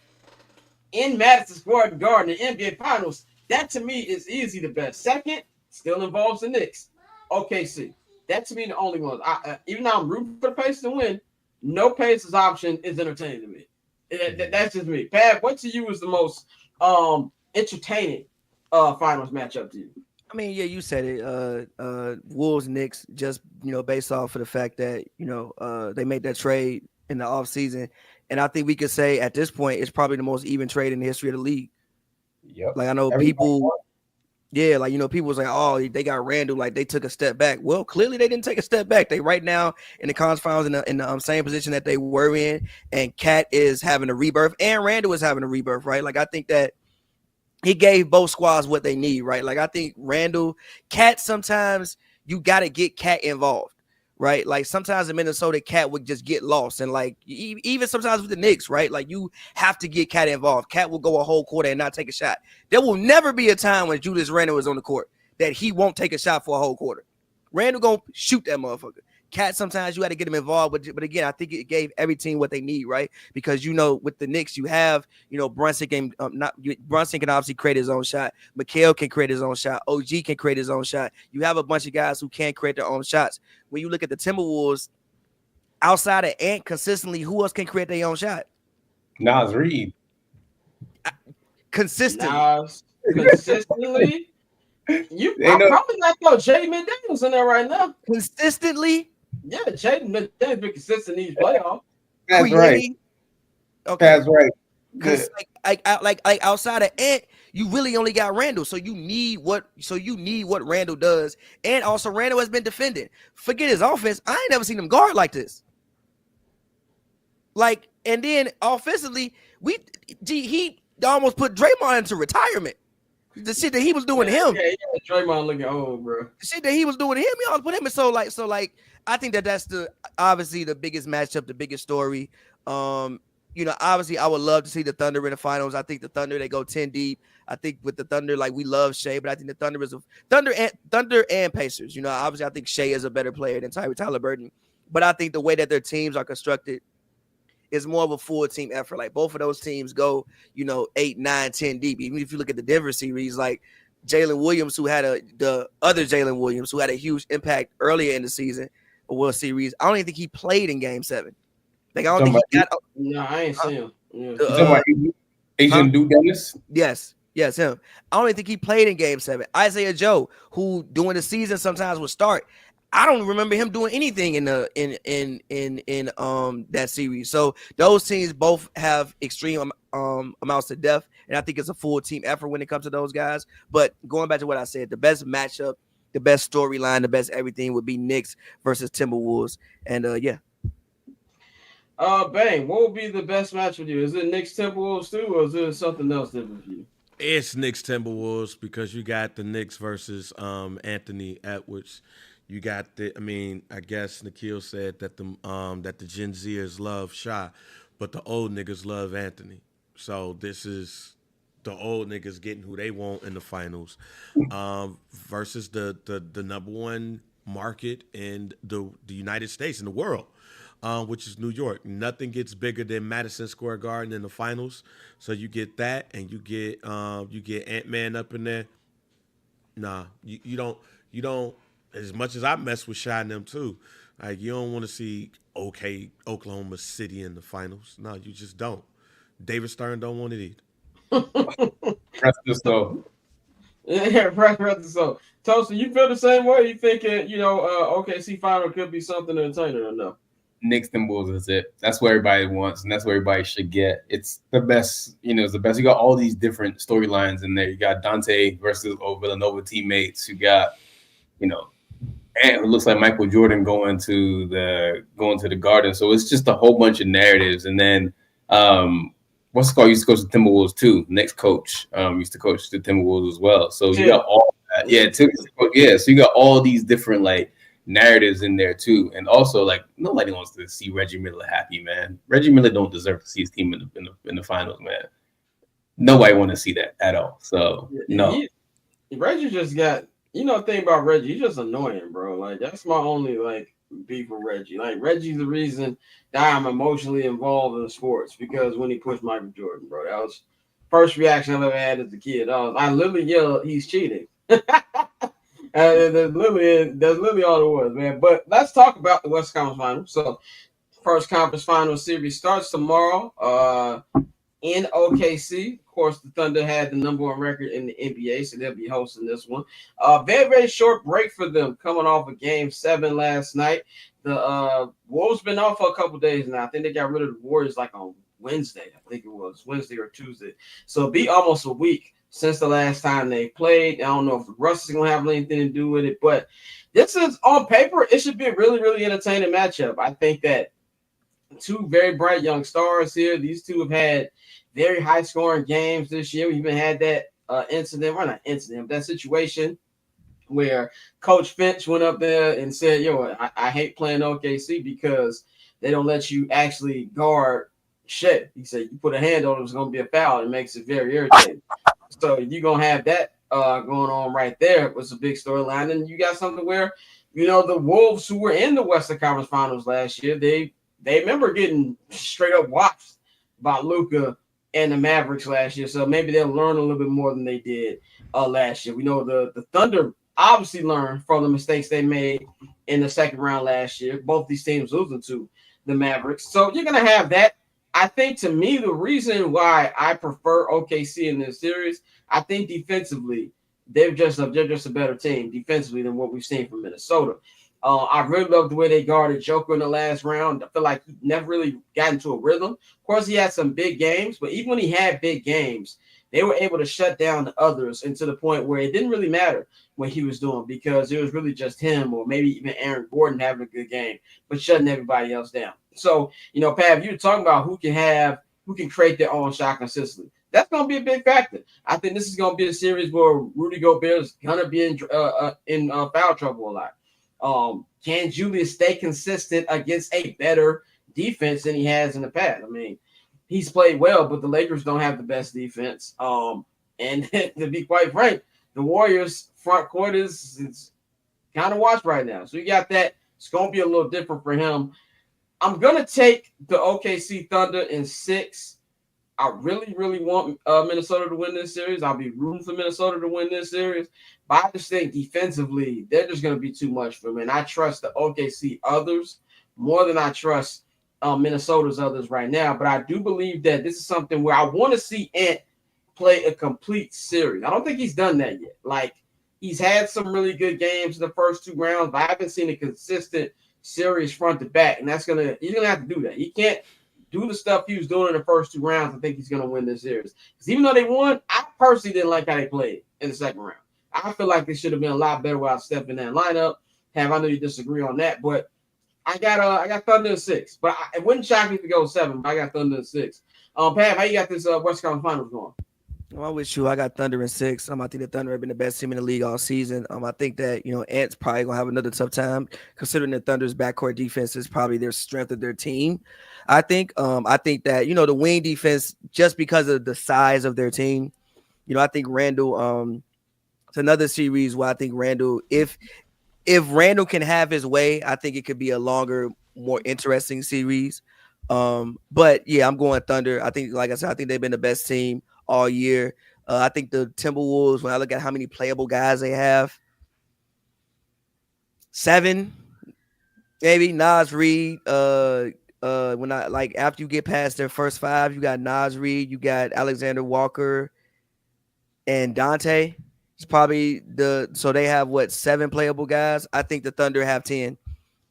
[SPEAKER 1] in Madison Square Garden in NBA Finals. That to me is easy the best. Second, still involves the Knicks. OKC. That to me the only ones. Even though I'm rooting for the Pacers to win, no Pacers option is entertaining to me. That's just me. Pat, what to you was the most entertaining finals matchup to you?
[SPEAKER 6] I mean, yeah, you said it. Wolves, Knicks, just based off of the fact that they made that trade in the offseason. And I think we could say at this point it's probably the most even trade in the history of the league.
[SPEAKER 7] Yep.
[SPEAKER 6] Like I know people, yeah, like people was like, oh, they got Randall, like they took a step back. Well, clearly they didn't take a step back. They right now in the conference finals in the same position that they were in, and Cat is having a rebirth, and Randall is having a rebirth, right? Like I think that he gave both squads what they need, right? Like I think Randall, Cat, sometimes you got to get Cat involved, right? Like sometimes the Minnesota Cat would just get lost, and like even sometimes with the Knicks, right? Like you have to get Cat involved. Cat will go a whole quarter and not take a shot. There will never be a time when Julius Randle is on the court that he won't take a shot for a whole quarter. Randle gonna shoot that motherfucker. Cat, sometimes you got to get him involved, but again, I think it gave every team what they need, right? Because with the Knicks, you have Brunson Brunson can obviously create his own shot. Mikal can create his own shot. OG can create his own shot. You have a bunch of guys who can create their own shots. When you look at the Timberwolves, outside of Ant, consistently, who else can create their own shot?
[SPEAKER 7] Nas Reed.
[SPEAKER 1] Consistently. You probably not throw Jaden McDaniels in there right now.
[SPEAKER 6] Consistently?
[SPEAKER 1] Yeah, Jaden McDaniels been consistent in these playoffs.
[SPEAKER 7] That's right.
[SPEAKER 6] Okay.
[SPEAKER 7] That's right.
[SPEAKER 6] Because like outside of Ant, you really only got Randall. So you need what Randall does. And also Randall has been defending. Forget his offense. I ain't never seen him guard like this. Like, and then offensively, he almost put Draymond into retirement. The shit that he was doing to him.
[SPEAKER 1] Yeah, Draymond looking old, bro.
[SPEAKER 6] The shit that he was doing to him, he always put him in. So like, I think that's obviously the biggest matchup, the biggest story. Obviously, I would love to see the Thunder in the finals. I think the Thunder, they go 10 deep. I think with the Thunder, like we love Shea, but I think the Thunder is Thunder and Pacers. Obviously, I think Shea is a better player than Tyrese Halliburton. But I think the way that their teams are constructed is more of a full team effort. Like both of those teams go, 8, 9, 10 deep. Even if you look at the Denver series, like Jalen Williams, the other Jalen Williams, who had a huge impact earlier in the season or World Series. I don't even think he played in Game 7. Like I don't think he got.
[SPEAKER 1] No, I ain't seen him.
[SPEAKER 7] You talking about Asian Dude Dennis?
[SPEAKER 6] Yes, him. I don't even think he played in Game 7. Isaiah Joe, who during the season sometimes would start. I don't remember him doing anything in that series. So those teams both have extreme amounts of depth, and I think it's a full team effort when it comes to those guys. But going back to what I said, the best matchup, the best storyline, the best everything would be Knicks versus Timberwolves, and yeah.
[SPEAKER 1] Bang, what would be the best match for you? Is it Knicks Timberwolves too, or is it something else different for you?
[SPEAKER 5] It's Knicks Timberwolves because you got the Knicks versus Anthony Edwards. You got I guess Nikhil said that the Gen Zers love Sha, but the old niggas love Anthony. So this is the old niggas getting who they want in the finals, versus the number one market in the United States in the world, which is New York. Nothing gets bigger than Madison Square Garden in the finals. So you get that, and you get Ant-Man up in there. Nah, you don't. As much as I mess with Shy and them too, like you don't want to see Oklahoma City in the finals. No, you just don't. David Stern don't want it either.
[SPEAKER 7] Rest the soul.
[SPEAKER 1] Yeah, rest the soul. Tosin, you feel the same way? You think OKC final could be something entertaining or no?
[SPEAKER 7] Knicks and Bulls is it. That's what everybody wants, and that's what everybody should get. It's the best. It's the best. You got all these different storylines in there. You got Dante versus Villanova teammates. You got, and it looks like Michael Jordan going to the Garden. So it's just a whole bunch of narratives. And then what's it called? Used to coach the Timberwolves too. Next coach used to coach the Timberwolves as well. So you got all that. Yeah, so you got all these different like narratives in there too. And also like nobody wants to see Reggie Miller happy, man. Reggie Miller don't deserve to see his team in the finals, man. Nobody want to see that at all. So no.
[SPEAKER 1] Reggie just got. Thing about Reggie, he's just annoying, bro. Like that's my only like beef with Reggie. Like Reggie's the reason that I'm emotionally involved in sports because when he pushed Michael Jordan, bro, First reaction I've ever had as a kid. I literally yelled, "He's cheating." And that's literally all it was, man. But let's talk about the West Conference Finals. So, first conference final series starts tomorrow. In OKC. Of course, the Thunder had the #1 record in the NBA, so they'll be hosting this one. Very, very short break for them coming off of Game 7 last night. The Wolves been off for a couple days now. I think they got rid of the Warriors like on Wednesday. I think it was Wednesday or Tuesday. So it'll be almost a week since the last time they played. I don't know if the rust is going to have anything to do with it, but this is on paper, it should be a really, really entertaining matchup. I think that two very bright young stars here. These two have had very high scoring games this year. We even had that that situation where Coach Finch went up there and said, "Yo, I hate playing OKC because they don't let you actually guard shit." He said, "You put a hand on it, it's going to be a foul. It makes it very irritating." So you're going to have that going on right there. It was a big storyline. And you got something where, the Wolves, who were in the Western Conference Finals last year, they remember getting straight up watched by Luka and the Mavericks last year. So maybe they'll learn a little bit more than they did last year. We know the Thunder obviously learned from the mistakes they made in the second round last year. Both these teams losing to the Mavericks. So you're going to have that. I think, to me, the reason why I prefer OKC in this series, I think defensively, they're just a better team defensively than what we've seen from Minnesota. I really love the way they guarded Joker in the last round. I feel like he never really got into a rhythm. Of course, he had some big games, but even when he had big games, they were able to shut down the others, and to the point where it didn't really matter what he was doing because it was really just him or maybe even Aaron Gordon having a good game, but shutting everybody else down. So, Pav, you were talking about who can create their own shot consistently. That's going to be a big factor. I think this is going to be a series where Rudy Gobert is going to be in foul trouble a lot. Can Julius stay consistent against a better defense than he has in the past? I mean, he's played well, but the Lakers don't have the best defense. And to be quite frank, the Warriors' front court is kind of watched right now. So you got that. It's going to be a little different for him. I'm going to take the OKC Thunder in 6. I really, really want Minnesota to win this series. I'll be rooting for Minnesota to win this series. But I just think defensively, they're just going to be too much for me. And I trust the OKC others more than I trust Minnesota's others right now. But I do believe that this is something where I want to see Ant play a complete series. I don't think he's done that yet. Like, he's had some really good games in the first 2 rounds, but I haven't seen a consistent series front to back. And he's going to have to do that. He can't do the stuff he was doing in the first 2 rounds. I think he's going to win this series. Because even though they won, I personally didn't like how they played in the second round. I feel like they should have been a lot better without Steph in that lineup. I know you disagree on that, but I got Thunder in 6. But it wouldn't shock me if it goes 7, but I got Thunder in 6. Pav, how you got this West Conference Finals going?
[SPEAKER 6] I'm with you. I got Thunder in 6. I think the Thunder have been the best team in the league all season. I think that, Ant's probably going to have another tough time considering the Thunder's backcourt defense is probably their strength of their team. I think that, the wing defense, just because of the size of their team, I think Randall, it's another series where I think Randall, if Randall can have his way, I think it could be a longer, more interesting series. But yeah, I'm going Thunder. I think, like I said, I think they've been the best team all year. I think the Timberwolves, when I look at how many playable guys they have, 7, maybe. Nas Reed. After you get past their first 5, you got Nas Reed, you got Alexander Walker, and Dante. It's probably so they have 7 playable guys. I think the Thunder have 10.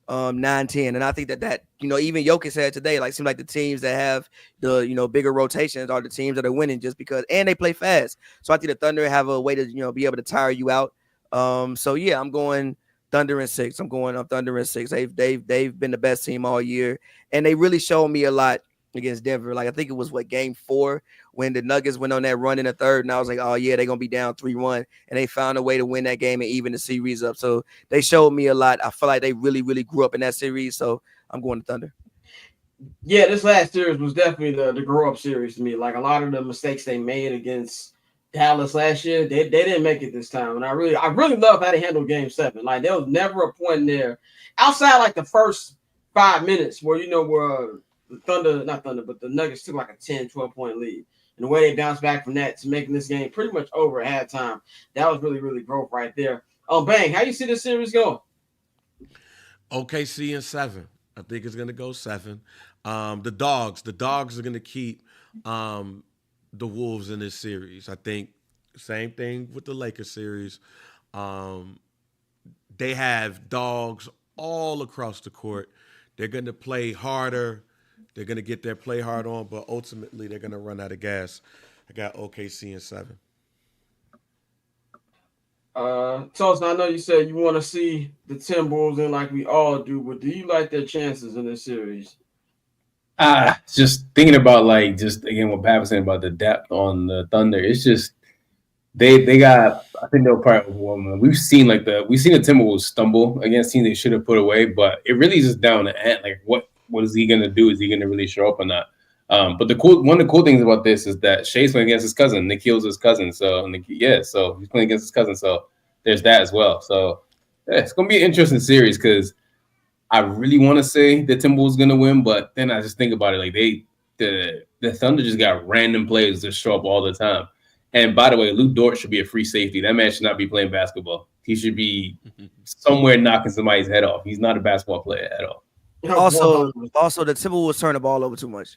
[SPEAKER 6] 9-10, and I think that even Jokic said today, seem like the teams that have the bigger rotations are the teams that are winning just because, and they play fast. So I think the Thunder have a way to be able to tire you out. So yeah, I'm going Thunder in 6. I'm going up Thunder in 6. They've been the best team all year, and they really showed me a lot against Denver. I think it was game 4 when the Nuggets went on that run in the third, and I was like, oh yeah, they're gonna be down 3-1, and they found a way to win that game and even the series up. So they showed me a lot. I feel like they really, really grew up in that series. So I'm going to Thunder.
[SPEAKER 1] Yeah, this last series was definitely the grow up series to me. Like, a lot of the mistakes they made against Dallas last year, they didn't make it this time. And I really love how they handled Game 7. Like, there was never a point in there outside the first 5 minutes where where the Nuggets took a 10, 12 point lead. and the way they bounced back from that to making this game pretty much over at halftime. That was really, really growth right there. Bang, how you see this series going?
[SPEAKER 5] OKC in 7. I think it's going to go 7. The dogs are going to keep the Wolves in this series. I think same thing with the Lakers series. Um, they have dogs all across the court. They're going to play harder. They're going to get their play hard on, but ultimately they're going to run out of gas. I got OKC in 7.
[SPEAKER 1] Tosin, I know you said you want to see the Timberwolves in like we all do, but do you like their chances in this series?
[SPEAKER 7] Just thinking about like just again what Pat was saying about the depth on the Thunder. It's just they got. I think they'll probably overwhelm. We've seen the Timberwolves stumble against teams they should have put away, but it really is just down to end. Like what is he gonna do? Is he gonna really show up or not? But one of the cool things about this is that Shay's playing against his cousin. Nikhil's his cousin, so he's playing against his cousin. So there's that as well. So yeah, it's gonna be an interesting series because I really want to say the Timberwolves gonna win, but then I just think about it like the Thunder just got random players that show up all the time. And by the way, Luke Dort should be a free safety. That man should not be playing basketball. He should be somewhere knocking somebody's head off. He's not a basketball player at all.
[SPEAKER 6] Also, the Timberwolves turn the ball over too much.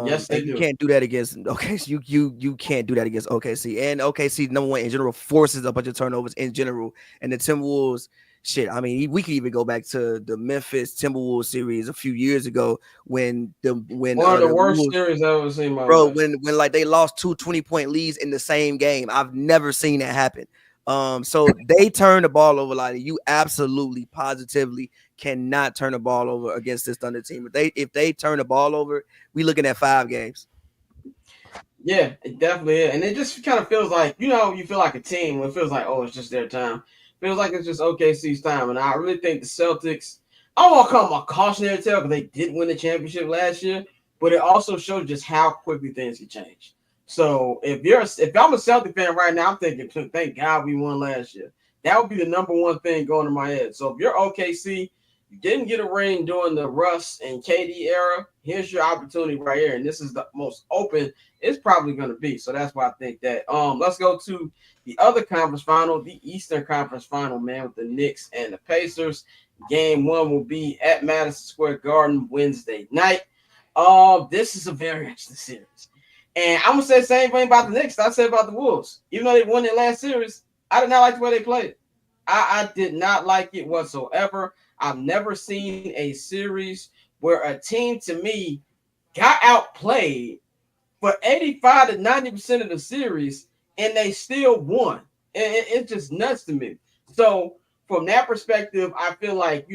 [SPEAKER 1] Yes, they do.
[SPEAKER 6] You can't do that against OKC. You can't do that against OKC. And OKC, number one in general, forces a bunch of turnovers in general. And the Timberwolves, shit. I mean, we could even go back to the Memphis Timberwolves series a few years ago when
[SPEAKER 1] one of the worst series I've ever seen,
[SPEAKER 6] bro. When like they lost 2 20-point leads in the same game. I've never seen that happen. So they turn the ball over. Like you absolutely positively cannot turn the ball over against this Thunder team. If they turn the ball over, we looking at 5 games.
[SPEAKER 1] Yeah, it definitely is. And it just kind of feels like, you feel like a team when it feels like, oh, it's just their time. Feels like it's just OKC's time. And I really think the Celtics, I don't want to call them a cautionary tale because they did win the championship last year, but it also shows just how quickly things can change. So if I'm a Celtic fan right now, I'm thinking, thank God we won last year. That would be the number one thing going to my head. So if you're OKC, you didn't get a ring during the Russ and KD era, here's your opportunity right here. And this is the most open it's probably going to be. So that's why I think that. Let's go to the other conference final, the Eastern Conference final, man, with the Knicks and the Pacers. Game 1 will be at Madison Square Garden Wednesday night. This is a very interesting series. And I'm going to say the same thing about the Knicks I said about the Wolves. Even though they won their last series, I did not like the way they played. I did not like it whatsoever. I've never seen a series where a team, to me, got outplayed for 85 to 90% of the series, and they still won. And it's just nuts to me. So from that perspective, I feel like,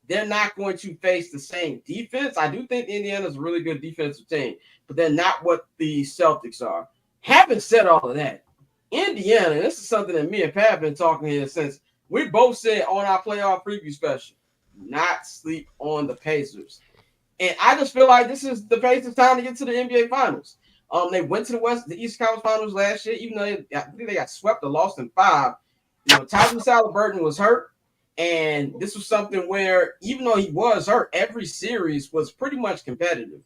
[SPEAKER 1] they're not going to face the same defense. I do think Indiana's a really good defensive team, but they're not what the Celtics are. Having said all of that, Indiana, this is something that me and Pat have been talking here since we both said on our playoff preview special, not sleep on the Pacers. And I just feel like this is the Pacers' time to get to the NBA Finals. They went to the East Conference Finals last year, even though I think they got swept or lost in 5. Tyrese Halliburton was hurt. And this was something where, even though he was hurt, every series was pretty much competitive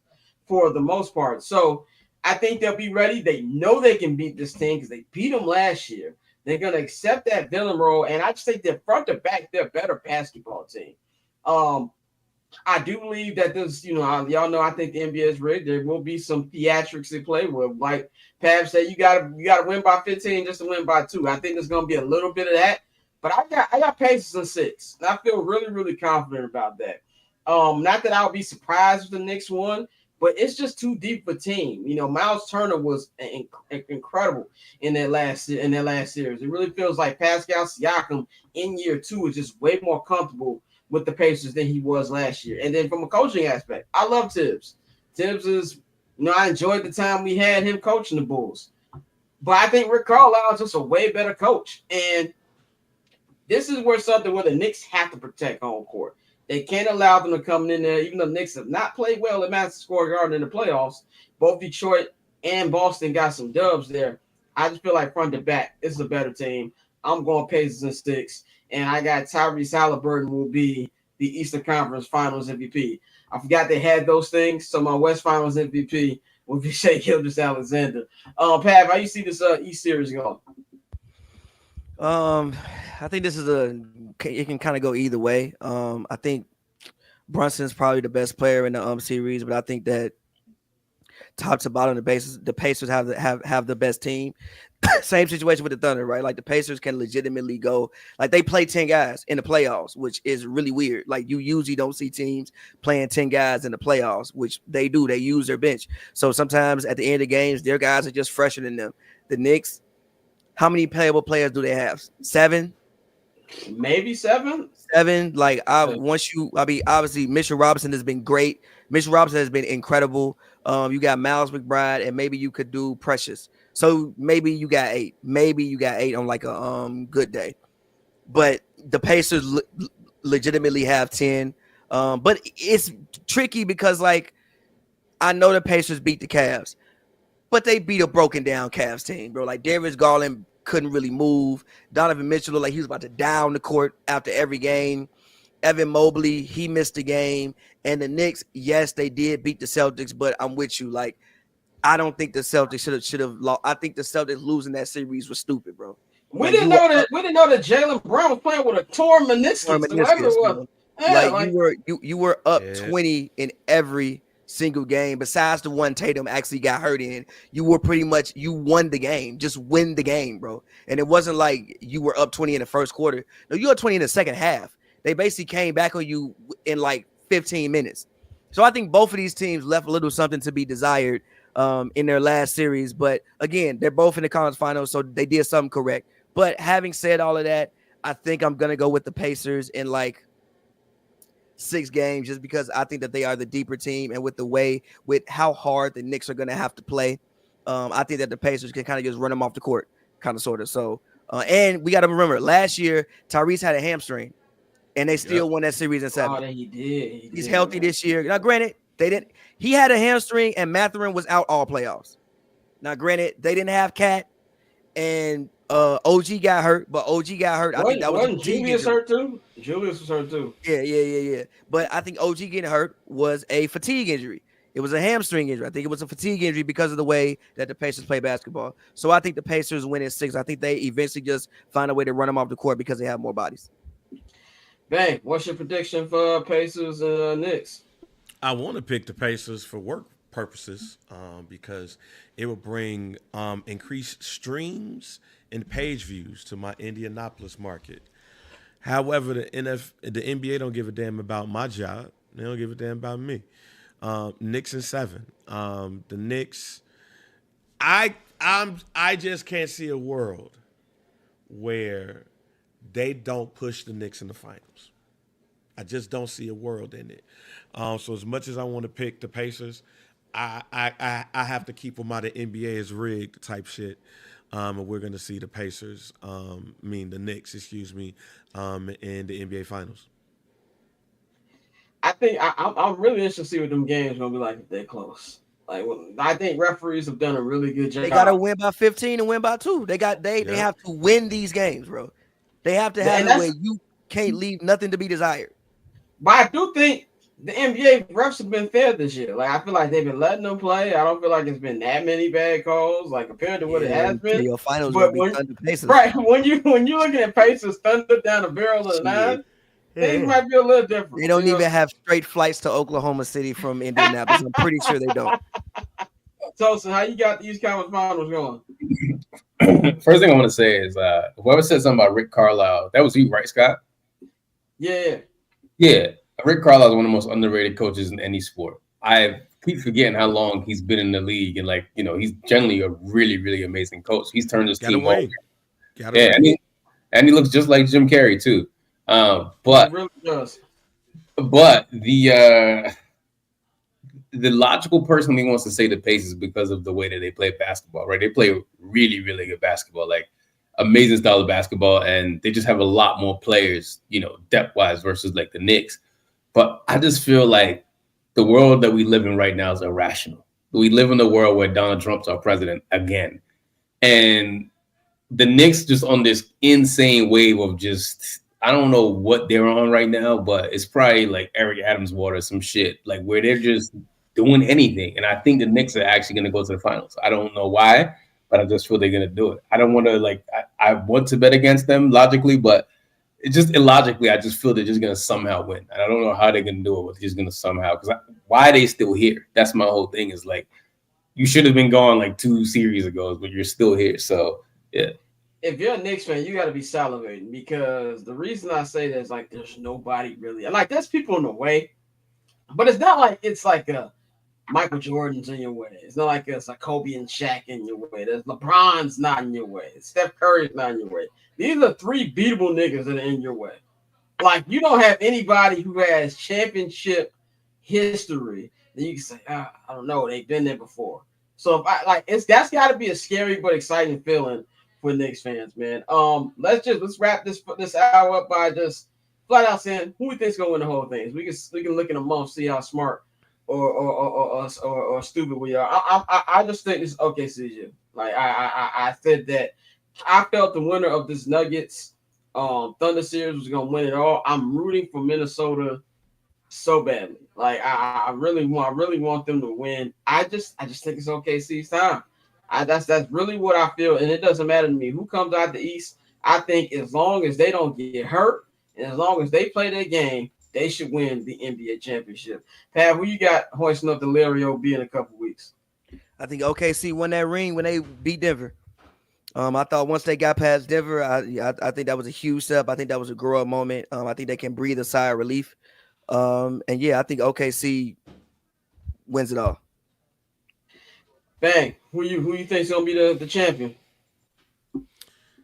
[SPEAKER 1] for the most part. So I think they'll be ready. They know they can beat this team because they beat them last year. They're going to accept that villain role. And I just think they're front to back, they're a better basketball team. I do believe that this, y'all know, I think the NBA is rigged. There will be some theatrics at play where, like Pav said, you got to win by 15 just to win by 2. I think there's going to be a little bit of that. But I got Pacers in 6. And I feel really, really confident about that. Not that I would be surprised if the Knicks won, but it's just too deep of a team. Miles Turner was incredible in that last series. It really feels like Pascal Siakam in year 2 is just way more comfortable with the Pacers than he was last year. And then from a coaching aspect, I love Tibbs. Tibbs is, I enjoyed the time we had him coaching the Bulls. But I think Rick Carlisle is just a way better coach. And this is where the Knicks have to protect home court. They can't allow them to come in there, even though the Knicks have not played well at Madison Square Garden in the playoffs. Both Detroit and Boston got some dubs there. I just feel like front to back, this is a better team. I'm going Pacers in 6, and I got Tyrese Halliburton will be the Eastern Conference Finals MVP. I forgot they had those things, so my West Finals MVP, will be Shea Gilgeous-Alexander. Pav, how you see this East series going?
[SPEAKER 6] I think this is it can kind of go either way. I think Brunson's probably the best player in the series, but I think that top to bottom, the Pacers have the best team. Same situation with the Thunder, right? Like the Pacers can legitimately go, like they play 10 guys in the playoffs, which is really weird. Like you usually don't see teams playing 10 guys in the playoffs, which they do. They use their bench. So sometimes at the end of games, their guys are just fresher than them. The Knicks, how many playable players do they have? 7?
[SPEAKER 1] Maybe 7.
[SPEAKER 6] 7. Like obviously Mitchell Robinson has been great. Mitchell Robinson has been incredible. You got Miles McBride, and maybe you could do Precious. So maybe you got 8. Maybe you got 8 on like a good day. But the Pacers legitimately have 10. But it's tricky because like I know the Pacers beat the Cavs, but they beat a broken down Cavs team, bro. Like Darius Garland couldn't really move. Donovan Mitchell looked like he was about to down the court after every game. Evan Mobley, he missed the game. And the Knicks, yes, they did beat the Celtics, but I'm with you. Like, I don't think the Celtics should have lost. I think the Celtics losing that series was stupid, bro.
[SPEAKER 1] We didn't know that Jaylen Brown was playing with a torn meniscus.
[SPEAKER 6] You were up 20 in every single game besides the one Tatum actually got hurt in. You were pretty much, you won the game. Just win the game, bro. And it wasn't like you were up 20 in the first quarter. No, you were 20 in the second half. They basically came back on you in like 15 minutes. So I think both of these teams left a little something to be desired in their last series. But again, they're both in the conference finals, so they did something correct. But having said all of that, I think I'm going to go with the Pacers in like 6 games just because I think that they are the deeper team. And with how hard the Knicks are going to have to play, I think that the Pacers can kind of just run them off the court, kind of, sort of. So, and we got to remember, last year, Tyrese had a hamstring. And they still won that series in 7.
[SPEAKER 1] Oh, he did.
[SPEAKER 6] He's healthy this year. Now, granted, they didn't. He had a hamstring, and Mathurin was out all playoffs. Now, granted, they didn't have Cat, and OG got hurt. But OG got hurt. I think that was
[SPEAKER 1] Julius hurt too. Julius was hurt too.
[SPEAKER 6] Yeah. But I think OG getting hurt was a fatigue injury. It was a hamstring injury. I think it was a fatigue injury because of the way that the Pacers play basketball. So I think the Pacers win in 6. I think they eventually just find a way to run them off the court because they have more bodies.
[SPEAKER 1] Bang, what's your prediction for Pacers and Knicks?
[SPEAKER 5] I want to pick the Pacers for work purposes because it will bring increased streams and page views to my Indianapolis market. However, the NBA don't give a damn about my job. They don't give a damn about me. Knicks in 7. The Knicks, I just can't see a world where they don't push the Knicks in the finals. I just don't see a world in it. So as much as I want to pick the Pacers, I have to keep them out of NBA is rigged type shit. And we're going to see the Pacers, the Knicks, in the NBA finals.
[SPEAKER 1] I think I'm really interested to see what them games going to be like if they're close. Like, I think referees have done a really good job.
[SPEAKER 6] They got to win by 15 and win by 2. They have to win these games, bro. They have to have it where you can't leave nothing to be desired.
[SPEAKER 1] But I do think the NBA refs have been fair this year. Like, I feel like they've been letting them play. I don't feel like it's been that many bad calls, like compared to what it has been.
[SPEAKER 6] Your finals
[SPEAKER 1] but
[SPEAKER 6] will be Thunder Pacers.
[SPEAKER 1] Right, when you're looking at Pacers Thunder down the barrel of the 9, things might be a little different.
[SPEAKER 6] They don't even have straight flights to Oklahoma City from Indianapolis. I'm pretty sure they don't.
[SPEAKER 1] Tosin, how you got these conference finals going?
[SPEAKER 7] First thing I want to say is whoever said something about Rick Carlisle, that was you, right, Scott?
[SPEAKER 1] Yeah.
[SPEAKER 7] Rick Carlisle is one of the most underrated coaches in any sport. I keep forgetting how long he's been in the league, and he's generally a really, really amazing coach. He's turned his team over. And he looks just like Jim Carrey too. But
[SPEAKER 1] he really does.
[SPEAKER 7] But the logical person who wants to say the Pacers because of the way that they play basketball, right? They play really, really good basketball, like amazing style of basketball, and they just have a lot more players, depth-wise versus like the Knicks. But I just feel like the world that we live in right now is irrational. We live in a world where Donald Trump's our president again. And the Knicks just on this insane wave of just, I don't know what they're on right now, but it's probably like Eric Adams water, some shit, like where they're just doing anything. And I think the Knicks are actually going to go to the finals. I don't know why, but I just feel they're going to do it. I don't want to I want to bet against them logically, but it's just illogically. I just feel they're just going to somehow win. And I don't know how they're going to do it, but they're just going to somehow. Because why are they still here? That's my whole thing is like, you should have been gone like 2 series ago, but you're still here. So, yeah.
[SPEAKER 1] If you're a Knicks fan, you got to be salivating because the reason I say that is like there's nobody really. Like, there's people in the way, but it's not like it's like a Michael Jordan's in your way. It's not like it's a Kobe and Shaq in your way. There's LeBron's not in your way. Steph Curry's not in your way. These are 3 beatable niggas that are in your way. Like, you don't have anybody who has championship history that you can say, I don't know, they've been there before. So if that's got to be a scary but exciting feeling for Knicks fans, man. Let's wrap this hour up by just flat out saying who we think's gonna win the whole thing. We can look in a month, see how smart or stupid we are. I just think it's OKC's. Like I said that I felt the winner of this Nuggets Thunder series was gonna win it all. I'm rooting for Minnesota so badly. Like I really want them to win. I just think it's OKC's time. That's really what I feel, and it doesn't matter to me who comes out the East. I think as long as they don't get hurt and as long as they play their game, they should win the NBA championship. Pat, who you got hoisting up the Larry O.B. in a couple weeks?
[SPEAKER 6] I think OKC won that ring when they beat Denver. I thought once they got past Denver, I think that was a huge step. I think that was a grow up moment. I think they can breathe a sigh of relief. And yeah, I think OKC wins it all.
[SPEAKER 1] Bang. Who you think's gonna be the champion?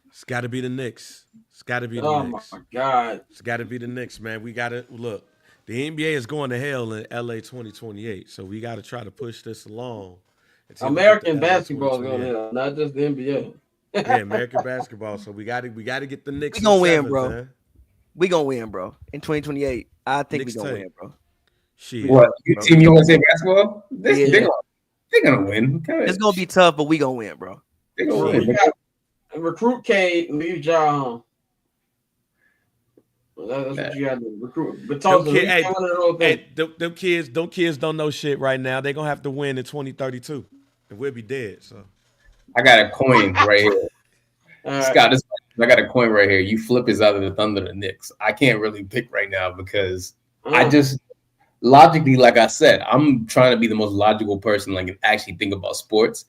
[SPEAKER 5] It's got to be the Knicks. It's got to be the Knicks.
[SPEAKER 1] Oh my God!
[SPEAKER 5] It's got to be the Knicks, man. We got to look. The NBA is going to hell in LA 2028, so we got to try to push this along.
[SPEAKER 1] American basketball is going to hell, not just the NBA.
[SPEAKER 5] Yeah, American basketball. So we got to get the Knicks.
[SPEAKER 6] We gonna win,
[SPEAKER 5] 7th,
[SPEAKER 6] bro.
[SPEAKER 5] Man.
[SPEAKER 6] We gonna win, bro. In 2028, I think
[SPEAKER 5] Knicks
[SPEAKER 6] we gonna
[SPEAKER 5] tank.
[SPEAKER 6] win, bro.
[SPEAKER 5] Shit.
[SPEAKER 7] What? Team USA basketball?
[SPEAKER 6] Yeah.
[SPEAKER 7] They're gonna win.
[SPEAKER 6] It's gonna be tough, but we gonna win, bro.
[SPEAKER 7] They're gonna win.
[SPEAKER 1] Recruit Cade and leave Ja home. That's what you got to do. Recruit. But
[SPEAKER 5] them kids don't know shit right now. They're gonna have to win in 2032, and we'll be dead. So
[SPEAKER 7] I got a coin right here. Scott, I got a coin right here. You flip is either the Thunder or the Knicks. I can't really pick right now because I just logically, like I said, I'm trying to be the most logical person, like actually think about sports.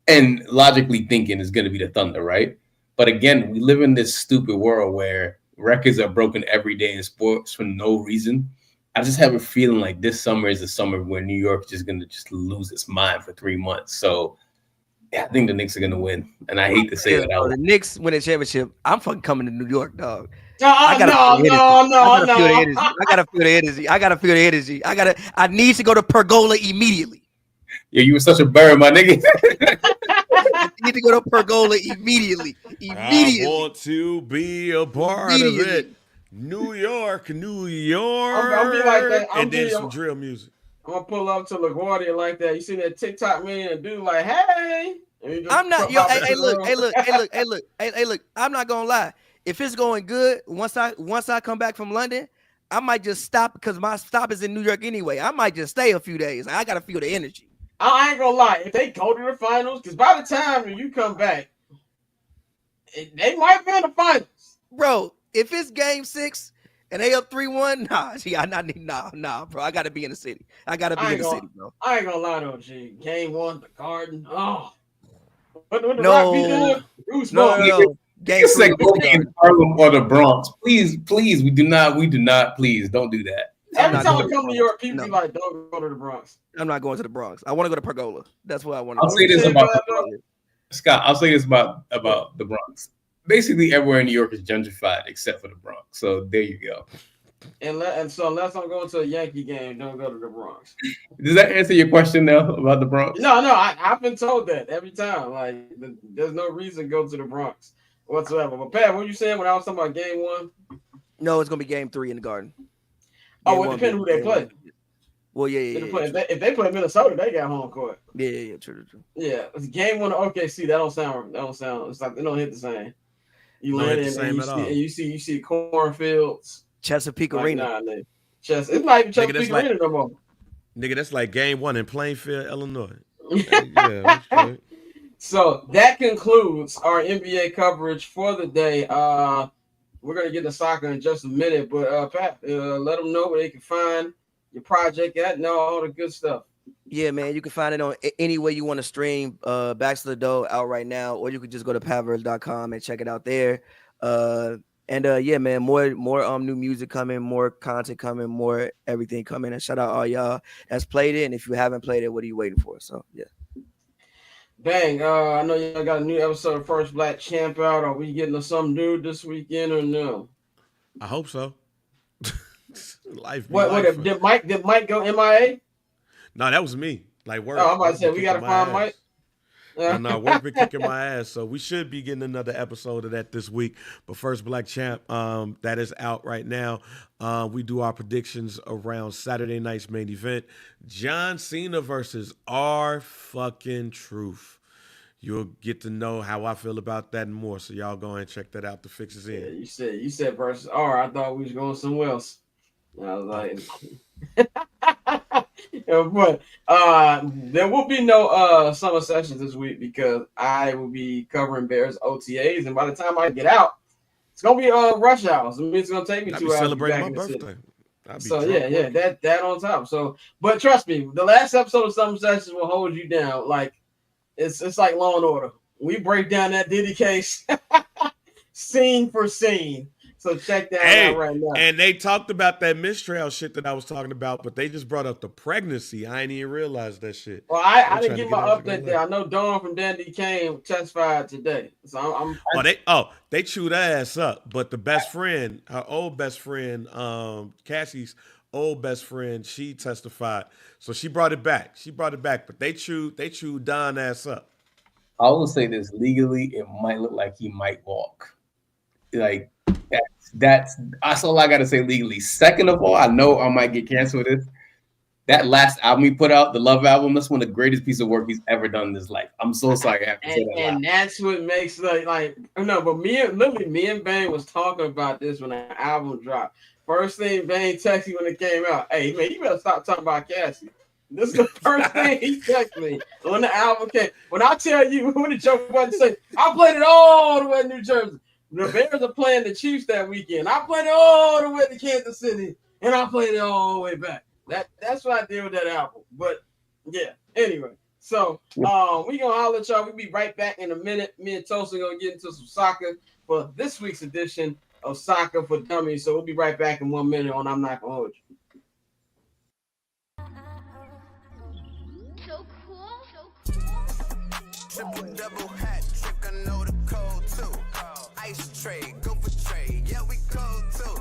[SPEAKER 7] And logically thinking is going to be the Thunder, right? But again, we live in this stupid world where records are broken every day in sports for no reason. I just have a feeling like this summer is the summer where New York is just going to lose its mind for 3 months. So yeah, I think the Knicks are going to win. And I hate to say that out.
[SPEAKER 6] The Knicks win a championship. I'm fucking coming to New York, dog.
[SPEAKER 1] No.
[SPEAKER 6] I gotta feel the energy. I need to go to Pergola immediately.
[SPEAKER 7] Yeah, you were such a bird, my nigga.
[SPEAKER 6] I need to go to Pergola immediately.
[SPEAKER 5] I want to be a part of it. New York.
[SPEAKER 1] I'll be like that.
[SPEAKER 5] And then some drill music.
[SPEAKER 1] I'm gonna pull up to LaGuardia like that. You see that TikTok man and dude like, hey.
[SPEAKER 6] I'm not. Hey, look. I'm not gonna lie. If it's going good, once I come back from London, I might just stop because my stop is in New York anyway. I might just stay a few days. I gotta feel the energy.
[SPEAKER 1] I ain't gonna lie. If they go to the finals, because by the time when you come back, they might be in the finals.
[SPEAKER 6] Bro, if it's game 6 and they up 3-1, nah, bro. I gotta be in the city. I gotta be in the city, bro.
[SPEAKER 1] I ain't gonna lie though, G. Game 1, the Garden. Oh. What the
[SPEAKER 6] No.
[SPEAKER 7] Game 6 in Harlem or the Bronx. Please, we do not, please don't do that.
[SPEAKER 1] Every time I come to New York, people be like, don't go to the Bronx.
[SPEAKER 6] I'm not going to the Bronx. I want to go to Pergola. That's what I want to
[SPEAKER 7] I'll say this about Scott. I'll say this about the Bronx. Basically, everywhere in New York is gentrified except for the Bronx. So there you go.
[SPEAKER 1] And so unless I'm going to a Yankee game, don't go to the Bronx.
[SPEAKER 7] Does that answer your question now about the Bronx?
[SPEAKER 1] No, I've been told that every time. Like, there's no reason to go to the Bronx whatsoever. But Pat, what were you saying when I was talking about game 1?
[SPEAKER 6] No, it's gonna be game 3 in the Garden.
[SPEAKER 1] Oh, it depends who they play.
[SPEAKER 6] Well, yeah.
[SPEAKER 1] If they play Minnesota, they got home court.
[SPEAKER 6] Yeah, true.
[SPEAKER 1] Yeah, it's game 1 of OKC. That don't sound. It's like they don't hit the same. You land in and you see cornfields.
[SPEAKER 6] Chesapeake Arena.
[SPEAKER 1] It's not even Chesapeake Arena no more.
[SPEAKER 5] Nigga, that's like game 1 in Plainfield, Illinois. Yeah, okay.
[SPEAKER 1] So that concludes our NBA coverage for the day. We're gonna get to soccer in just a minute, but Pat, let them know where they can find your project at and all the good stuff.
[SPEAKER 6] Yeah, man, you can find it on any way you want to stream. Backs to the Dough out right now, or you could just go to pavers.com and check it out there. Yeah, man, more new music coming, more content coming, more everything coming. And shout out all y'all that's played it. And if you haven't played it, what are you waiting for? So yeah.
[SPEAKER 1] Bang, I know y'all got a new episode of First Black Champ out. Are we getting to some dude this weekend or no?
[SPEAKER 5] I hope so. Life.
[SPEAKER 1] What did Mike go MIA?
[SPEAKER 5] No, that was me. Like work.
[SPEAKER 1] Oh, I'm about to say we gotta find Mike.
[SPEAKER 5] No, work been kicking my ass. So we should be getting another episode of that this week. But First Black Champ, that is out right now. We do our predictions around Saturday night's main event. John Cena versus R fucking Truth. You'll get to know how I feel about that and more. So y'all go and check that out. The fix is in.
[SPEAKER 1] Yeah, you said versus R. I thought we was going somewhere else. I was like, but there will be no summer sessions this week because I will be covering Bears OTAs, and by the time I get out, it's gonna be rush hours. I mean, it's gonna take me 2 hours.
[SPEAKER 5] Celebrating my birthday.
[SPEAKER 1] So yeah, that on top. So, but trust me, the last episode of Summer Sessions will hold you down. Like it's like Law and Order. We break down that Diddy case scene for scene. So check that out right now.
[SPEAKER 5] And they talked about that mistrial shit that I was talking about, but they just brought up the pregnancy. I ain't even realized that shit.
[SPEAKER 1] Well, I didn't get my update there. I know Dawn from Dandy Kane testified today. So
[SPEAKER 5] they chewed her ass up. But the best friend, her old best friend, Cassie's old best friend, she testified. So she brought it back. But they chewed Don ass up.
[SPEAKER 7] I will say this: legally, it might look like he might walk. Like that's all I gotta say legally. Second of all, I know I might get canceled with this. That last album he put out, the Love album, that's one of the greatest pieces of work he's ever done in his life. I'm so sorry I have to say that.
[SPEAKER 1] And that's what makes like no, but me and Bane was talking about this when the album dropped. First thing Bane texted me when it came out, hey man, you better stop talking about Cassie. This is the first thing he texted me when the album came. When I tell you, when the joke wasn't say, I played it all the way to New Jersey. The Bears are playing the Chiefs that weekend. I played it all the way to Kansas City, and I played it all the way back. That's what I did with that album. But yeah, anyway. So we gonna holler at y'all. We'll be right back in a minute. Me and Tosin gonna get into some soccer for this week's edition of Soccer for Dummies. So we'll be right back in 1 minute on I'm Not Gonna Hold You.
[SPEAKER 2] So cool.
[SPEAKER 3] Triple double hat trick, I know the code too. Ice trade, go for trade, yeah we cold too.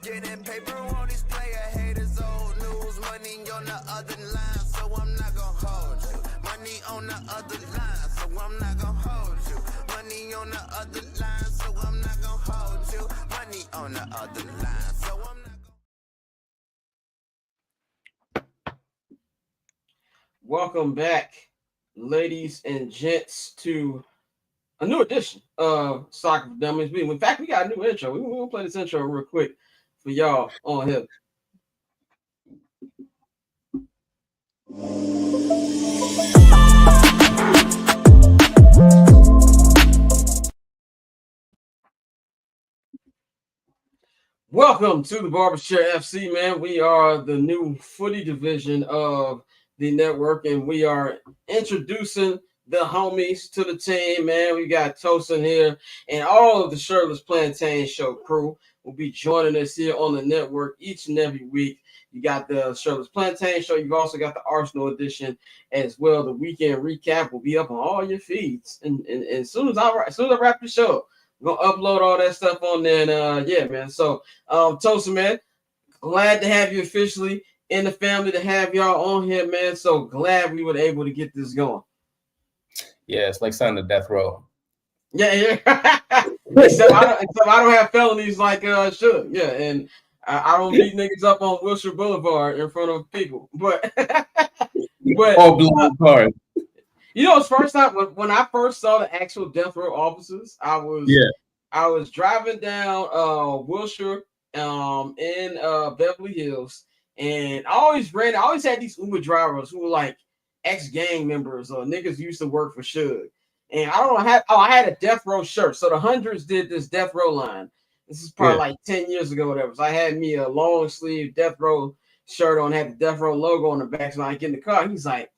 [SPEAKER 3] Getting paper on display, haters old news. Money on the other line, so I'm not gonna hold you. Money on the other line, so I'm not gonna hold you. Money on the other line, so I'm not gonna hold you. Money on the other line, so I'm not gonna.
[SPEAKER 1] Welcome back, ladies and gents, to a new edition of Soccer for Dummies. In fact, we got a new intro. We're going to play this intro real quick for y'all on here. Welcome to the Barber FC, man. We are the new footy division of the network, and we are introducing the homies to the team, man. We got Tosin here, and all of the Shirtless Plantain Show crew will be joining us here on the network each and every week. You got the Shirtless Plantain Show. You've also got the Arsenal edition as well. The weekend recap will be up on all your feeds, and as soon as I wrap the show, I'm gonna upload all that stuff on there. And yeah, man. So, Tosin, man, glad to have you officially in the family, to have y'all on here, man. So glad we were able to get this going.
[SPEAKER 7] Yeah, it's like signing a death row.
[SPEAKER 1] Yeah. except I don't have felonies like should. Yeah, and I don't beat niggas up on Wilshire Boulevard in front of people. But
[SPEAKER 7] all blue cars.
[SPEAKER 1] You know, it's first time when I first saw the actual death row officers, I was driving down Wilshire in Beverly Hills, And I always had these Uber drivers who were like ex-gang members or niggas who used to work for Suge. And I had a Death Row shirt. So the Hundreds did this Death Row line. This is probably like 10 years ago, whatever. So I had me a long sleeve Death Row shirt on, had the Death Row logo on the back. So I get in the car. He's like,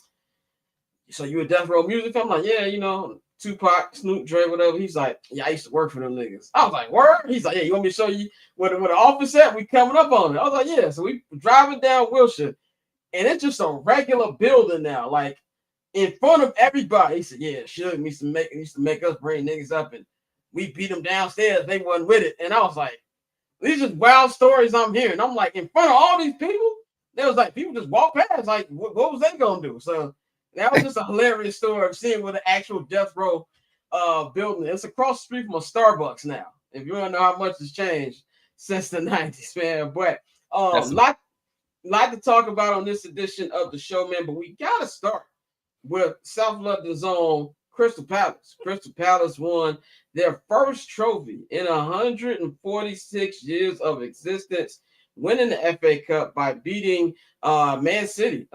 [SPEAKER 1] so you a Death Row music fan? I'm like, yeah, you know, Tupac, Snoop, Dre, whatever. He's like, yeah, I used to work for them niggas. I was like, word? He's like, yeah, you want me to show you where the office at? We coming up on it. I was like, yeah. So we driving down Wilshire, and it's just a regular building now, like in front of everybody. He said, yeah, Suge used to make us bring niggas up, and we beat them downstairs. They wasn't with it. And I was like, these are wild stories I'm hearing. I'm like, in front of all these people, there was like people just walk past. Like, what was they gonna do? So that was just a hilarious story of seeing where the actual Death Row building. It's across the street from a Starbucks now. If you want to know how much has changed since the 90s, man. But lot to talk about on this edition of the show, man. But we gotta start with South London's own Crystal Palace. Crystal Palace won their first trophy in 146 years of existence, winning the FA Cup by beating Man City.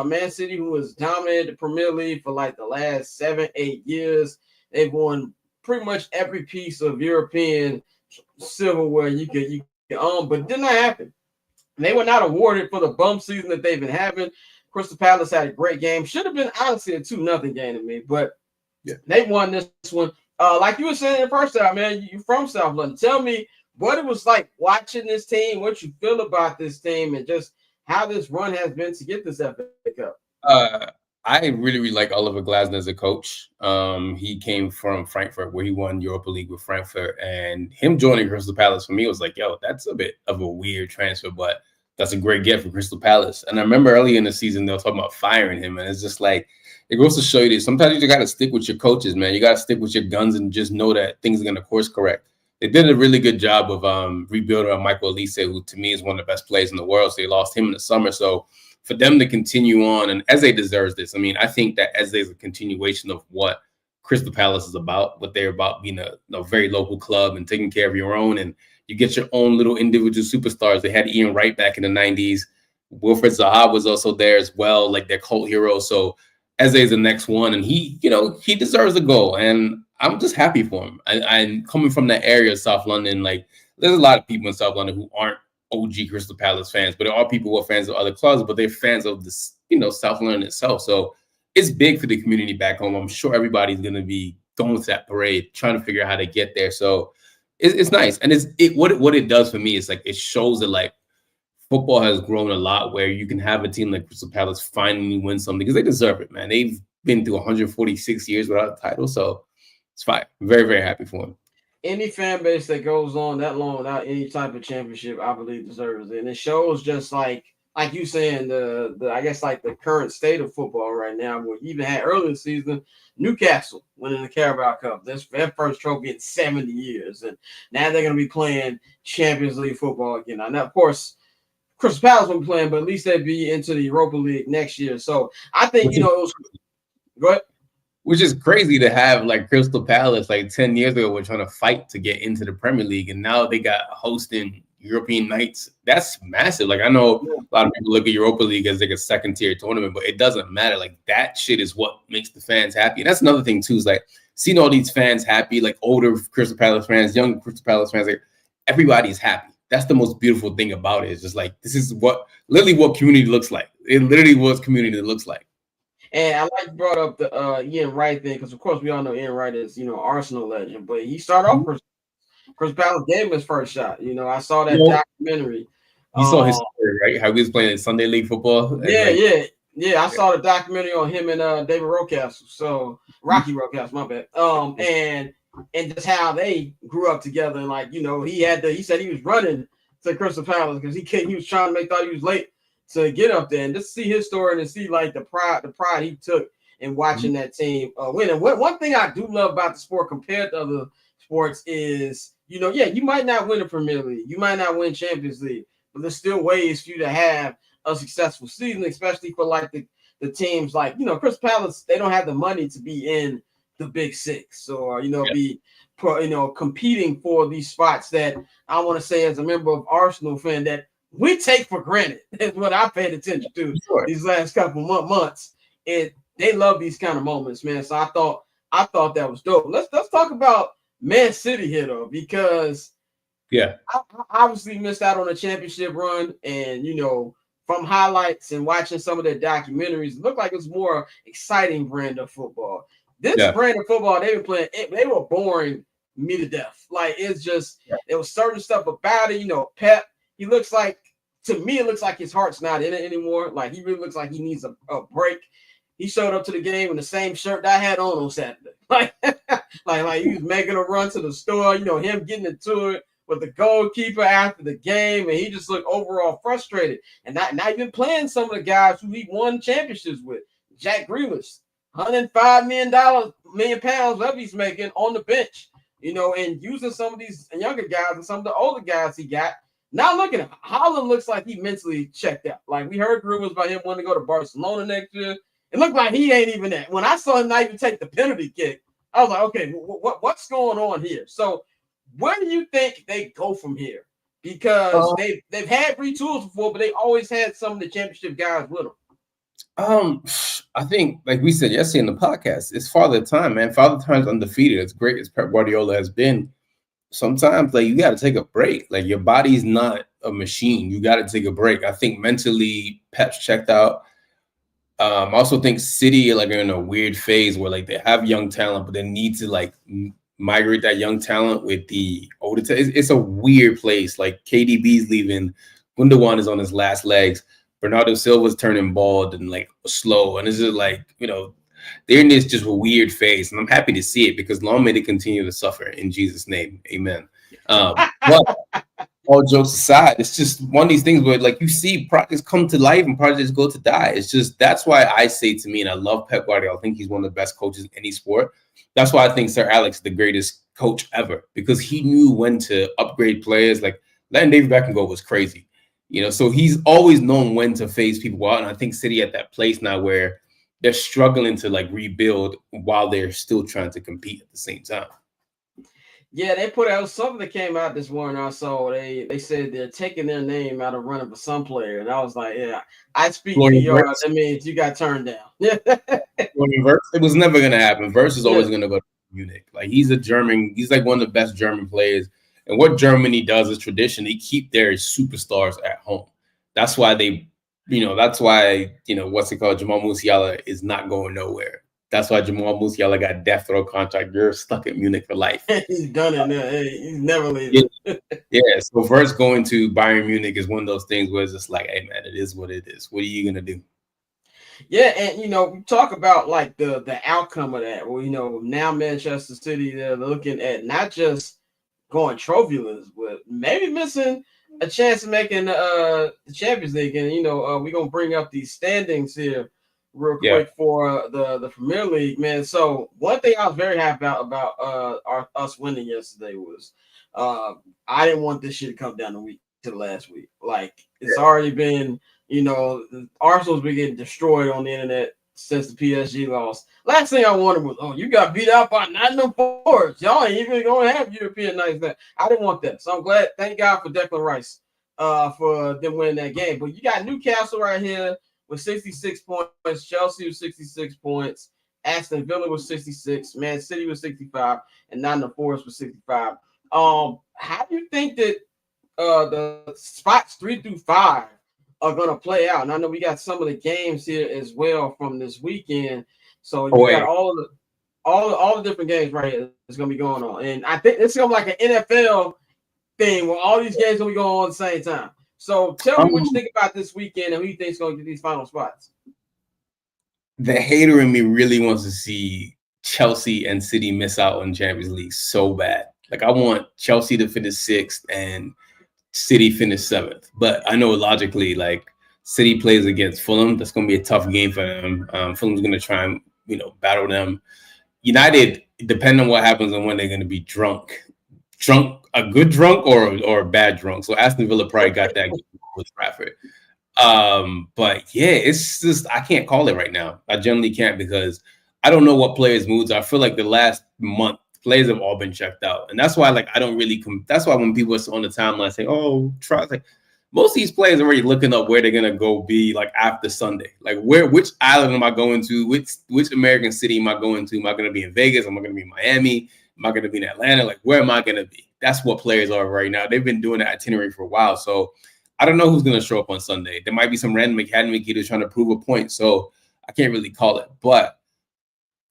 [SPEAKER 1] Man City, who has dominated the Premier League for like the last 7-8 years. They've won pretty much every piece of European silverware you can own, but it did not happen. They were not awarded for the bum season that they've been having. Crystal Palace had a great game. Should have been honestly a 2-0 game to me, but they won this one. Like you were saying in the first time, man, you from South London. Tell me what it was like watching this team, what you feel about this team, and just how this run has been to get this FA Cup.
[SPEAKER 7] I really like Oliver Glasner as a coach. He came from Frankfurt, where he won Europa League with Frankfurt, and him joining Crystal Palace for me was like, yo, that's a bit of a weird transfer, but that's a great get for Crystal Palace. And I remember early in the season, they were talking about firing him, and it's just like, it goes to show you that sometimes you just got to stick with your coaches, man. You got to stick with your guns and just know that things are going to course correct. They did a really good job of rebuilding on Michael Elise, who to me is one of the best players in the world. So they lost him in the summer. So for them to continue on, and Eze deserves this. I mean, I think that Eze is a continuation of what Crystal Palace is about, what they're about, being a very local club and taking care of your own. And you get your own little individual superstars. They had Ian Wright back in the 90s. Wilfred Zaha was also there as well, like their cult hero. So Eze is the next one, and he deserves a goal. And I'm just happy for him. I'm coming from that area of South London. Like, there's a lot of people in South London who aren't OG Crystal Palace fans, but there are people who are fans of other clubs, but they're fans of this, South London itself. So it's big for the community back home. I'm sure everybody's going to be going to that parade, trying to figure out how to get there. So it's nice. And what it does for me is like, it shows that like football has grown a lot, where you can have a team like Crystal Palace finally win something, because they deserve it, man. They've been through 146 years without a title. So it's fine. I'm very, very happy for him.
[SPEAKER 1] Any fan base that goes on that long without any type of championship, I believe, deserves it. And it shows just like you saying, the I guess like the current state of football right now. We even had early in the season, Newcastle winning the Carabao Cup. That's their first trophy in 70 years. And now they're going to be playing Champions League football again. Now, of course, Crystal Palace will be playing, but at least they'd be into the Europa League next year. So I think, it was – go ahead.
[SPEAKER 7] Which is crazy to have like Crystal Palace like 10 years ago were trying to fight to get into the Premier League, and now they got hosting European nights. That's massive. Like, I know a lot of people look at Europa League as like a second tier tournament, but it doesn't matter. Like, that shit is what makes the fans happy. And that's another thing too, is like seeing all these fans happy, like older Crystal Palace fans, young Crystal Palace fans, like everybody's happy. That's the most beautiful thing about it. It's just like, this is literally what community looks like. It literally what community looks like.
[SPEAKER 1] And I like brought up the Ian Wright thing, because of course we all know Ian Wright is Arsenal legend, but he started off Crystal Palace gave him his first shot. I saw that documentary.
[SPEAKER 7] You saw his story, right? How he was playing Sunday League football.
[SPEAKER 1] Yeah. I saw the documentary on him and David Rocastle. So Rocky Rocastle, my bad. And just how they grew up together, and like he said he was running to Crystal Palace because he was trying to thought he was late to get up there, and just see his story and see like the pride he took in watching that team win. And one thing I do love about the sport compared to other sports is, you might not win the Premier League, you might not win Champions League, but there's still ways for you to have a successful season, especially for like the teams like, Crystal Palace, they don't have the money to be in the Big Six or, be competing for these spots that I want to say as a member of Arsenal fan that we take for granted. Is what I paid attention to these last couple months. They love these kind of moments, man. So I thought that was dope. Let's talk about Man City here though, because I obviously missed out on a championship run, and from highlights and watching some of their documentaries, it looked like it was more exciting brand of football. This brand of football they've been playing, they were boring me to death. Like it's just there was certain stuff about it. Pep, he looks like, to me, it looks like his heart's not in it anymore. Like he really looks like he needs a break. He showed up to the game in the same shirt that I had on Saturday. Like he was making a run to the store, him getting into it with the goalkeeper after the game, and he just looked overall frustrated. And now you've been playing some of the guys who he won championships with. Jack Grealish, $105 million whatever he's making on the bench, and using some of these younger guys and some of the older guys he got. Now looking at Haaland, looks like he mentally checked out. Like we heard rumors about him wanting to go to Barcelona next year. It looked like he ain't even that. When I saw him not even take the penalty kick, I was like, okay, what's going on here? So where do you think they go from here? Because they've had retools before, but they always had some of the championship guys with them.
[SPEAKER 7] I think, like we said yesterday in the podcast, it's Father Time, man. Father Time's undefeated. As great as Pep Guardiola has been, sometimes like you got to take a break. Like your body's not a machine. You got to take a break. I think mentally, Pep's checked out. I also think City like are in a weird phase where like they have young talent, but they need to like migrate that young talent with the older talent. It's a weird place. Like KDB's leaving, Gundogan is on his last legs, Bernardo Silva's turning bald and like slow, and this is like they're in this just weird phase, and I'm happy to see it because long may they continue to suffer in Jesus' name, amen. But all jokes aside, it's just one of these things where like you see projects come to life and projects go to die. It's just that's why I say to me, and I love Pep Guardiola. I think he's one of the best coaches in any sport. That's why I think Sir Alex is the greatest coach ever, because he knew when to upgrade players. Like letting David Beckham go was crazy, so he's always known when to phase people out. And I think City at that place now where they're struggling to like rebuild while they're still trying to compete at the same time.
[SPEAKER 1] Yeah, they put out something that came out this morning. I saw they said they're taking their name out of running for some player, and I was like, yeah, I speak New York. That means you got turned down.
[SPEAKER 7] It was never gonna happen. Verse is always gonna go to Munich. Like he's like one of the best German players. And what Germany does is tradition. They keep their superstars at home. That's why what's it called? Jamal Musiala is not going nowhere. That's why Jamal Musiala got death row contract. You're stuck at Munich for life.
[SPEAKER 1] He's done it now. He's never leaving.
[SPEAKER 7] Yeah. So first going to Bayern Munich is one of those things where it's just like, hey man, it is what it is. What are you gonna do?
[SPEAKER 1] Yeah, and we talk about like the outcome of that. Well, now Manchester City, they're looking at not just going trophyless, but maybe missing a chance of making the Champions League. And we're gonna bring up these standings here real quick for the Premier League, man. So one thing I was very happy about us winning yesterday was I didn't want this shit to come down to the last week. Like it's already been, Arsenal's been getting destroyed on the internet since the PSG loss. Last thing I wanted was, you got beat out by Nottingham Forest. Y'all ain't even gonna have European nights there. I didn't want that. So I'm glad, thank God for Declan Rice for them winning that game. But you got Newcastle right here with 66 points, Chelsea with 66 points, Aston Villa with 66, Man City with 65, and Nottingham Forest with 65. How do you think that the spots 3 through 5 are going to play out? And I know we got some of the games here as well from this weekend. So you got all the different games right here that's going to be going on. And I think it's going to be like an NFL thing where all these games going to be going on at the same time. So tell me what you think about this weekend and who you think is going to get these final spots.
[SPEAKER 7] The hater in me really wants to see Chelsea and City miss out on Champions League so bad. Like I want Chelsea to finish 6th and City finish 7th. But I know logically, like City plays against Fulham. That's going to be a tough game for them. Fulham's going to try and, battle them. United, depending on what happens and when they're going to be drunk, a good drunk or a bad drunk. So Aston Villa probably got that with Trafford. But yeah, it's just I can't call it right now. I generally can't because I don't know what players' moods are. I feel like the last month players have all been checked out, and that's why I don't really. That's why when people are on the timeline say, "Oh, try," like most of these players are already looking up where they're gonna go be like after Sunday. Like which island am I going to? Which American city am I going to? Am I gonna be in Vegas? Am I gonna be in Miami? Am I gonna be in Atlanta? Like where am I gonna be? That's what players are right now. They've been doing that itinerary for a while. So I don't know who's gonna show up on Sunday. There might be some random academy kid who's trying to prove a point. So I can't really call it. But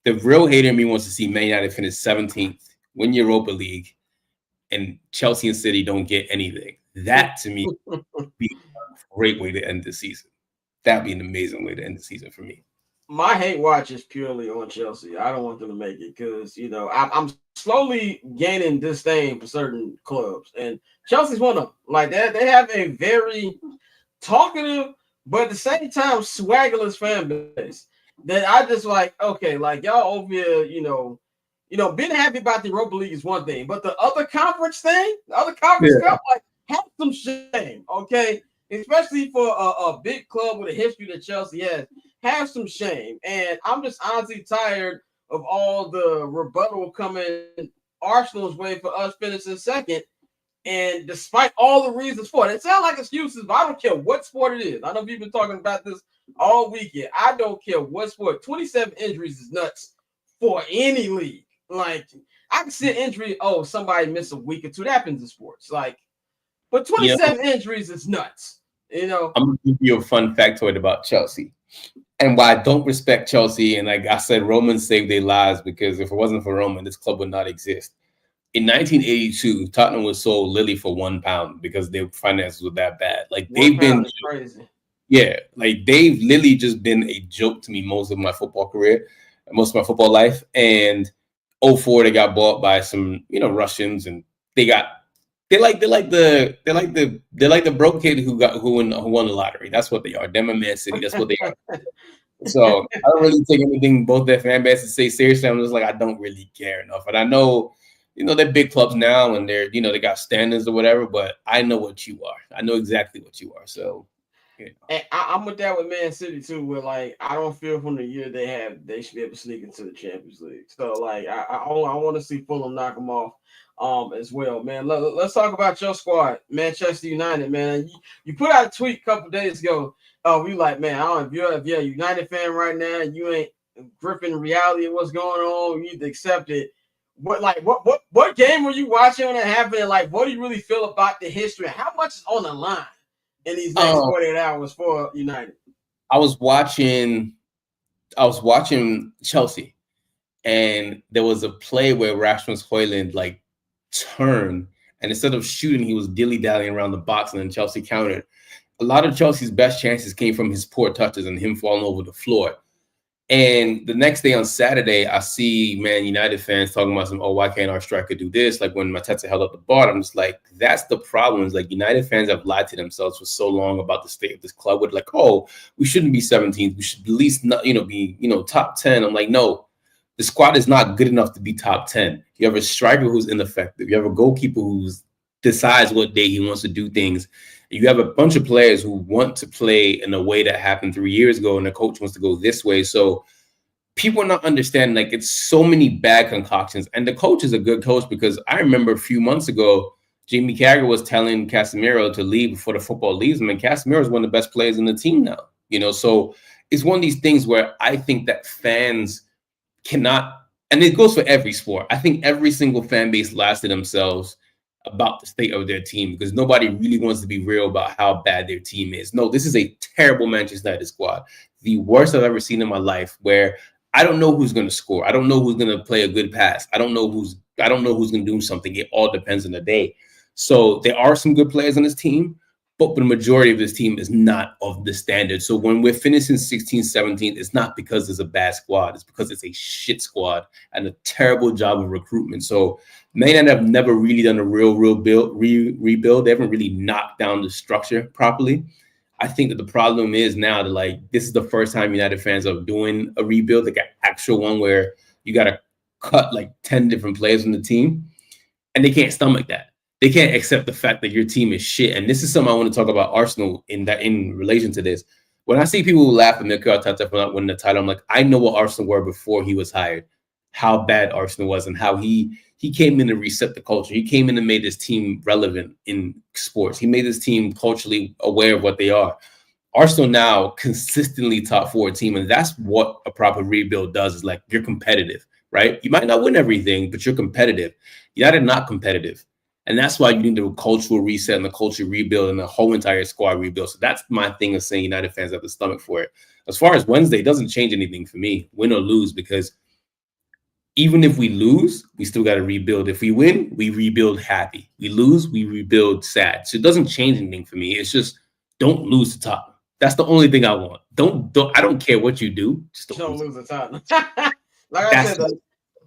[SPEAKER 7] the real hater in me wants to see Man United finish 17th, win Europa League, and Chelsea and City don't get anything. That to me would be a great way to end the season. That'd be an amazing way to end the season for me.
[SPEAKER 1] My hate watch is purely on Chelsea. I don't want them to make it because I'm slowly gaining disdain for certain clubs, and Chelsea's one of them. Like that, they have a very talkative, but at the same time swaggerless fan base. That I just like. Okay, like y'all over here, being happy about the Europa League is one thing, but the other conference thing, the other conference cup, like have some shame, okay? Especially for a big club with a history that Chelsea has. Have some shame. And I'm just honestly tired of all the rebuttal coming Arsenal's way for us finishing second. And despite all the reasons for it sounds like excuses, but I don't care what sport it is. I know people been talking about this all weekend. I don't care what sport. 27 injuries is nuts for any league. Like, I can see an injury. Oh, somebody missed a week or two. That happens in sports. Like, but 27 injuries is nuts. I'm
[SPEAKER 7] gonna give you a fun factoid about Chelsea and why I don't respect Chelsea. And like I said, Romans saved their lives because if it wasn't for Roman, this club would not exist. In 1982, Tottenham was sold Lily for £1 because their finances were that bad. Like they've been
[SPEAKER 1] crazy.
[SPEAKER 7] Yeah, like they've literally just been a joke to me most of my football career, most of my football life. And 2004, they got bought by some Russians, and they're like the broke kid who won the lottery. That's what they are. Them and Man City. That's what they are. So I don't really take anything both their fan bases say seriously. I'm just like I don't really care enough. And I know, they're big clubs now, and they're they got standards or whatever. But I know what you are. I know exactly what you are. So.
[SPEAKER 1] And I'm with that with Man City too, where like I don't feel from the year they should be able to sneak into the Champions League. So like I want to see Fulham knock them off as well, man. Let's talk about your squad, Manchester United, man. You put out a tweet a couple days ago. We like, man, I don't know if you're a United fan right now, you ain't gripping reality of what's going on. You need to accept it. What game were you watching when it happened? Like, what do you really feel about the history? How much is on the line in these next 48 hours for United?
[SPEAKER 7] I was watching Chelsea, and there was a play where Rasmus Højlund like turned, and instead of shooting, he was dilly-dallying around the box, and then Chelsea countered. A lot of Chelsea's best chances came from his poor touches and him falling over the floor. And the next day on Saturday, I see Man United fans talking about why can't our striker do this? Like when Matheus held up the ball, I'm just like, that's the problem. Is like United fans have lied to themselves for so long about the state of this club. With like, we shouldn't be 17th. We should at least not, be, top 10. I'm like, no, the squad is not good enough to be top 10. You have a striker who's ineffective. You have a goalkeeper who decides what day he wants to do things. You have a bunch of players who want to play in a way that happened 3 years ago, and the coach wants to go this way. So people are not understanding, like, it's so many bad concoctions. And the coach is a good coach because I remember a few months ago, Jamie Carragher was telling Casemiro to leave before the football leaves him. And Casemiro is one of the best players in the team now, So it's one of these things where I think that fans cannot, and it goes for every sport. I think every single fan base lies to themselves about the state of their team because nobody really wants to be real about how bad their team is. No, this is a terrible Manchester United squad. The worst I've ever seen in my life, where I don't know who's going to score. I don't know who's going to play a good pass. I don't know who's going to do something. It all depends on the day. So there are some good players on this team, but the majority of this team is not of the standard. So when we're finishing 16th, 17th, it's not because it's a bad squad. It's because it's a shit squad and a terrible job of recruitment. So Man United have never really done a real rebuild. They haven't really knocked down the structure properly. I think that the problem is now that, like, this is the first time United fans are doing a rebuild, like an actual one where you got to cut like 10 different players on the team, and they can't stomach that. They can't accept the fact that your team is shit. And this is something I want to talk about Arsenal in relation to this. When I see people who laugh at Mikel Arteta for not winning the title, I'm like, I know what Arsenal were before he was hired. how bad Arsenal was and how he came in to reset the culture. He came in and made his team relevant in sports. He made his team culturally aware of what they are. Arsenal now consistently top 4 team, and that's what a proper rebuild does. Is like you're competitive, right? You might not win everything, but you're competitive. United not competitive, and that's why you need a cultural reset and the culture rebuild and the whole entire squad rebuild. So that's my thing of saying United fans have the stomach for it. As far as Wednesday, it doesn't change anything for me, win or lose, because even if we lose, we still got to rebuild. If we win, we rebuild happy. We lose, we rebuild sad. So it doesn't change anything for me. It's just don't lose to Tottenham. That's the only thing I want. Don't I don't care what you do. Just
[SPEAKER 1] don't lose the Tottenham. Like I said,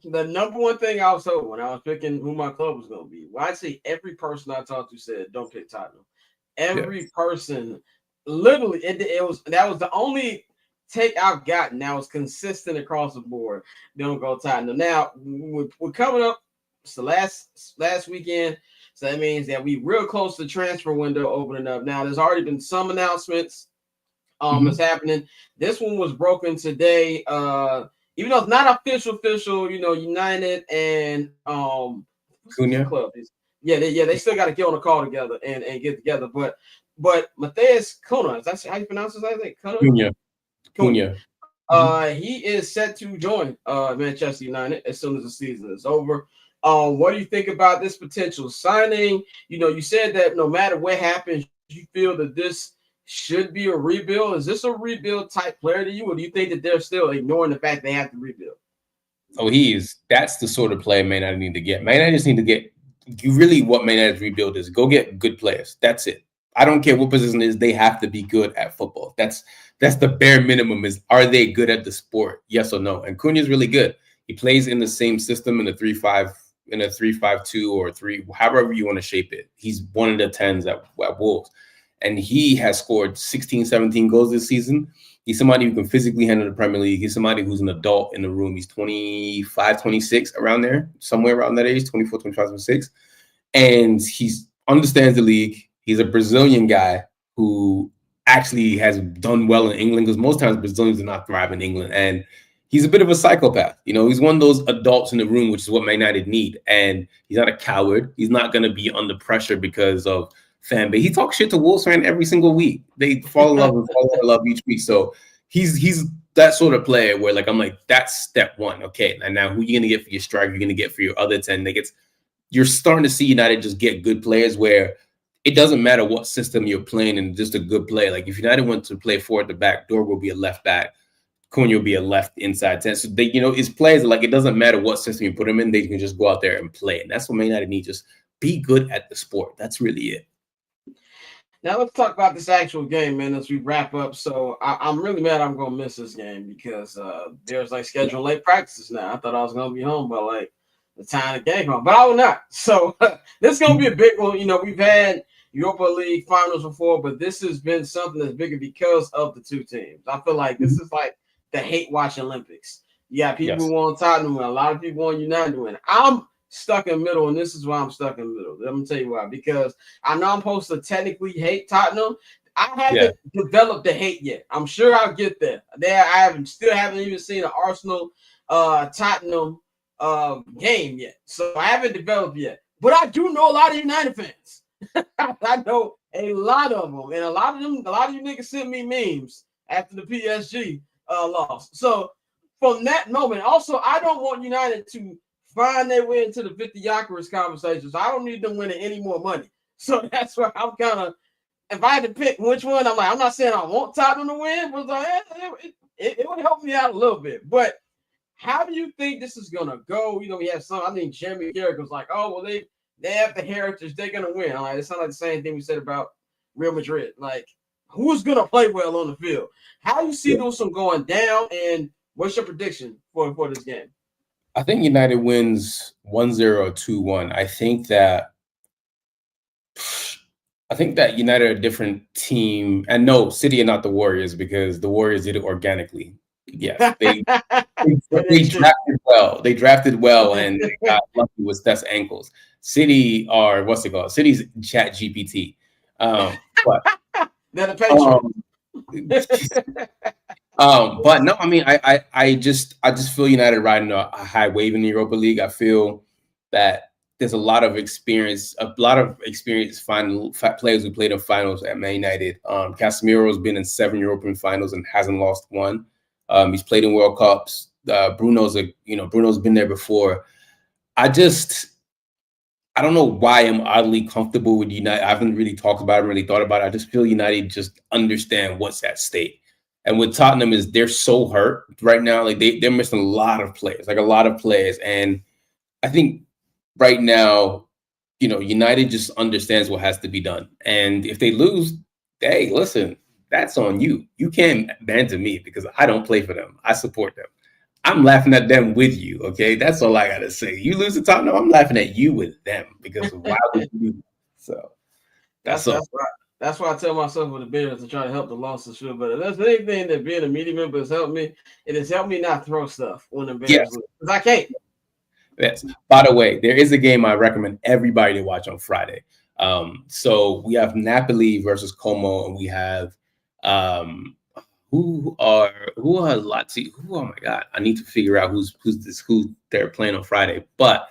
[SPEAKER 1] the number one thing I was told when I was picking who my club was going to be, well, I'd say every person I talked to said, don't pick Tottenham. Every person, literally, that was the only take I've gotten that was consistent across the board. Don't go Tottenham. Now, we're coming up. It's the last weekend. So that means that we're real close to the transfer window opening up. Now, there's already been some announcements. It's happening. This one was broken today. Even though it's not official, United and
[SPEAKER 7] Cunha
[SPEAKER 1] club. They still got to get on a call together and get together. But Matheus Cunha, that's how you pronounce his name? Cunha. He is set to join Manchester United as soon as the season is over. What do you think about this potential signing? You said that no matter what happens, you feel that this should be a rebuild. Is this a rebuild type player to you, or do you think that they're still ignoring the fact they have to rebuild?
[SPEAKER 7] Oh, he is. That's the sort of player Man United need to get. Man United just need to get. What Man United's rebuild is, go get good players. That's it. I don't care what position it is. They have to be good at football. That's the bare minimum. Is, are they good at the sport? Yes or no? And Cunha is really good. He plays in the same system in a 3-5, in a 3-5-2 or 3, however you want to shape it. He's one of the 10s at Wolves. And he has scored 16, 17 goals this season. He's somebody who can physically handle the Premier League. He's somebody who's an adult in the room. He's 25, 26, around there, somewhere around that age, 24, 25, 26. And he understands the league. He's a Brazilian guy who actually has done well in England, because most times Brazilians do not thrive in England. And he's a bit of a psychopath. He's one of those adults in the room, which is what Man United need. And he's not a coward. He's not going to be under pressure because of fan base. He talks shit to Wolves fan every single week. They fall in love and fall in love each week. So he's that sort of player where, like, I'm like, that's step one. Okay, and now who you gonna get for your striker? You're gonna get for your other 10. You're starting to see United just get good players where it doesn't matter what system you're playing in, just a good play. Like if United went to play 4 at the back, Dor will be a left back, Cunha will be a left inside 10. So they, it's players like it doesn't matter what system you put them in, they can just go out there and play. And that's what Man United need. Just be good at the sport. That's really it.
[SPEAKER 1] Now let's talk about this actual game, man, as we wrap up. So I'm really mad I'm going to miss this game because there's like scheduled late practices now. I thought I was going to be home by like the time the game comes, but I will not. So this is going to be a big one. We've had Europa League finals before, but this has been something that's bigger because of the two teams. I feel like this is like the hate watch Olympics. You got people who want Tottenham win, a lot of people want United to win. I'm stuck in the middle, and this is why I'm stuck in the middle. Let me tell you why. Because I know I'm supposed to technically hate Tottenham. I haven't developed the hate yet. I'm sure I'll get there. I still haven't even seen an Arsenal Tottenham game yet. So I haven't developed yet. But I do know a lot of United fans. I know a lot of them. And a lot of you niggas sent me memes after the PSG loss. So from that moment, also, I don't want United to find their way into the 50 Yokeris conversations. I don't need them winning any more money. So that's why I'm kind of, if I had to pick which one, I'm like, I'm not saying I want Tottenham to win, but like, it would help me out a little bit. But how do you think this is going to go? We have some, I think Jeremy Garrick was like, oh, well, they have the heritage. They're going to win. I'm like, it's not like the same thing we said about Real Madrid. Like, who's going to play well on the field? How do you see those some going down, and what's your prediction for this game?
[SPEAKER 7] I think United wins 1-0 or 2-1. I think that United are a different team. And no, City are not the Warriors, because the Warriors did it organically. Yeah, they drafted well. They drafted well, and they got lucky with Steph's ankles. City are, what's it called? City's Chat GPT. But
[SPEAKER 1] they're the Patriots.
[SPEAKER 7] But no, I mean, I just feel United riding a high wave in the Europa League. I feel that there's a lot of experience, players who played in finals at Man United. Casemiro's been in 7 European finals and hasn't lost one. He's played in World Cups. Bruno's been there before. I don't know why I'm oddly comfortable with United. I haven't really talked about it, really thought about it. I just feel United just understand what's at stake. And with Tottenham is they're so hurt right now. Like they're missing a lot of players. And I think right now, United just understands what has to be done. And if they lose, hey, listen, that's on you. You can't banter me because I don't play for them. I support them. I'm laughing at them with you, okay? That's all I gotta say. You lose to Tottenham, I'm laughing at you with them because why would you do that? So that's all.
[SPEAKER 1] That's why I tell myself with the Bears to try to help the losses feel better. That's anything that being a media member has helped me. It has helped me not throw stuff when the Bears lose. Because I can't.
[SPEAKER 7] Yes. By the way, there is a game I recommend everybody to watch on Friday. So we have Napoli versus Como, and we have who are Lazio? Oh my God, I need to figure out who they're playing on Friday. But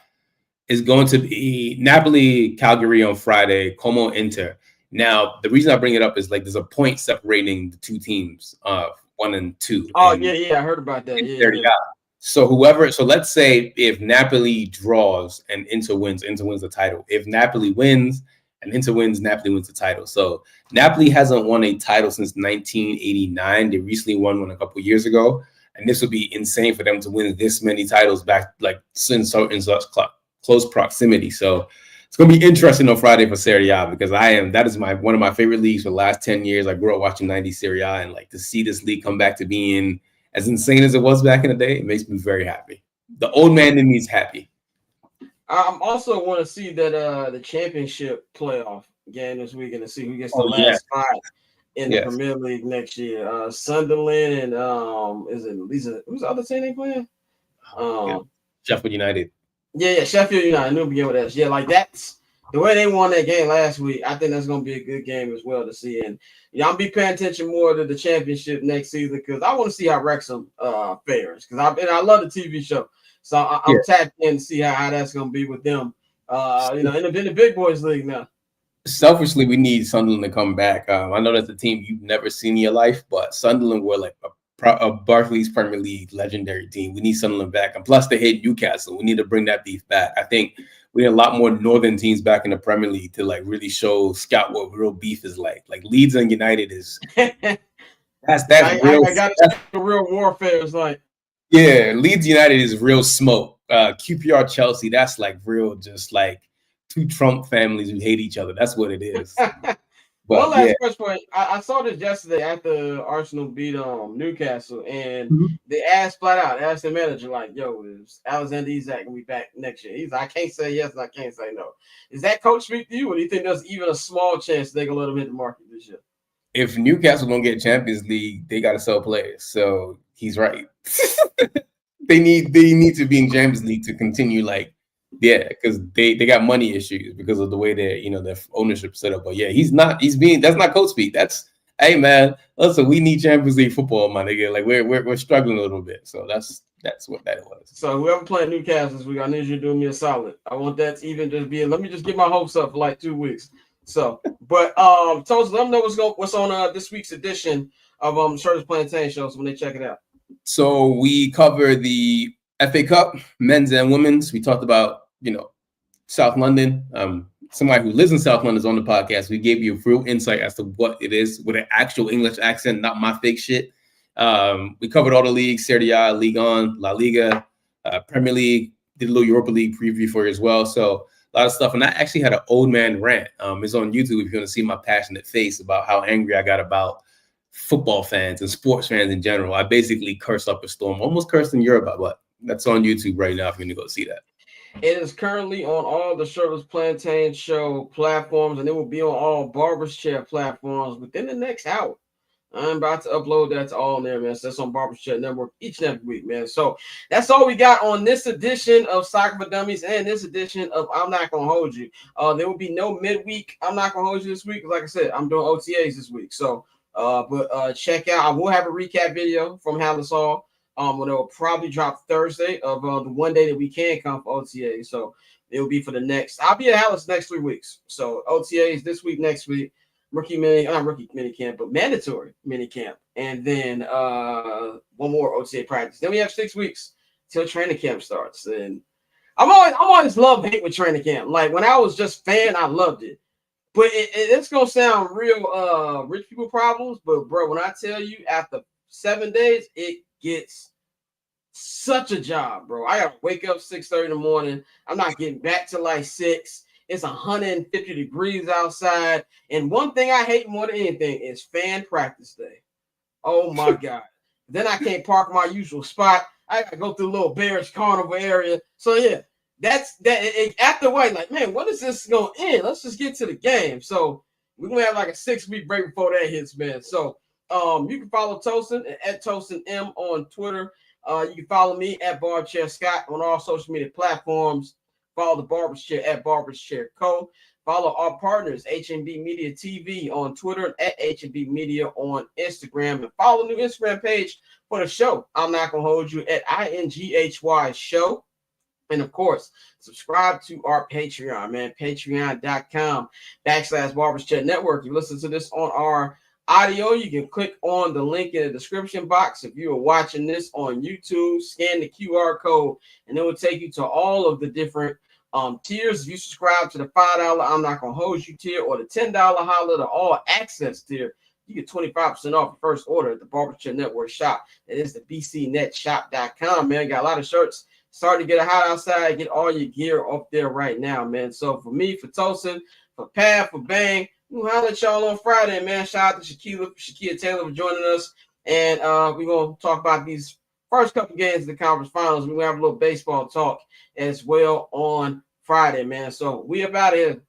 [SPEAKER 7] it's going to be Napoli, Calgary on Friday, Como, Inter. Now, the reason I bring it up is like there's a point separating the two teams, 1 and 2.
[SPEAKER 1] Oh, yeah, I heard about that. Yeah.
[SPEAKER 7] So let's say if Napoli draws and Inter wins the title. If Napoli wins and Inter wins, Napoli wins the title. So Napoli hasn't won a title since 1989. They recently won one a couple of years ago. And this would be insane for them to win this many titles back like in such close proximity. So it's going to be interesting on Friday for Serie A because that is one of my favorite leagues for the last 10 years. I grew up watching 90s Serie A, and like to see this league come back to being as insane as it was back in the day, it makes me very happy. The old man in me is happy.
[SPEAKER 1] I also want to see that the championship playoff game this weekend to see who gets the last spot in the Premier League next year. Sunderland and who's the other team they playing?
[SPEAKER 7] Sheffield United.
[SPEAKER 1] Yeah, Sheffield United. I knew begin with that. Yeah, like that's the way they won that game last week. I think that's going to be a good game as well to see. And I'll be paying attention more to the championship next season because I want to see how Wrexham fares. Because I love the TV show, so I'm tapped in to see how that's going to be with them. In the big boys league now.
[SPEAKER 7] Selfishly, we need Sunderland to come back. I know that's a team you've never seen in your life, but Sunderland were like a Barclays Premier League legendary team. We need Sunderland back, and plus they hate Newcastle. We need to bring that beef back. I think we need a lot more northern teams back in the Premier League to like really scout what real beef is like. Like Leeds and United is that's real. I got
[SPEAKER 1] the real warfare is like.
[SPEAKER 7] Yeah, Leeds United is real smoke. QPR Chelsea, that's like real, just like two Trump families who hate each other. That's what it is.
[SPEAKER 1] One last question. I saw this yesterday after Arsenal beat Newcastle, and they asked the manager, like, yo, is Alexander Isak gonna be back next year? He's like, I can't say yes and I can't say no. Is that coach speak to you, or do you think there's even a small chance they can let him hit the market this year?
[SPEAKER 7] If Newcastle don't get Champions League, they gotta sell players. So he's right. they need to be in Champions League to continue because they got money issues because of the way their ownership set up. But that's not coach speak. That's, hey man, listen, we need Champions League football, my nigga. Like we're struggling a little bit. So that's what that was.
[SPEAKER 1] So whoever playing Newcastle this week, I need you to do me a solid. I want that to even just be let me just get my hopes up for like 2 weeks. So, but Tosin, let them know what's on this week's edition of Shirtless Plantain Shows when they check it out.
[SPEAKER 7] So we cover the FA Cup, men's and women's. We talked about South London. Somebody who lives in South London is on the podcast. We gave you a real insight as to what it is with an actual English accent, not my fake shit. We covered all the leagues: Serie A, Ligue 1, La Liga, Premier League. Did a little Europa League preview for you as well. So a lot of stuff. And I actually had an old man rant. It's on YouTube if you want to see my passionate face about how angry I got about football fans and sports fans in general. I basically cursed up a storm, almost cursed in Europe, but that's on YouTube right now if you're going to go see that.
[SPEAKER 1] It is currently on all the Shirtless Plantain Show platforms, and it will be on all Barber's Chair platforms within the next hour. I'm about to upload that to all there, man. So that's on Barber's Chair Network each and every week, man. So that's all we got on this edition of Soccer for Dummies and this edition of I'm Not Gonna Hold You. There will be no midweek I'm Not Gonna Hold You this week. Like I said, I'm doing OTAs this week. So But check out. I will have a recap video from Hallis Hall. When it will probably drop Thursday of the one day that we can come for OTA. So it'll be for the next. I'll be at Hallis next 3 weeks. So OTAs this week, next week. Not rookie mini camp, but mandatory mini camp, and then one more OTA practice. Then we have 6 weeks till training camp starts. And I'm always love hate with training camp. Like when I was just fan, I loved it. But it's gonna sound real rich people problems. But bro, when I tell you after 7 days, it gets such a job, bro. I gotta wake up 6:30 in the morning. I'm not getting back to like 6. It's 150 degrees outside. And one thing I hate more than anything is fan practice day. Oh my God. Then I can't park my usual spot. I gotta go through a little Bears carnival area. So yeah, that's that. After a while, like, man, when is this gonna end? Let's just get to the game. So we're gonna have like a 6-week break before that hits, man. So you can follow Tosin at Tosin M on Twitter. You can follow me at Barber Scott on all social media platforms. Follow the Barber's Chair at Barber's Chair Co. Follow our partners, HNB Media TV on Twitter and at HNB Media on Instagram. And follow the new Instagram page for the show. I'm not going to hold you at INGHY Show. And of course, subscribe to our Patreon, man. Patreon.com/Barber's Chair Network. You listen to this on our audio, you can click on the link in the description box. If you are watching this on YouTube, scan the QR code, and it will take you to all of the different tiers. If you subscribe to the $5 I'm not gonna hold you tier or the $10 holler, the all access tier, you get 25% off your first order at the Barber Chair Network shop. That is the bcnetshop.com, man. Got a lot of shirts starting to get hot outside. Get all your gear up there right now, man. So for me, for Tosin, for Pav, for Bang, we'll holler at y'all on Friday, man. Shout out to Shakeia Taylor for joining us. And we're going to talk about these first couple games of the conference finals. We're going to have a little baseball talk as well on Friday, man. So we up out of here.